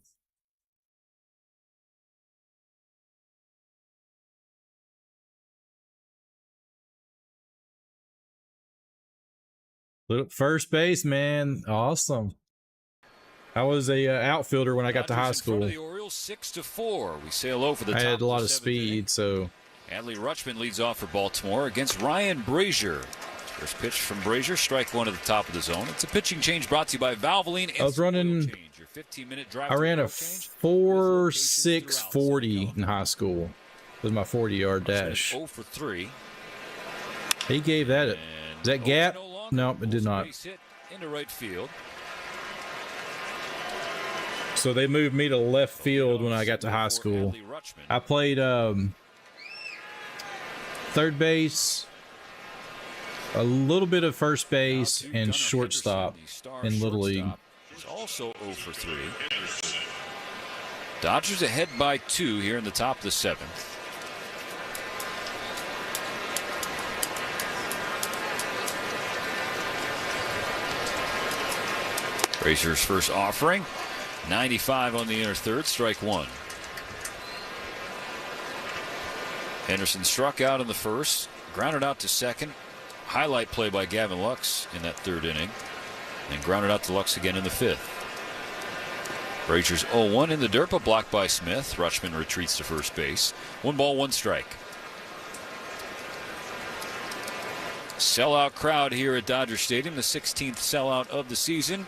First base, man. Awesome. I was a outfielder when I got to high school. The Orioles 6-4. We say hello for the top. I had a lot of speed, so. Adley Rutschman leads off for Baltimore against Ryan Brazier. First pitch from Brazier, strike one at the top of the zone. It's a pitching change brought to you by Valvoline. I was running. I ran a 4.640 in high school. It was my 40-yard dash. 0 for 3. He gave that. Is that gap? No, it did not. Into right field. so they moved me to left field when I got to high school. I played third base, a little bit of first base, and shortstop in Little League. He's also 0 for 3. Dodgers ahead by 2 here in the top of the 7th. Brazier's first offering, 95 on the inner third, strike 1. Henderson struck out in the first, grounded out to second. Highlight play by Gavin Lux in that 3rd inning, and grounded out to Lux again in the 5th. Brazier's 0-1 in the dirt, but blocked by Smith. Rutschman retreats to first base. 1 ball, 1 strike. Sellout crowd here at Dodger Stadium, the 16th sellout of the season.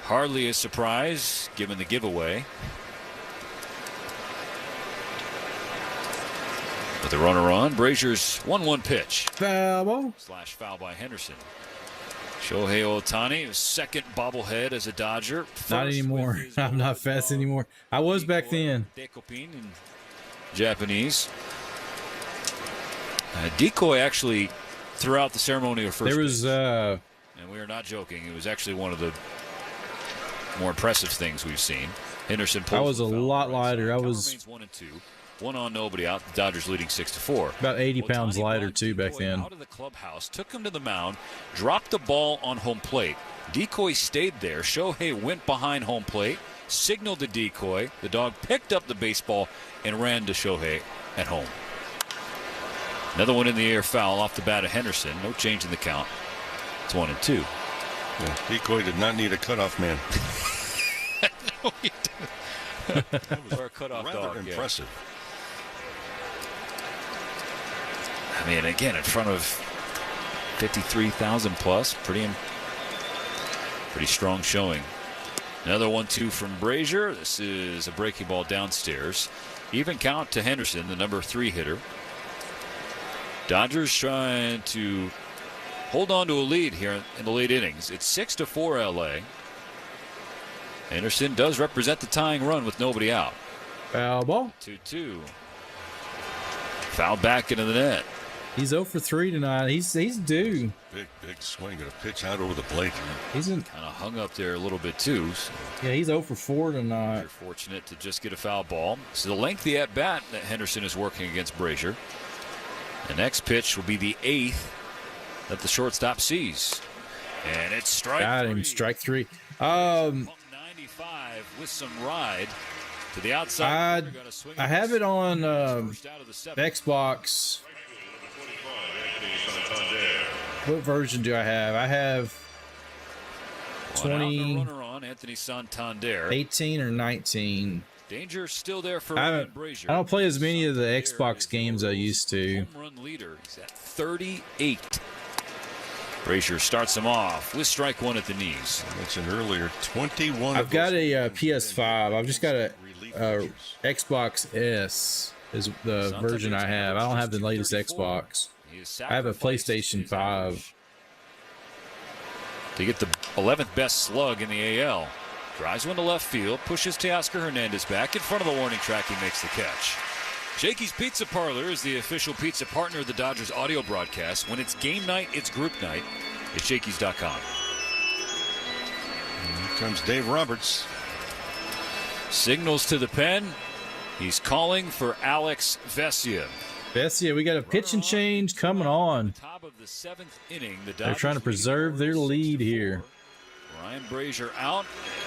Hardly a surprise given the giveaway. With the runner on, Brazier's 1-1 pitch. Foul ball. Slash foul by Henderson. Shohei Ohtani, his second bobblehead as a Dodger. Not anymore. I'm not fast anymore. I was back then. Dekopin in Japanese. Decoy actually throughout the ceremony of first there was and we are not joking, it was actually one of the more impressive things we've seen. Henderson pulls. I was a lot lighter. I was 1-2. 1 on, nobody out. The Dodgers leading 6-4. About 80 pounds lighter too back then. Out of the clubhouse, took him to the mound, dropped the ball on home plate. Decoy stayed there. Shohei went behind home plate, signaled to Decoy. The dog picked up the baseball and ran to Shohei at home. Another one in the air, foul off the bat of Henderson. No change in the count. It's 1-2. Yeah, Decoy did not need a cutoff man. No, he didn't. That was our cutoff rather dog. Impressive. Yeah. I mean, again, in front of 53,000 plus, pretty strong showing. Another 1-2 from Brazier. This is a breaking ball downstairs. Even count to Henderson, the number 3 hitter. Dodgers trying to hold on to a lead here in the late innings. It's 6-4 LA. Henderson does represent the tying run with nobody out. Foul ball. 2-2. Foul back into the net. He's 0 for 3 tonight. He's due. Big swing and a pitch out over the plate. He's kind of hung up there a little bit too. So yeah, he's 0 for 4 tonight. You're fortunate to just get a foul ball. So the lengthy at bat that Henderson is working against Brazier. The next pitch will be the 8th that the shortstop sees, and it's strike. Got him. 3. Strike 3. 95 with some ride to the outside. I have it on Xbox. What version do I have? I have 20, runner on Anthony Santander. 18 or 19. Danger still there for Brazier. I don't play as many of the Xbox games I used to. Home run leader. He's at 38. Brazier starts him off with strike 1 at the knees. I mentioned earlier, 21. I've got a PS5. I've just got a Xbox S is the version I have. I don't have the latest Xbox. I have a PlayStation 5. To get the 11th best slug in the AL. Drives one to left field, pushes Teoscar Hernandez back in front of the warning track. He makes the catch. Jakey's Pizza Parlor is the official pizza partner of the Dodgers audio broadcast. When it's game night, it's group night. It's Jakey's.com. Here comes Dave Roberts. Signals to the pen. He's calling for Alex Vesia. Vesia, we got a pitch and change coming on. Top of the 7th inning, They're trying to preserve their lead here. Ryan Brazier out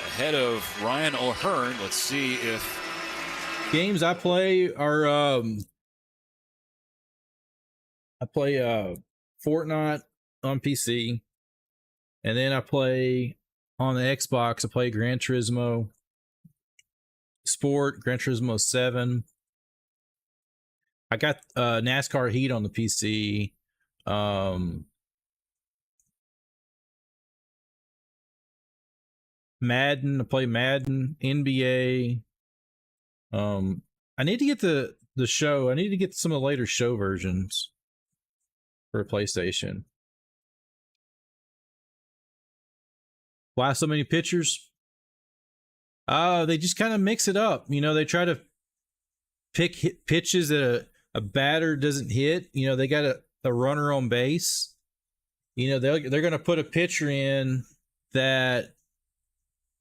ahead of Ryan O'Hearn. Let's see if games I play are I play Fortnite on PC, and then I play on the Xbox. I play Gran Turismo Sport, Gran Turismo 7. I got NASCAR Heat on the PC. Madden, I play Madden, NBA. I need to get the show. I need to get some of the later show versions for PlayStation. Why so many pictures? They just kind of mix it up. They try to pick pitches that a batter doesn't hit. They got a runner on base. They're going to put a pitcher in that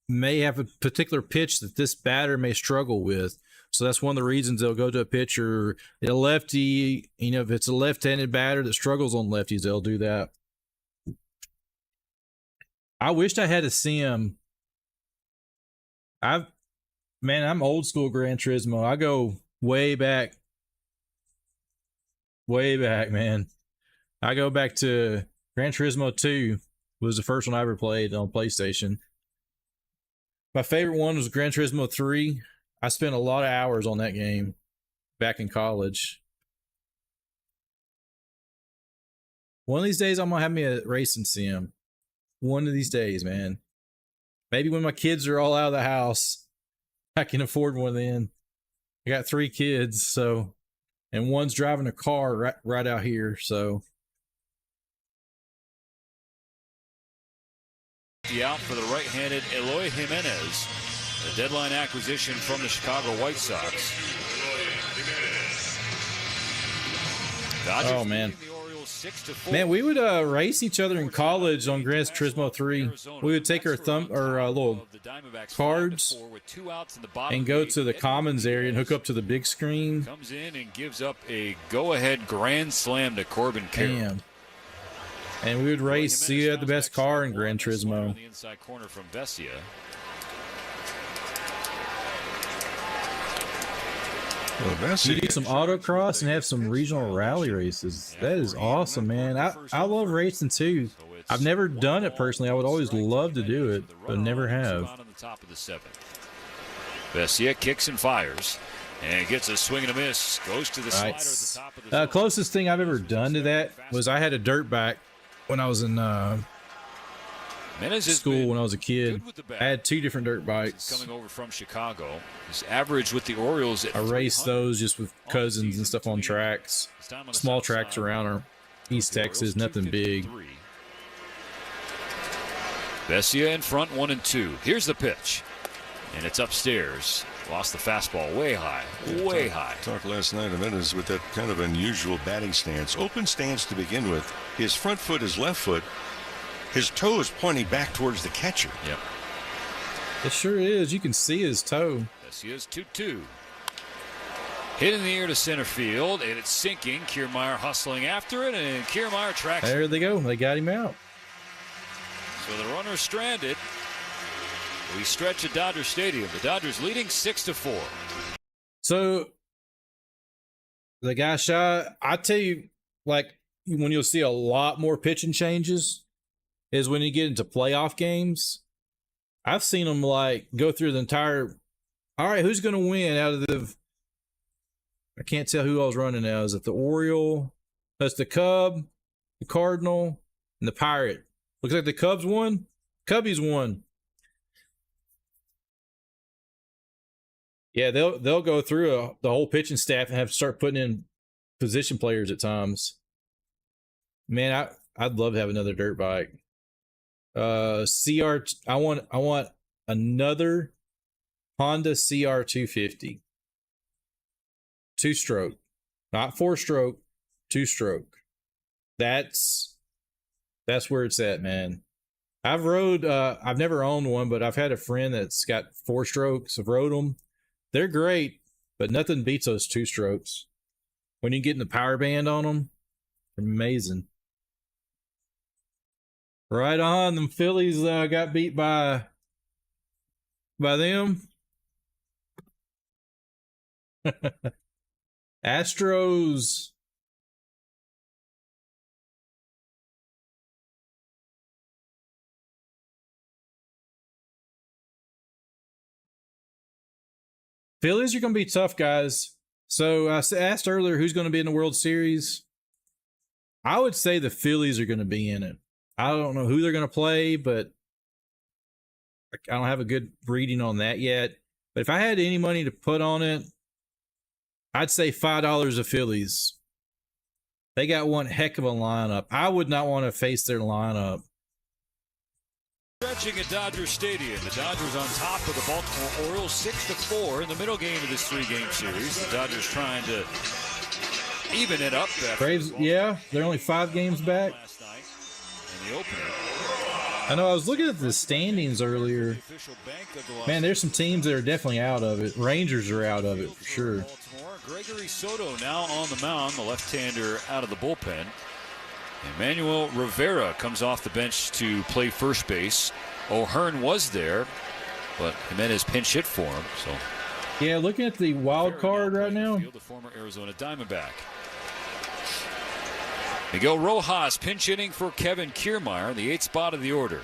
may have a particular pitch that this batter may struggle with. So that's one of the reasons they'll go to a pitcher, a lefty. If it's a left-handed batter that struggles on lefties, they'll do that. I wished I had a sim. I'm old school Gran Turismo. I go way back, man. I go back to Gran Turismo 2 was the first one I ever played on PlayStation. My favorite one was Gran Turismo 3. I spent a lot of hours on that game back in college. One of these days, I'm going to have me a racing sim. One of these days, man. Maybe when my kids are all out of the house, I can afford one then. I got 3 kids, and one's driving a car right out here, so. Out for the right-handed Eloy Jimenez, a deadline acquisition from the Chicago White Sox. Dodgers oh man, man, we would race each other in college on Gran Turismo 3. We would take our little cards and go to the commons area and hook up to the big screen. Comes in and gives up a go-ahead grand slam to Corbin Carroll. Damn. And we would race, see who had the best car in Gran Turismo. On the inside corner from Vesia. You do some autocross and have some regional rally races. That is awesome, man. I love racing too. I've never done it personally. I would always love to do it, but never have. Vesia kicks and fires and gets a swing and a miss. Goes to the slider at the top of the closest thing I've ever done to that was I had a dirt bike when I was in school when I was a kid. I had 2 different dirt bikes. Coming over from Chicago. His average with the Orioles. I raced those just with cousins and stuff on tracks. Small tracks around East Texas, nothing big. Vesia in front, 1-2. Here's the pitch. And it's upstairs. Lost the fastball way high. Way high. Talked last night of Menes with that kind of unusual batting stance. Open stance to begin with. His front foot is left foot. His toe is pointing back towards the catcher. Yep. It sure is. You can see his toe. Vesia's 2-2. Hit in the air to center field, and it's sinking. Kiermaier hustling after it, and Kiermaier tracks. There they go. They got him out. So the runner stranded. We stretch at Dodger Stadium. The Dodgers leading 6-4. So the guy shot. I tell you, like when you'll see a lot more pitching changes is when you get into playoff games. I've seen them like go through the entire. All right, who's going to win out of the? I can't tell who I was running now. Is it the Oriole? That's the Cub, the Cardinal, and the Pirate. Looks like the Cubs won. Cubbies won. Yeah, they'll go through the whole pitching staff and have to start putting in position players at times. Man, I'd love to have another dirt bike. CR. I want another Honda CR 250. 2-stroke, not 4-stroke, 2-stroke. That's where it's at, man. I've never owned one, but I've had a friend that's got 4 strokes. I've rode them. They're great, but nothing beats those 2 strokes. When you get in the power band on them, they're amazing. Right on. Them Phillies got beat by them. Astros. Phillies are going to be tough, guys. So I asked earlier who's going to be in the World Series. I would say the Phillies are going to be in it. I don't know who they're going to play, but I don't have a good reading on that yet. But if I had any money to put on it, I'd say $5 of Phillies. They got one heck of a lineup. I would not want to face their lineup. Stretching at Dodger Stadium. The Dodgers on top of the Baltimore Orioles 6-4 in the middle game of this 3-game series. The Dodgers trying to even it up. Braves, yeah, they're only 5 games back. In the opener. I know, I was looking at the standings earlier. Man, there's some teams that are definitely out of it. Rangers are out of it for sure. Gregory Soto now on the mound, the left-hander out of the bullpen. Emmanuel Rivera comes off the bench to play first base. O'Hearn was there, but Jimenez pinch hit for him. So, yeah, looking at the wild card right now. The former Arizona Diamondback. Miguel Rojas pinch hitting for Kevin Kiermaier, the 8th spot of the order.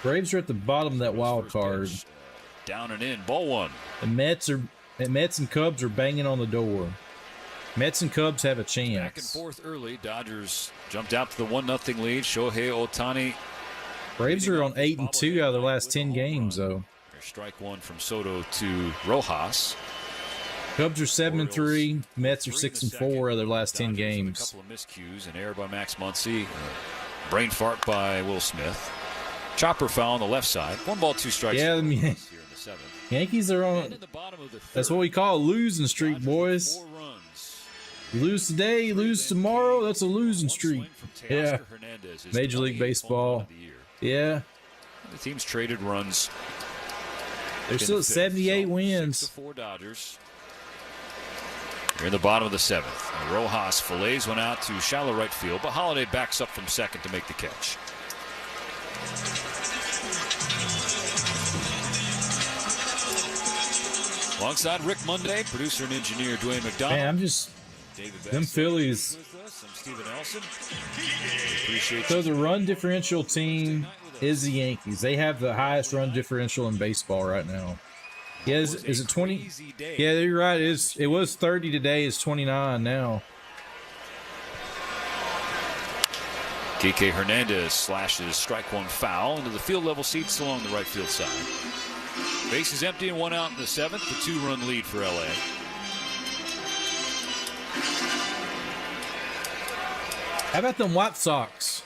Braves are at the bottom of that wild card. Down and in, ball 1. The Mets and Cubs are banging on the door. Mets and Cubs have a chance. Back and forth early. Dodgers jumped out to the 1-0 lead. Shohei Ohtani. Braves are on 8-2 out of their last 10 games, though. Strike 1 from Soto to Rojas. Cubs are 7-3. Mets are 6-4 out of their last 10 games. A couple of miscues. An error by Max Muncy. Brain fart by Will Smith. Chopper foul on the left side. 1 ball, 2 strikes. Yeah, Yankees are on. That's what we call a losing streak, boys. You lose today, you lose tomorrow. That's a losing streak. Yeah. Major League Baseball. Yeah. The team's traded runs. They're still at 78 wins. 4 Dodgers. You're in the bottom of the 7th. And Rojas fillets one out to shallow right field, but Holiday backs up from second to make the catch. Alongside Rick Monday, producer and engineer Dwayne McDonald. Man, I'm just them Phillies. So the run differential team is the Yankees. They have the highest run differential in baseball right now. Yeah, is it 20? Yeah, you're right. It was 30 today. It's 29 now. Kike Hernandez slashes strike 1 foul into the field level seats along the right field side. Base is empty and 1 out in the 7th. The 2-run lead for LA. How about them White Sox?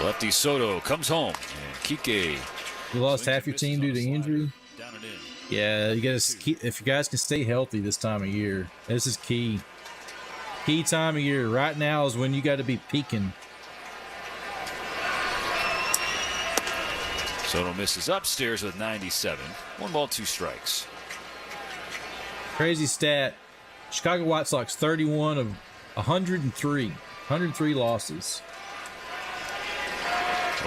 Lefty Soto comes home. And Kike. You lost half your team due to injury? Down and in. Yeah, you guys keep, if you guys can stay healthy this time of year, this is key. Key time of year. Right now is when you got to be peaking. Soto misses upstairs with 97. 1 ball, 2 strikes. Crazy stat. Chicago White Sox 31 of 103. 103 losses.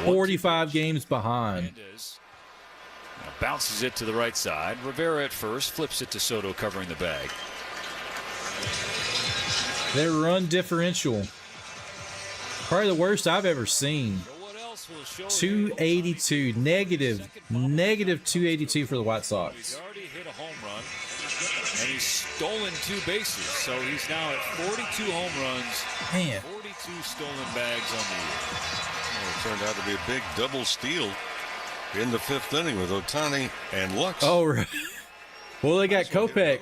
45 games behind. Bounces it to the right side. Rivera at first. Flips it to Soto covering the bag. Their run differential. Probably the worst I've ever seen. 282. Negative 282 for the White Sox. He's already hit a home run. And he's stolen 2 bases. So he's now at 42 home runs. Man. 42 stolen bags on the year. Well, it turned out to be a big double steal in the 5th inning with Ohtani and Lux. Oh, right. Well, they got Kopech.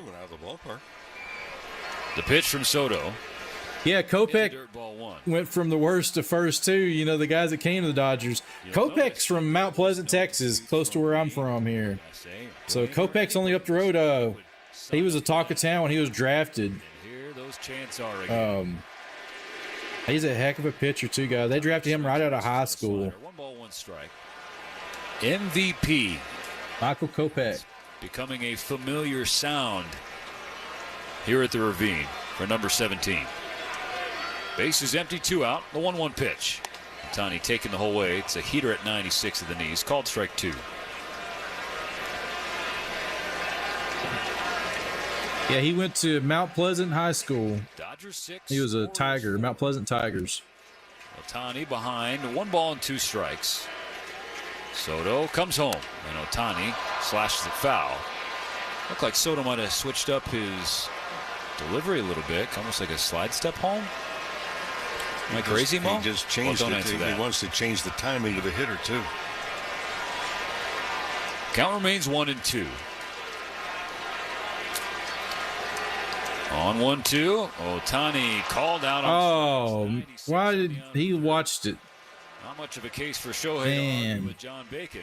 The pitch from Soto. Yeah, Kopech went from the worst to first, too. You know, the guys that came to the Dodgers. Kopech's from Mount Pleasant, Texas, close to where I'm from here. So Kopech's only up the road. He was a talk of town when he was drafted. He's a heck of a pitcher, too, guys. They drafted him right out of high school. 1 ball, 1 strike. MVP. Michael Kopech. Becoming a familiar sound here at the Ravine for number 17. Base is empty, 2 out. The 1-1 pitch. Ohtani taking the whole way. It's a heater at 96 of the knees. Called strike 2. Yeah, he went to Mount Pleasant High School. Dodgers 6. He was a Tiger, Mount Pleasant Tigers. Ohtani behind. 1 ball and 2 strikes. Soto comes home, and Ohtani slashes it foul. Looked like Soto might have switched up his delivery a little bit, almost like a slide step home. Am I crazy, Mo? He just changed it. He wants to change the timing of the hitter, too. Count remains 1-2. On 1-2, Ohtani called out. Oh, why did he watched it? Not much of a case for Shohei with John Bacon.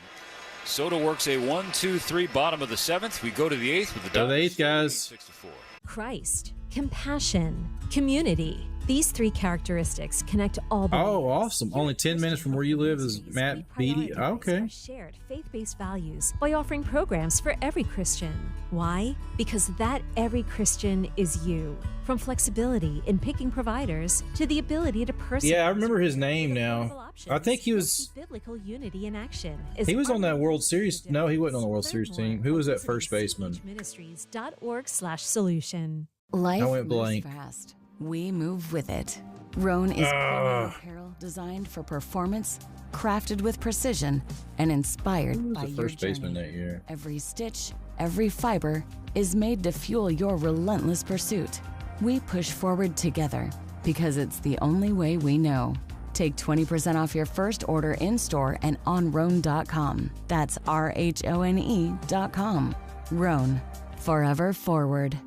Soto works a 1-2-3 bottom of the 7th. We go to the 8th with the Dodgers. 8th, guys. 6-4. Christ, compassion, community. These 3 characteristics connect all believers. Oh, awesome. Only 10 minutes from where you live is Matt Beatty. Okay. Shared faith-based values by offering programs for every Christian. Why? Because that every Christian is you. From flexibility in picking providers to the ability to personalize. Yeah, I remember his name now. I think he was biblical unity in action. He was on that World Series. No, he wasn't on the World Series team. Who was that first baseman? Ministries.org/solution. Life I went blank. moves fast. We move with it. Roan is premium apparel designed for performance, crafted with precision, and inspired by the your first baseman journey. that year. Every stitch, every fiber is made to fuel your relentless pursuit. We push forward together because it's the only way we know. Take 20% off your first order in-store and on Roan.com. That's RHONE.com. Roan, forever forward.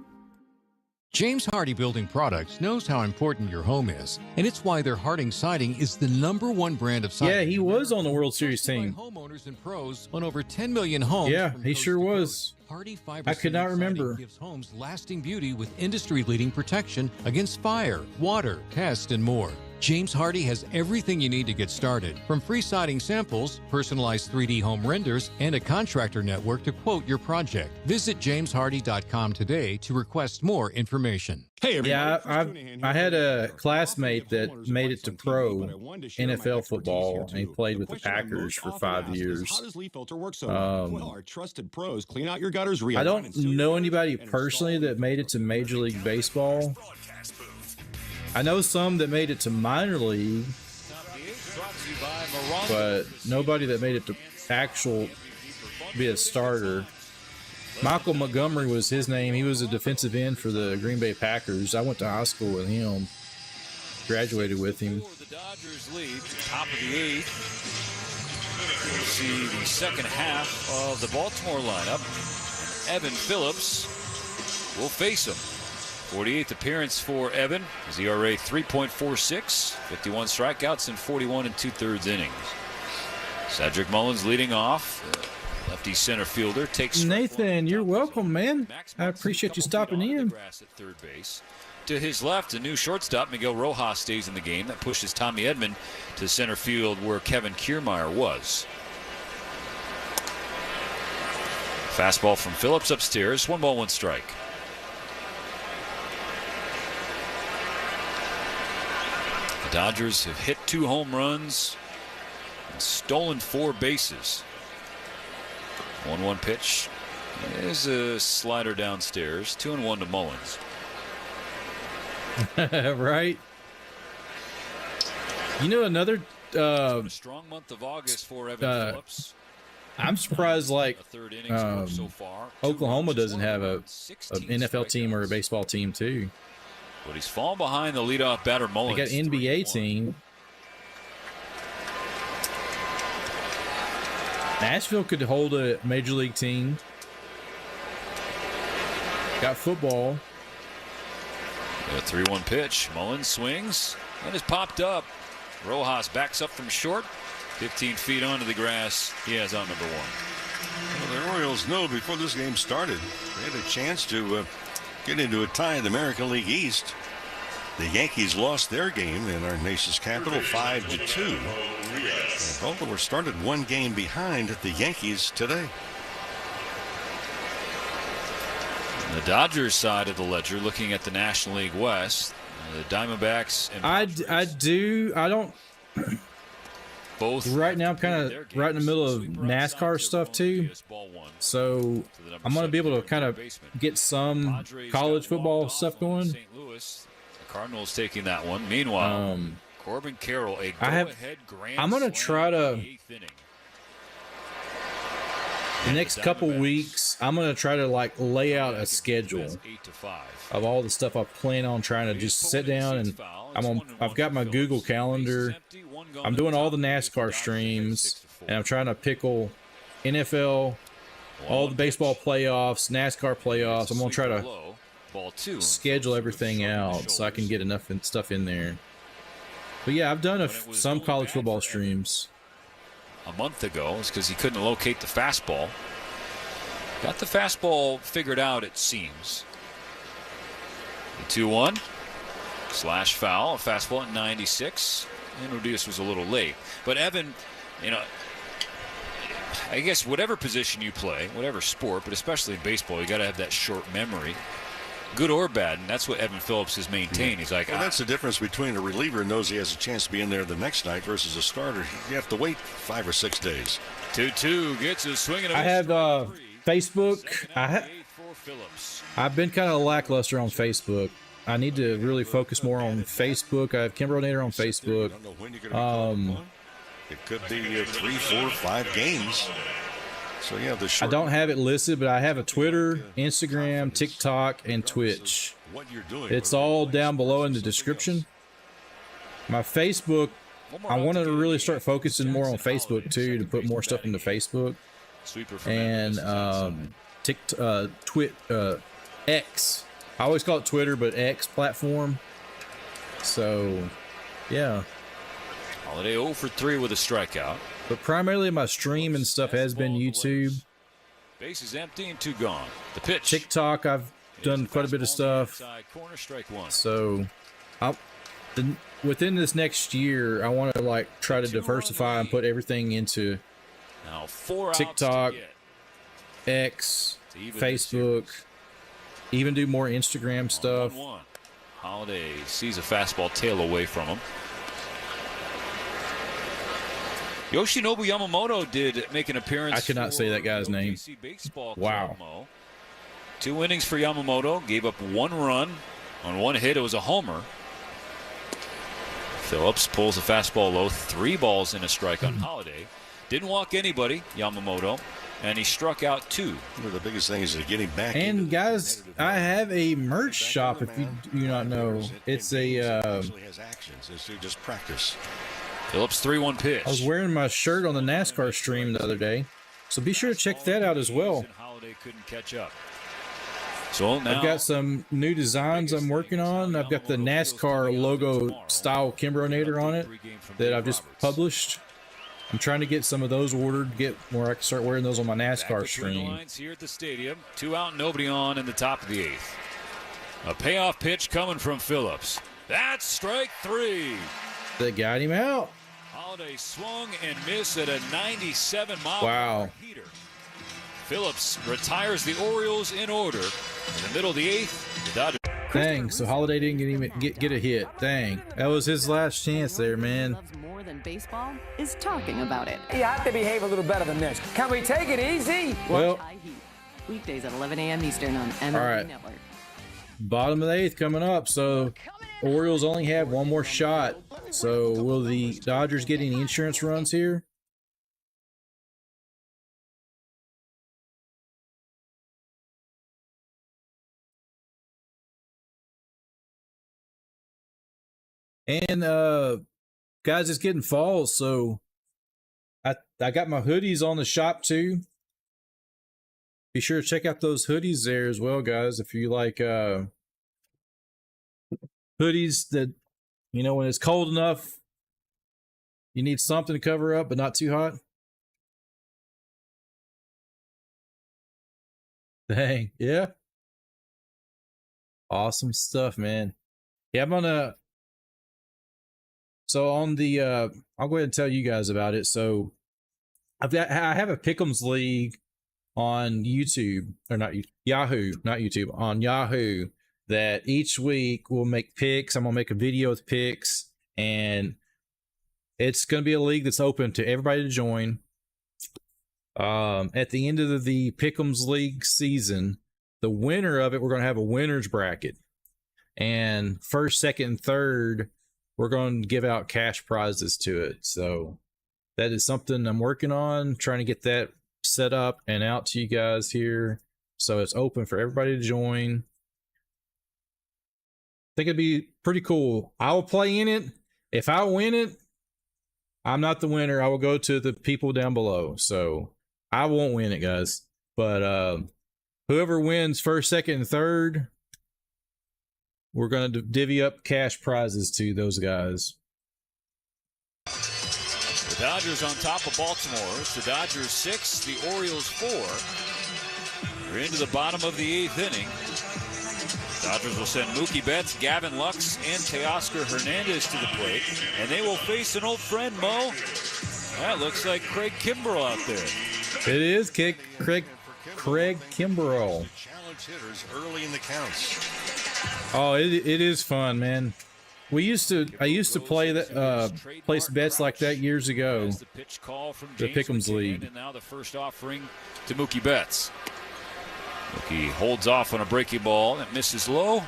James Hardie Building Products knows how important your home is, and it's why their Harding Siding is the #1 brand of siding. Yeah, he was on the World Series team. Homeowners and pros on over 10 million homes. Yeah, he sure was. Hardie Fiber I could not remember. gives homes lasting beauty with industry-leading protection against fire, water, pest, and more. James Hardie has everything you need to get started, from free siding samples, personalized 3D home renders, and a contractor network to quote your project. Visit jameshardie.com today to request more information. Hey, yeah, I had a classmate that made it to pro NFL football, and he played with the Packers for 5 years. How does leaf filter work so well? Our trusted pros clean out your gutters. I don't know anybody personally that made it to Major League Baseball. I know some that made it to minor league, but nobody that made it to actual be a starter. Michael Montgomery was his name. He was a defensive end for the Green Bay Packers. I went to high school with him, graduated with him. The Dodgers lead, top of the 8th. We'll see the second half of the Baltimore lineup. Evan Phillips will face him. 48th appearance for Evan. His ERA 3.46, 51 strikeouts in 41 2/3 innings. Cedric Mullins leading off. Lefty center fielder takes. Nathan, you're welcome, man. I appreciate you stopping in. Grass at third base. To his left, a new shortstop, Miguel Rojas, stays in the game. That pushes Tommy Edman to center field where Kevin Kiermaier was. Fastball from Phillips upstairs. 1-1 strike. The Dodgers have hit 2 home runs and stolen 4 bases. 1-1 pitch. There's a slider downstairs. 2-1 to Mullins. Right. You know, another a strong month of August for Evan Phillips. I'm surprised, like, so far. Oklahoma doesn't have an NFL team or a baseball team, too. But he's fallen behind the leadoff batter, Mullins. They got an NBA team. Nashville could hold a major league team. Got football. A 3-1 pitch. Mullins swings and is popped up. Rojas backs up from short. 15 feet onto the grass. He has out number 1. Well, the Orioles know before this game started they had a chance to get into a tie in the American League East. The Yankees lost their game in our nation's capital 5-2. Baltimore started 1 game behind the Yankees today. On the Dodgers side of the ledger, looking at the National League West, the Diamondbacks. And I don't. Both right now, I'm kind of right in the middle of NASCAR stuff too, so I'm going to be able to kind of get some college football stuff going. St. Louis, the Cardinals taking that one. Meanwhile, Corbin Carroll, a go-ahead grand I'm going to try to. The next couple weeks, I'm going to try to like lay out a schedule of all the stuff I plan on trying to just sit down and I've got my Google Calendar. I'm doing all the NASCAR streams and I'm trying to pickle NFL, all the baseball playoffs, NASCAR playoffs. I'm going to try to schedule everything out so I can get enough stuff in there. But yeah, I've done some college football streams. A month ago, is because he couldn't locate the fastball. Got the fastball figured out, it seems. The 2-1 slash foul, a fastball at 96. And Odias was a little late. But Evan, you know, I guess whatever position you play, whatever sport, but especially in baseball, you got to have that short memory, good or bad, and that's what Evan Phillips has maintained. He's like, well, that's the difference between a reliever who knows he has a chance to be in there the next night versus a starter. You have to wait 5 or 6 days. 2-2 gets a swing and a I have Facebook. I've been kind of lackluster on Facebook. I need to really focus more on Facebook. I have KimbroNator on Facebook. It could be 3, 4, 5 games. So yeah, I don't have it listed, but I have a Twitter, Instagram, TikTok, and Twitch. It's all down below in the description. My Facebook, I wanted to really start focusing more on Facebook too, to put more stuff into Facebook. And X. I always call it Twitter, but X platform. So, yeah. Holiday 0 for 3 with a strikeout. But primarily my stream and stuff has been YouTube. Base is empty and 2 gone. The pitch. TikTok, I've done quite a bit of stuff. So, within this next year, I want to try to diversify and put everything into TikTok, X, Facebook, even do more Instagram stuff. Holiday sees a fastball tail away from him. Yoshinobu Yamamoto did make an appearance. I could not say that guy's name. Wow. 2 innings for Yamamoto. Gave up 1 run on 1 hit. It was a homer. Phillips pulls a fastball low. 3 balls and a strike on Holiday. Didn't walk anybody, Yamamoto. And he struck out 2. The biggest thing is getting back. And guys, I have a merch shop. If you do not know, it's a. It's just practice. Phillips 3-1 pitch. I was wearing my shirt on the NASCAR stream the other day, so be sure to check that out as well. Holiday couldn't catch up. So now I've got some new designs I'm working on. I've got the NASCAR logo style KimbroNator on it that I've just published. I'm trying to get some of those ordered, get where I can start wearing those on my NASCAR stream. Here at the stadium, 2 out, nobody on in the top of the 8th. A payoff pitch coming from Phillips. That's strike 3. They got him out. Holiday swung and missed at a 97-mile-per-hour heater. Phillips retires the Orioles in order. In the middle of the 8th, the Dodgers. Dang, so Holiday didn't get a hit. Dang, that was his last chance there, man. More than baseball is talking about it. You have to behave a little better than this. Can we take it easy? Well, weekdays at 11 a.m. Eastern on MLB Network. Bottom of the 8th coming up, so Orioles only have 1 more shot. So will the Dodgers get any insurance runs here? And guys, it's getting fall, so I got my hoodies on the shop too. Be sure to check out those hoodies there as well, guys. If you like hoodies that, when it's cold enough, you need something to cover up, but not too hot. Dang, yeah. Awesome stuff, man. Yeah, so on the, I'll go ahead and tell you guys about it. So I have a Pick'ems League on YouTube, or not Yahoo, not YouTube, on Yahoo, that each week we'll make picks. I'm gonna make a video with picks, and it's gonna be a league that's open to everybody to join. At the end of the Pick'ems League season, the winner of it, we're gonna have a winner's bracket, and first, second, and third, we're going to give out cash prizes to it. So that is something I'm working on, trying to get that set up and out to you guys here. So it's open for everybody to join. I think it'd be pretty cool. I will play in it. If I win it, I'm not the winner. I will go to the people down below. So I won't win it, guys. But whoever wins first, second, and third, we're going to divvy up cash prizes to those guys. Dodgers on top of Baltimore. It's the Dodgers 6, the Orioles 4. We're into the bottom of the 8th inning. Dodgers will send Mookie Betts, Gavin Lux, and Teoscar Hernandez to the plate. And they will face an old friend, Mo. That looks like Craig Kimbrell out there. It is Craig Kimbrell. Challenge hitters early in the counts. Oh, it is fun, man. I used to play that place bets like that years ago. The Pick'ems League. And now the first offering to Mookie Betts. Mookie holds off on a breaking ball that misses low.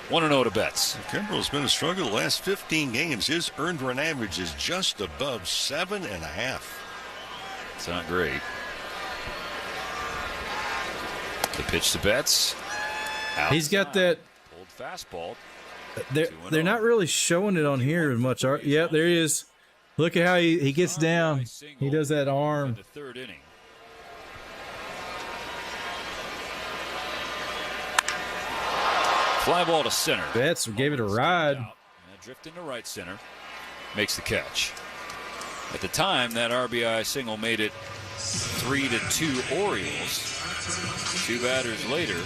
1-0 to Betts. Kimbrell's been a struggle the last 15 games. His earned run average is just above 7.5. It's not great. The pitch to Betts. Outside. He's got that old fastball. They're not really showing it on here as much. Yeah, there he is. Look at how he gets down. He does that arm. The third inning. Fly ball to center. Betts gave it a ride. Drifting to right center. Makes the catch. At the time, that RBI single made it 3-2 Orioles. Two batters later,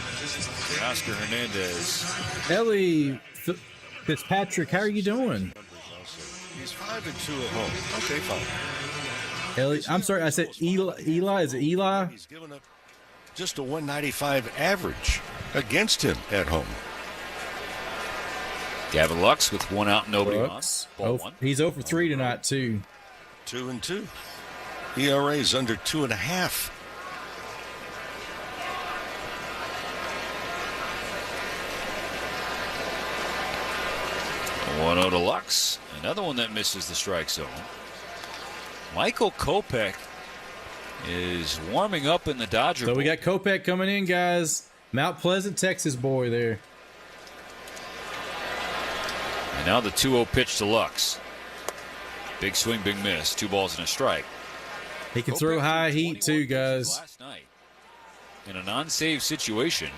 Oscar Hernandez. Ellie Fitzpatrick, how are you doing? He's 5-2 at home. Okay, fine. Ellie, I'm sorry, I said Eli. Is it Eli? He's given up just a 195 average against him at home. Gavin Lux with one out, nobody on. Ball one. He's 0 for 3 tonight, too. 2-2. ERA is under 2.5. A 1-0 to Lux. Another one that misses the strike zone. Michael Kopech is warming up in the Dodger. So we got Kopech coming in, guys. Mount Pleasant, Texas boy there. And now the 2-0 pitch to Lux. Big swing, big miss. 2 balls and a strike. He can throw high heat too, guys. Last night in a non-save situation.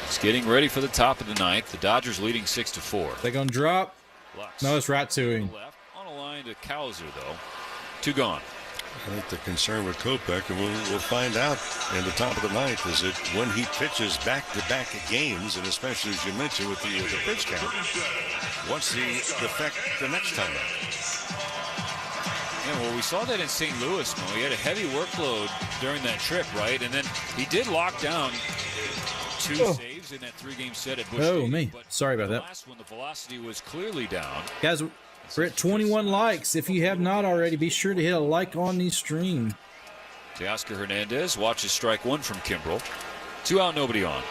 It's getting ready for the top of the ninth. The Dodgers leading 6-4. They're going to drop. Lux. No, it's right to him. Left, on a line to Kowser, though. 2 gone. I think the concern with Kopech, and we'll find out in the top of the ninth, is that when he pitches back-to-back games, and especially as you mentioned with the pitch count, what's the effect the next time out? Yeah, well, we saw that in St. Louis, Mo. He had a heavy workload during that trip, right? And then he did lock down 2 saves in that 3-game set at Busch Stadium, me. Sorry about that. Last one, the velocity was clearly down. Guys, we're at 21 likes. If you have not already, be sure to hit a like on the stream. Teoscar Hernandez watches strike 1 from Kimbrell. 2 out, nobody on.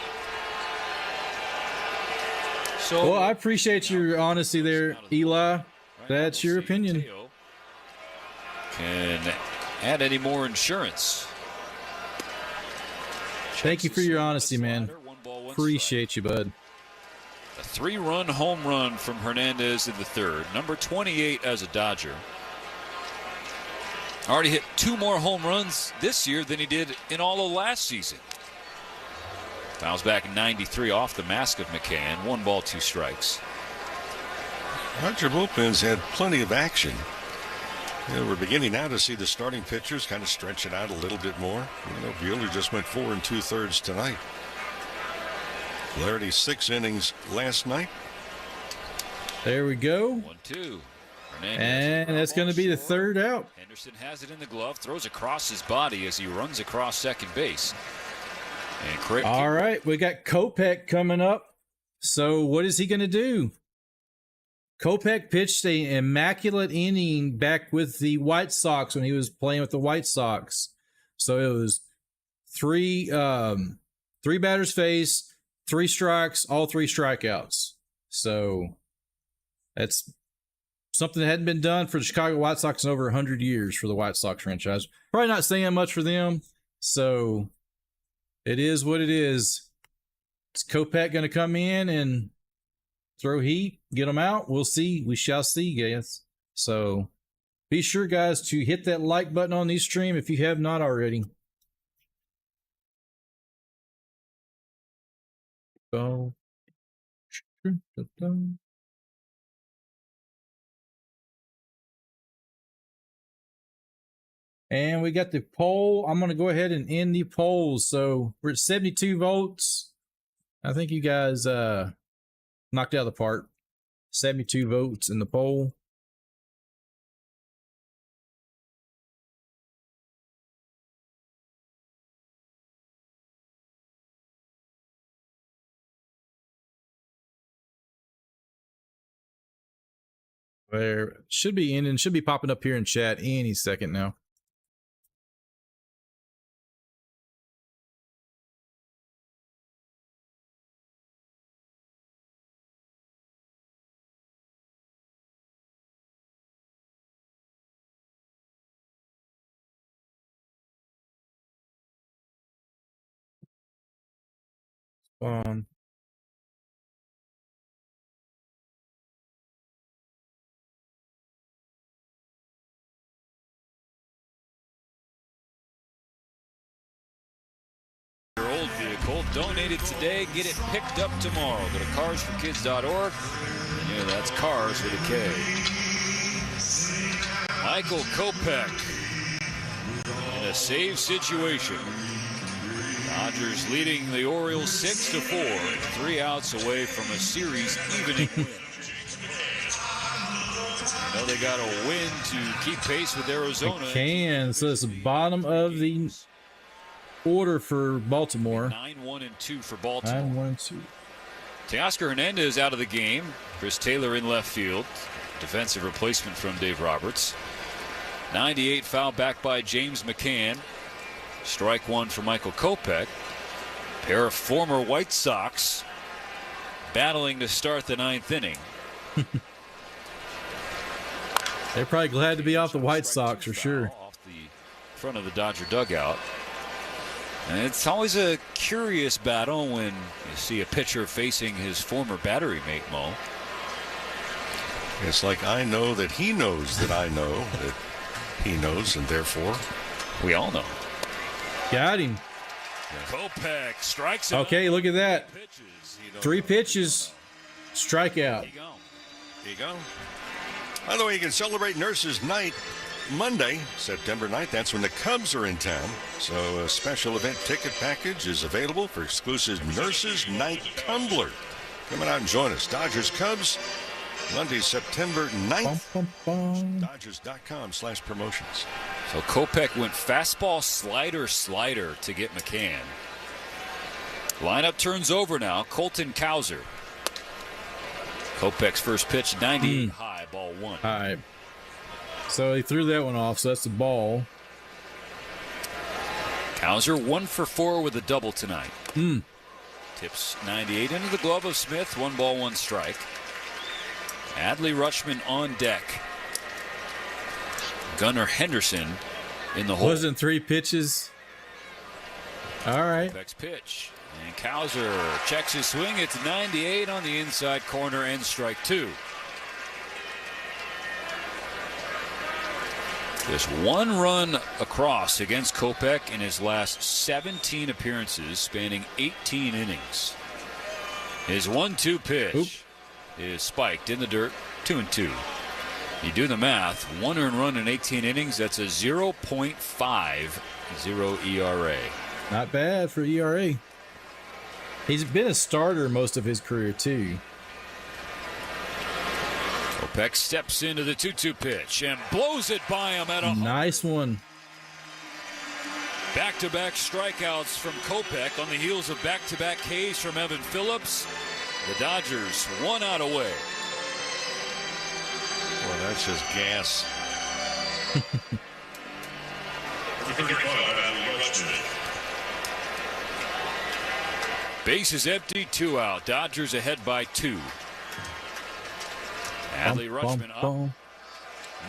So, well, I appreciate your honesty there, Eli. That's your opinion. Can add any more insurance. Thank you for your honesty, man. Appreciate you, bud. A 3-run home run from Hernandez in the third. Number 28 as a Dodger. Already hit 2 more home runs this year than he did in all of last season. Fouls back in 93 off the mask of McCann. 1 ball, 2 strikes. Dodger bullpen's had plenty of action. We're beginning now to see the starting pitchers kind of stretch it out a little bit more. Buehler just went 4 2/3 tonight. Flaherty 6 innings last night. There we go. 1-2. And that's going to be the third out. Henderson has it in the glove, throws across his body as he runs across second base. And Craig. All right, we got Kopech coming up. So what is he going to do? Kopech pitched an immaculate inning back with the White Sox when he was playing with the White Sox. So it was three batters faced, 3 strikes, all 3 strikeouts. So that's something that hadn't been done for the Chicago White Sox in over 100 years for the White Sox franchise. Probably not saying much for them. So it is what it is. Is Kopech going to come in and throw heat, get them out? We'll see. We shall see, guys. So be sure, guys, to hit that like button on the stream if you have not already. Go. And we got the poll. I'm going to go ahead and end the polls. So we're at 72 votes. I think you guys knocked it out of the park. 72 votes in the poll. There should be ending, should be popping up here in chat any second now. Your old vehicle, donate it today, get it picked up tomorrow. Go to carsforkids.org. Yeah, that's cars with a K. Michael Kopech in a save situation. Dodgers leading the Orioles 6-4, 3 outs away from a series evening win. I know they got a win to keep pace with Arizona. So it's the bottom of the order for Baltimore. 9-1-2 for Baltimore. 9-1-2. Teoscar Hernandez out of the game. Chris Taylor in left field. Defensive replacement from Dave Roberts. 98 foul back by James McCann. Strike one for Michael Kopech. Pair of former White Sox battling to start the 9th inning. They're probably glad to be off the White Sox for sure. Off the front of the Dodger dugout. And it's always a curious battle when you see a pitcher facing his former battery mate, Mo. It's like I know that he knows that I know that he knows, and therefore we all know. Got him. Kopech strikes out. Okay, look at that. 3 pitches, strikeout. There you go. By the way, you can celebrate Nurses Night Monday, September 9th. That's when the Cubs are in town. So a special event ticket package is available for exclusive Nurses Night Tumbler. Come on out and join us. Dodgers Cubs, Monday, September 9th. Dodgers.com/promotions. So Kopech went fastball, slider to get McCann. Lineup turns over now. Colton Cowser. Kopech's first pitch, 98 high, ball 1. All right. So he threw that one off, so that's the ball. Cowser 1 for 4 with a double tonight. Tips 98 into the glove of Smith. 1 ball, 1 strike. Adley Rutschman on deck. Gunnar Henderson in the hole. Wasn't 3 pitches. All right. Next pitch. And Cowser checks his swing. It's 98 on the inside corner and strike 2. Just 1 run across against Kopech in his last 17 appearances, spanning 18 innings. His 1-2 pitch is spiked in the dirt, 2-2. You do the math, 1 earned run in 18 innings, that's a 0.50 ERA. Not bad for ERA. He's been a starter most of his career, too. Kopech steps into the 2-2 pitch and blows it by him at a nice one. Back-to-back strikeouts from Kopech on the heels of back-to-back Ks from Evan Phillips. The Dodgers 1 out away. Well, that's just gas. Base is empty, 2 out. Dodgers ahead by 2. Adley Rutschman up.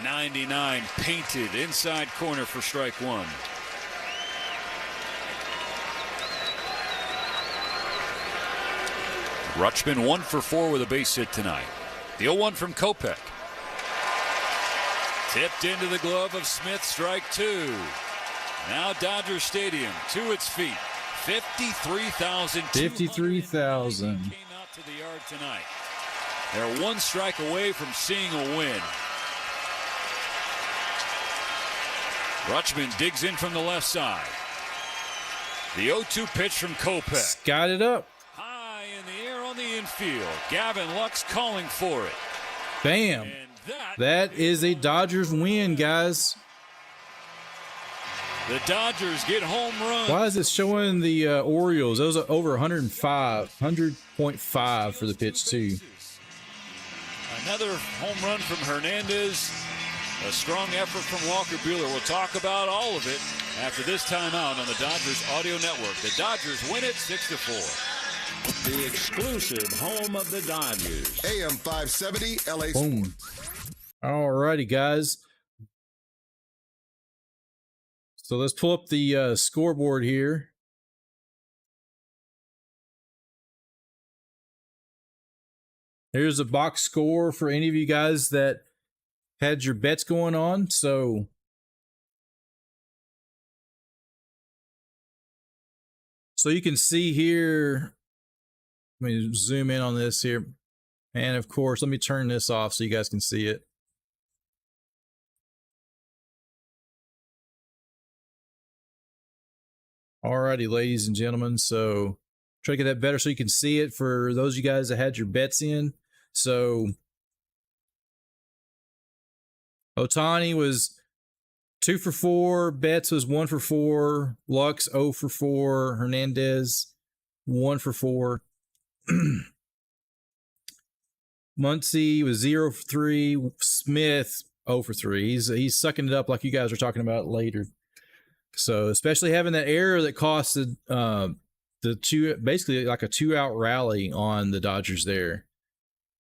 99 painted inside corner for strike 1. Rutschman 1 for 4 with a base hit tonight. The 0-1 from Kopech. Tipped into the glove of Smith, strike 2. Now Dodger Stadium to its feet. 53,000. 53,000. Came out to the yard tonight. They're 1 strike away from seeing a win. Rutschman digs in from the left side. The 0-2 pitch from Kopech. Skied it up. High in the air on the infield. Gavin Lux calling for it. Bam. That is a Dodgers win, guys. The Dodgers get home runs. Why is it showing the Orioles? Those are over 100.5 for the pitch, too. Another home run from Hernandez. A strong effort from Walker Buehler. We'll talk about all of it after this timeout on the Dodgers Audio Network. The Dodgers win it 6-4. The exclusive home of the Dodgers. AM 570 LA Boom. Sports. All righty, guys. So let's pull up the scoreboard here. Here's a box score for any of you guys that had your bets going on. So you can see here. Let me zoom in on this here. And of course, let me turn this off so you guys can see it. Alrighty, ladies and gentlemen. So try to get that better so you can see it for those of you guys that had your bets in. So Ohtani was 2 for 4. Betts was 1 for 4. Lux 0 for 4. Hernandez 1 for 4. Muncy was 0 for 3. Smith 0 for 3. He's sucking it up like you guys are talking about later. So especially having that error that costed the two, basically like a 2-out rally on the Dodgers there.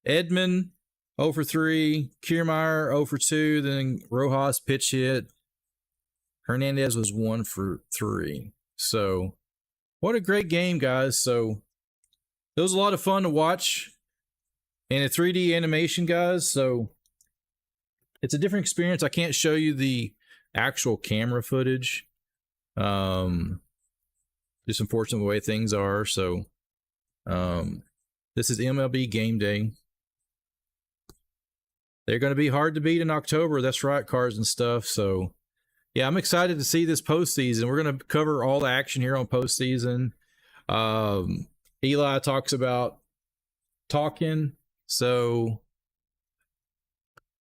Edman 0 for 3. Kiermaier 0 for 2. Then Rojas pitch hit. Hernandez was 1 for 3. So what a great game, guys. So it was a lot of fun to watch. And a 3D animation, guys. So it's a different experience. I can't show you the actual camera footage. Just unfortunate the way things are. So this is MLB Game Day. They're going to be hard to beat in October. That's right, Cars and Stuff. So yeah, I'm excited to see this postseason. We're going to cover all the action here on postseason. Eli talks about talking. So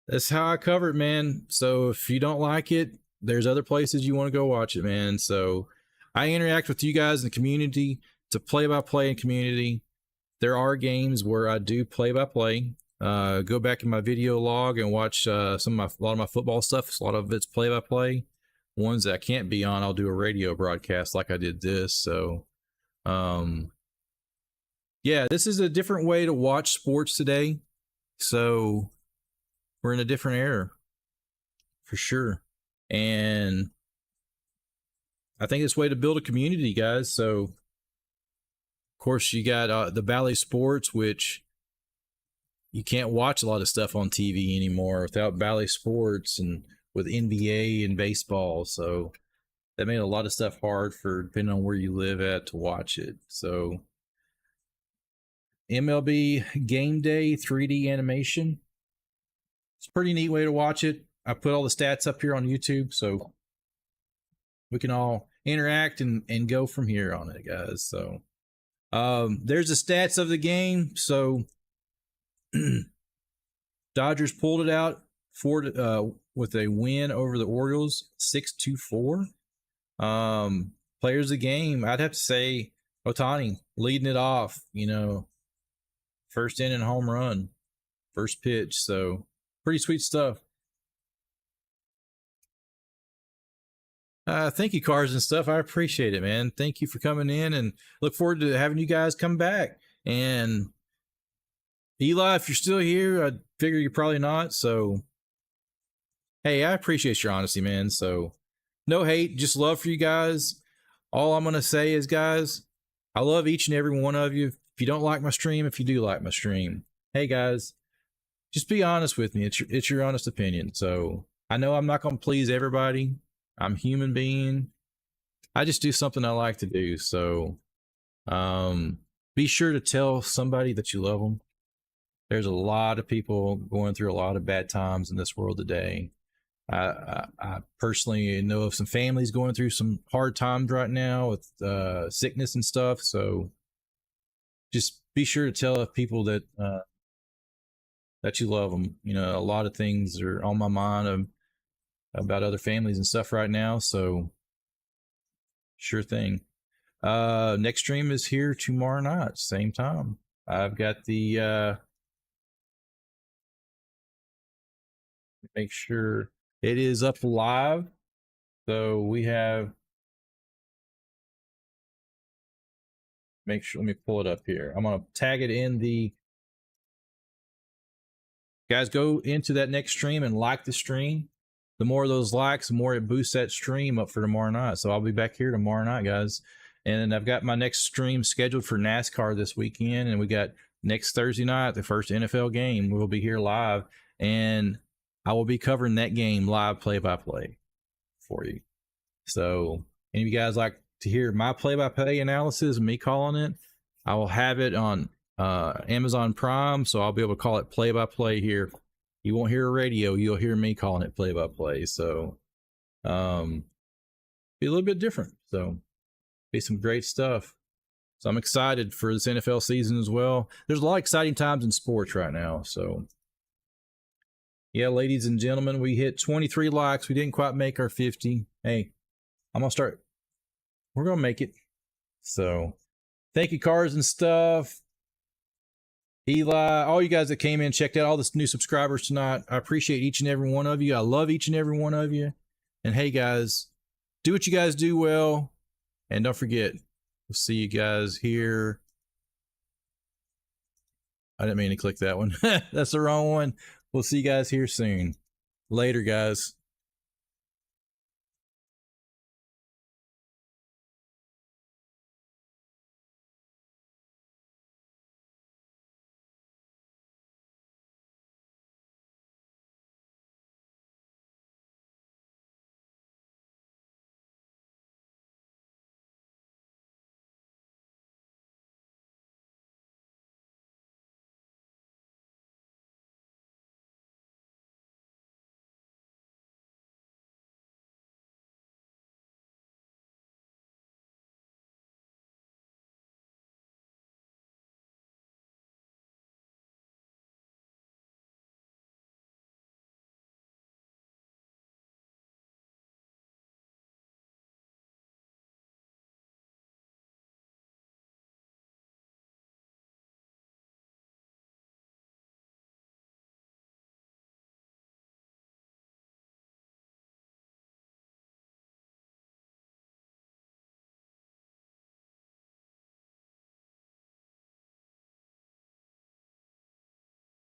that's how I cover it, man. So if you don't like it, there's other places you want to go watch it, man. So I interact with you guys in the community. It's a play-by-play in community. There are games where I do play-by-play. Go back in my video log and watch a lot of my football stuff. A lot of it's play-by-play. Ones that I can't be on, I'll do a radio broadcast like I did this. So, yeah, this is a different way to watch sports today. So we're in a different era for sure. And I think it's a way to build a community, guys. So, of course, you got the Bally Sports, which you can't watch a lot of stuff on TV anymore without Bally Sports and with NBA and baseball. So that made a lot of stuff hard for depending on where you live at to watch it. So MLB Game Day 3D animation. It's a pretty neat way to watch it. I put all the stats up here on YouTube, so we can all interact and go from here on it, guys. So there's the stats of the game. So Dodgers pulled it out with a win over the Orioles, 6-4. Players of the game, I'd have to say Ohtani leading it off, first inning home run, first pitch. So pretty sweet stuff. Thank you, Cars and Stuff. I appreciate it, man. Thank you for coming in and look forward to having you guys come back. And Eli, if you're still here, I figure you're probably not. So, hey, I appreciate your honesty, man. So, no hate, just love for you guys. All I'm going to say is, guys, I love each and every one of you. If you don't like my stream, if you do like my stream, hey, guys, just be honest with me. It's your honest opinion. So, I know I'm not going to please everybody. I'm a human being. I just do something I like to do. So, be sure to tell somebody that you love them. There's a lot of people going through a lot of bad times in this world today. I personally know of some families going through some hard times right now with sickness and stuff. So just be sure to tell people that that you love them. You know, a lot of things are on my mind about other families and stuff right now. So sure thing. Next stream is here tomorrow night, same time. I've got the make sure it is up live. So we have, make sure, let me pull it up here. I'm going to tag it in the, guys, go into that next stream and like the stream. The more of those likes, the more it boosts that stream up for tomorrow night. So I'll be back here tomorrow night, guys. And I've got my next stream scheduled for NASCAR this weekend. And we got next Thursday night, the first NFL game. We'll be here live. And I will be covering that game live play-by-play for you. So any of you guys like to hear my play-by-play analysis, me calling it, I will have it on Amazon Prime. So I'll be able to call it play-by-play here. You won't hear a radio. You'll hear me calling it play-by-play. So be a little bit different. So be some great stuff. So I'm excited for this NFL season as well. There's a lot of exciting times in sports right now. So yeah, ladies and gentlemen, we hit 23 likes. We didn't quite make our 50. Hey, I'm going to start. We're going to make it. So thank you, Cars and Stuff. Eli, all you guys that came in, checked out all the new subscribers tonight. I appreciate each and every one of you. I love each and every one of you. And hey, guys, do what you guys do well. And don't forget, we'll see you guys here. I didn't mean to click that one. That's the wrong one. We'll see you guys here soon. Later, guys.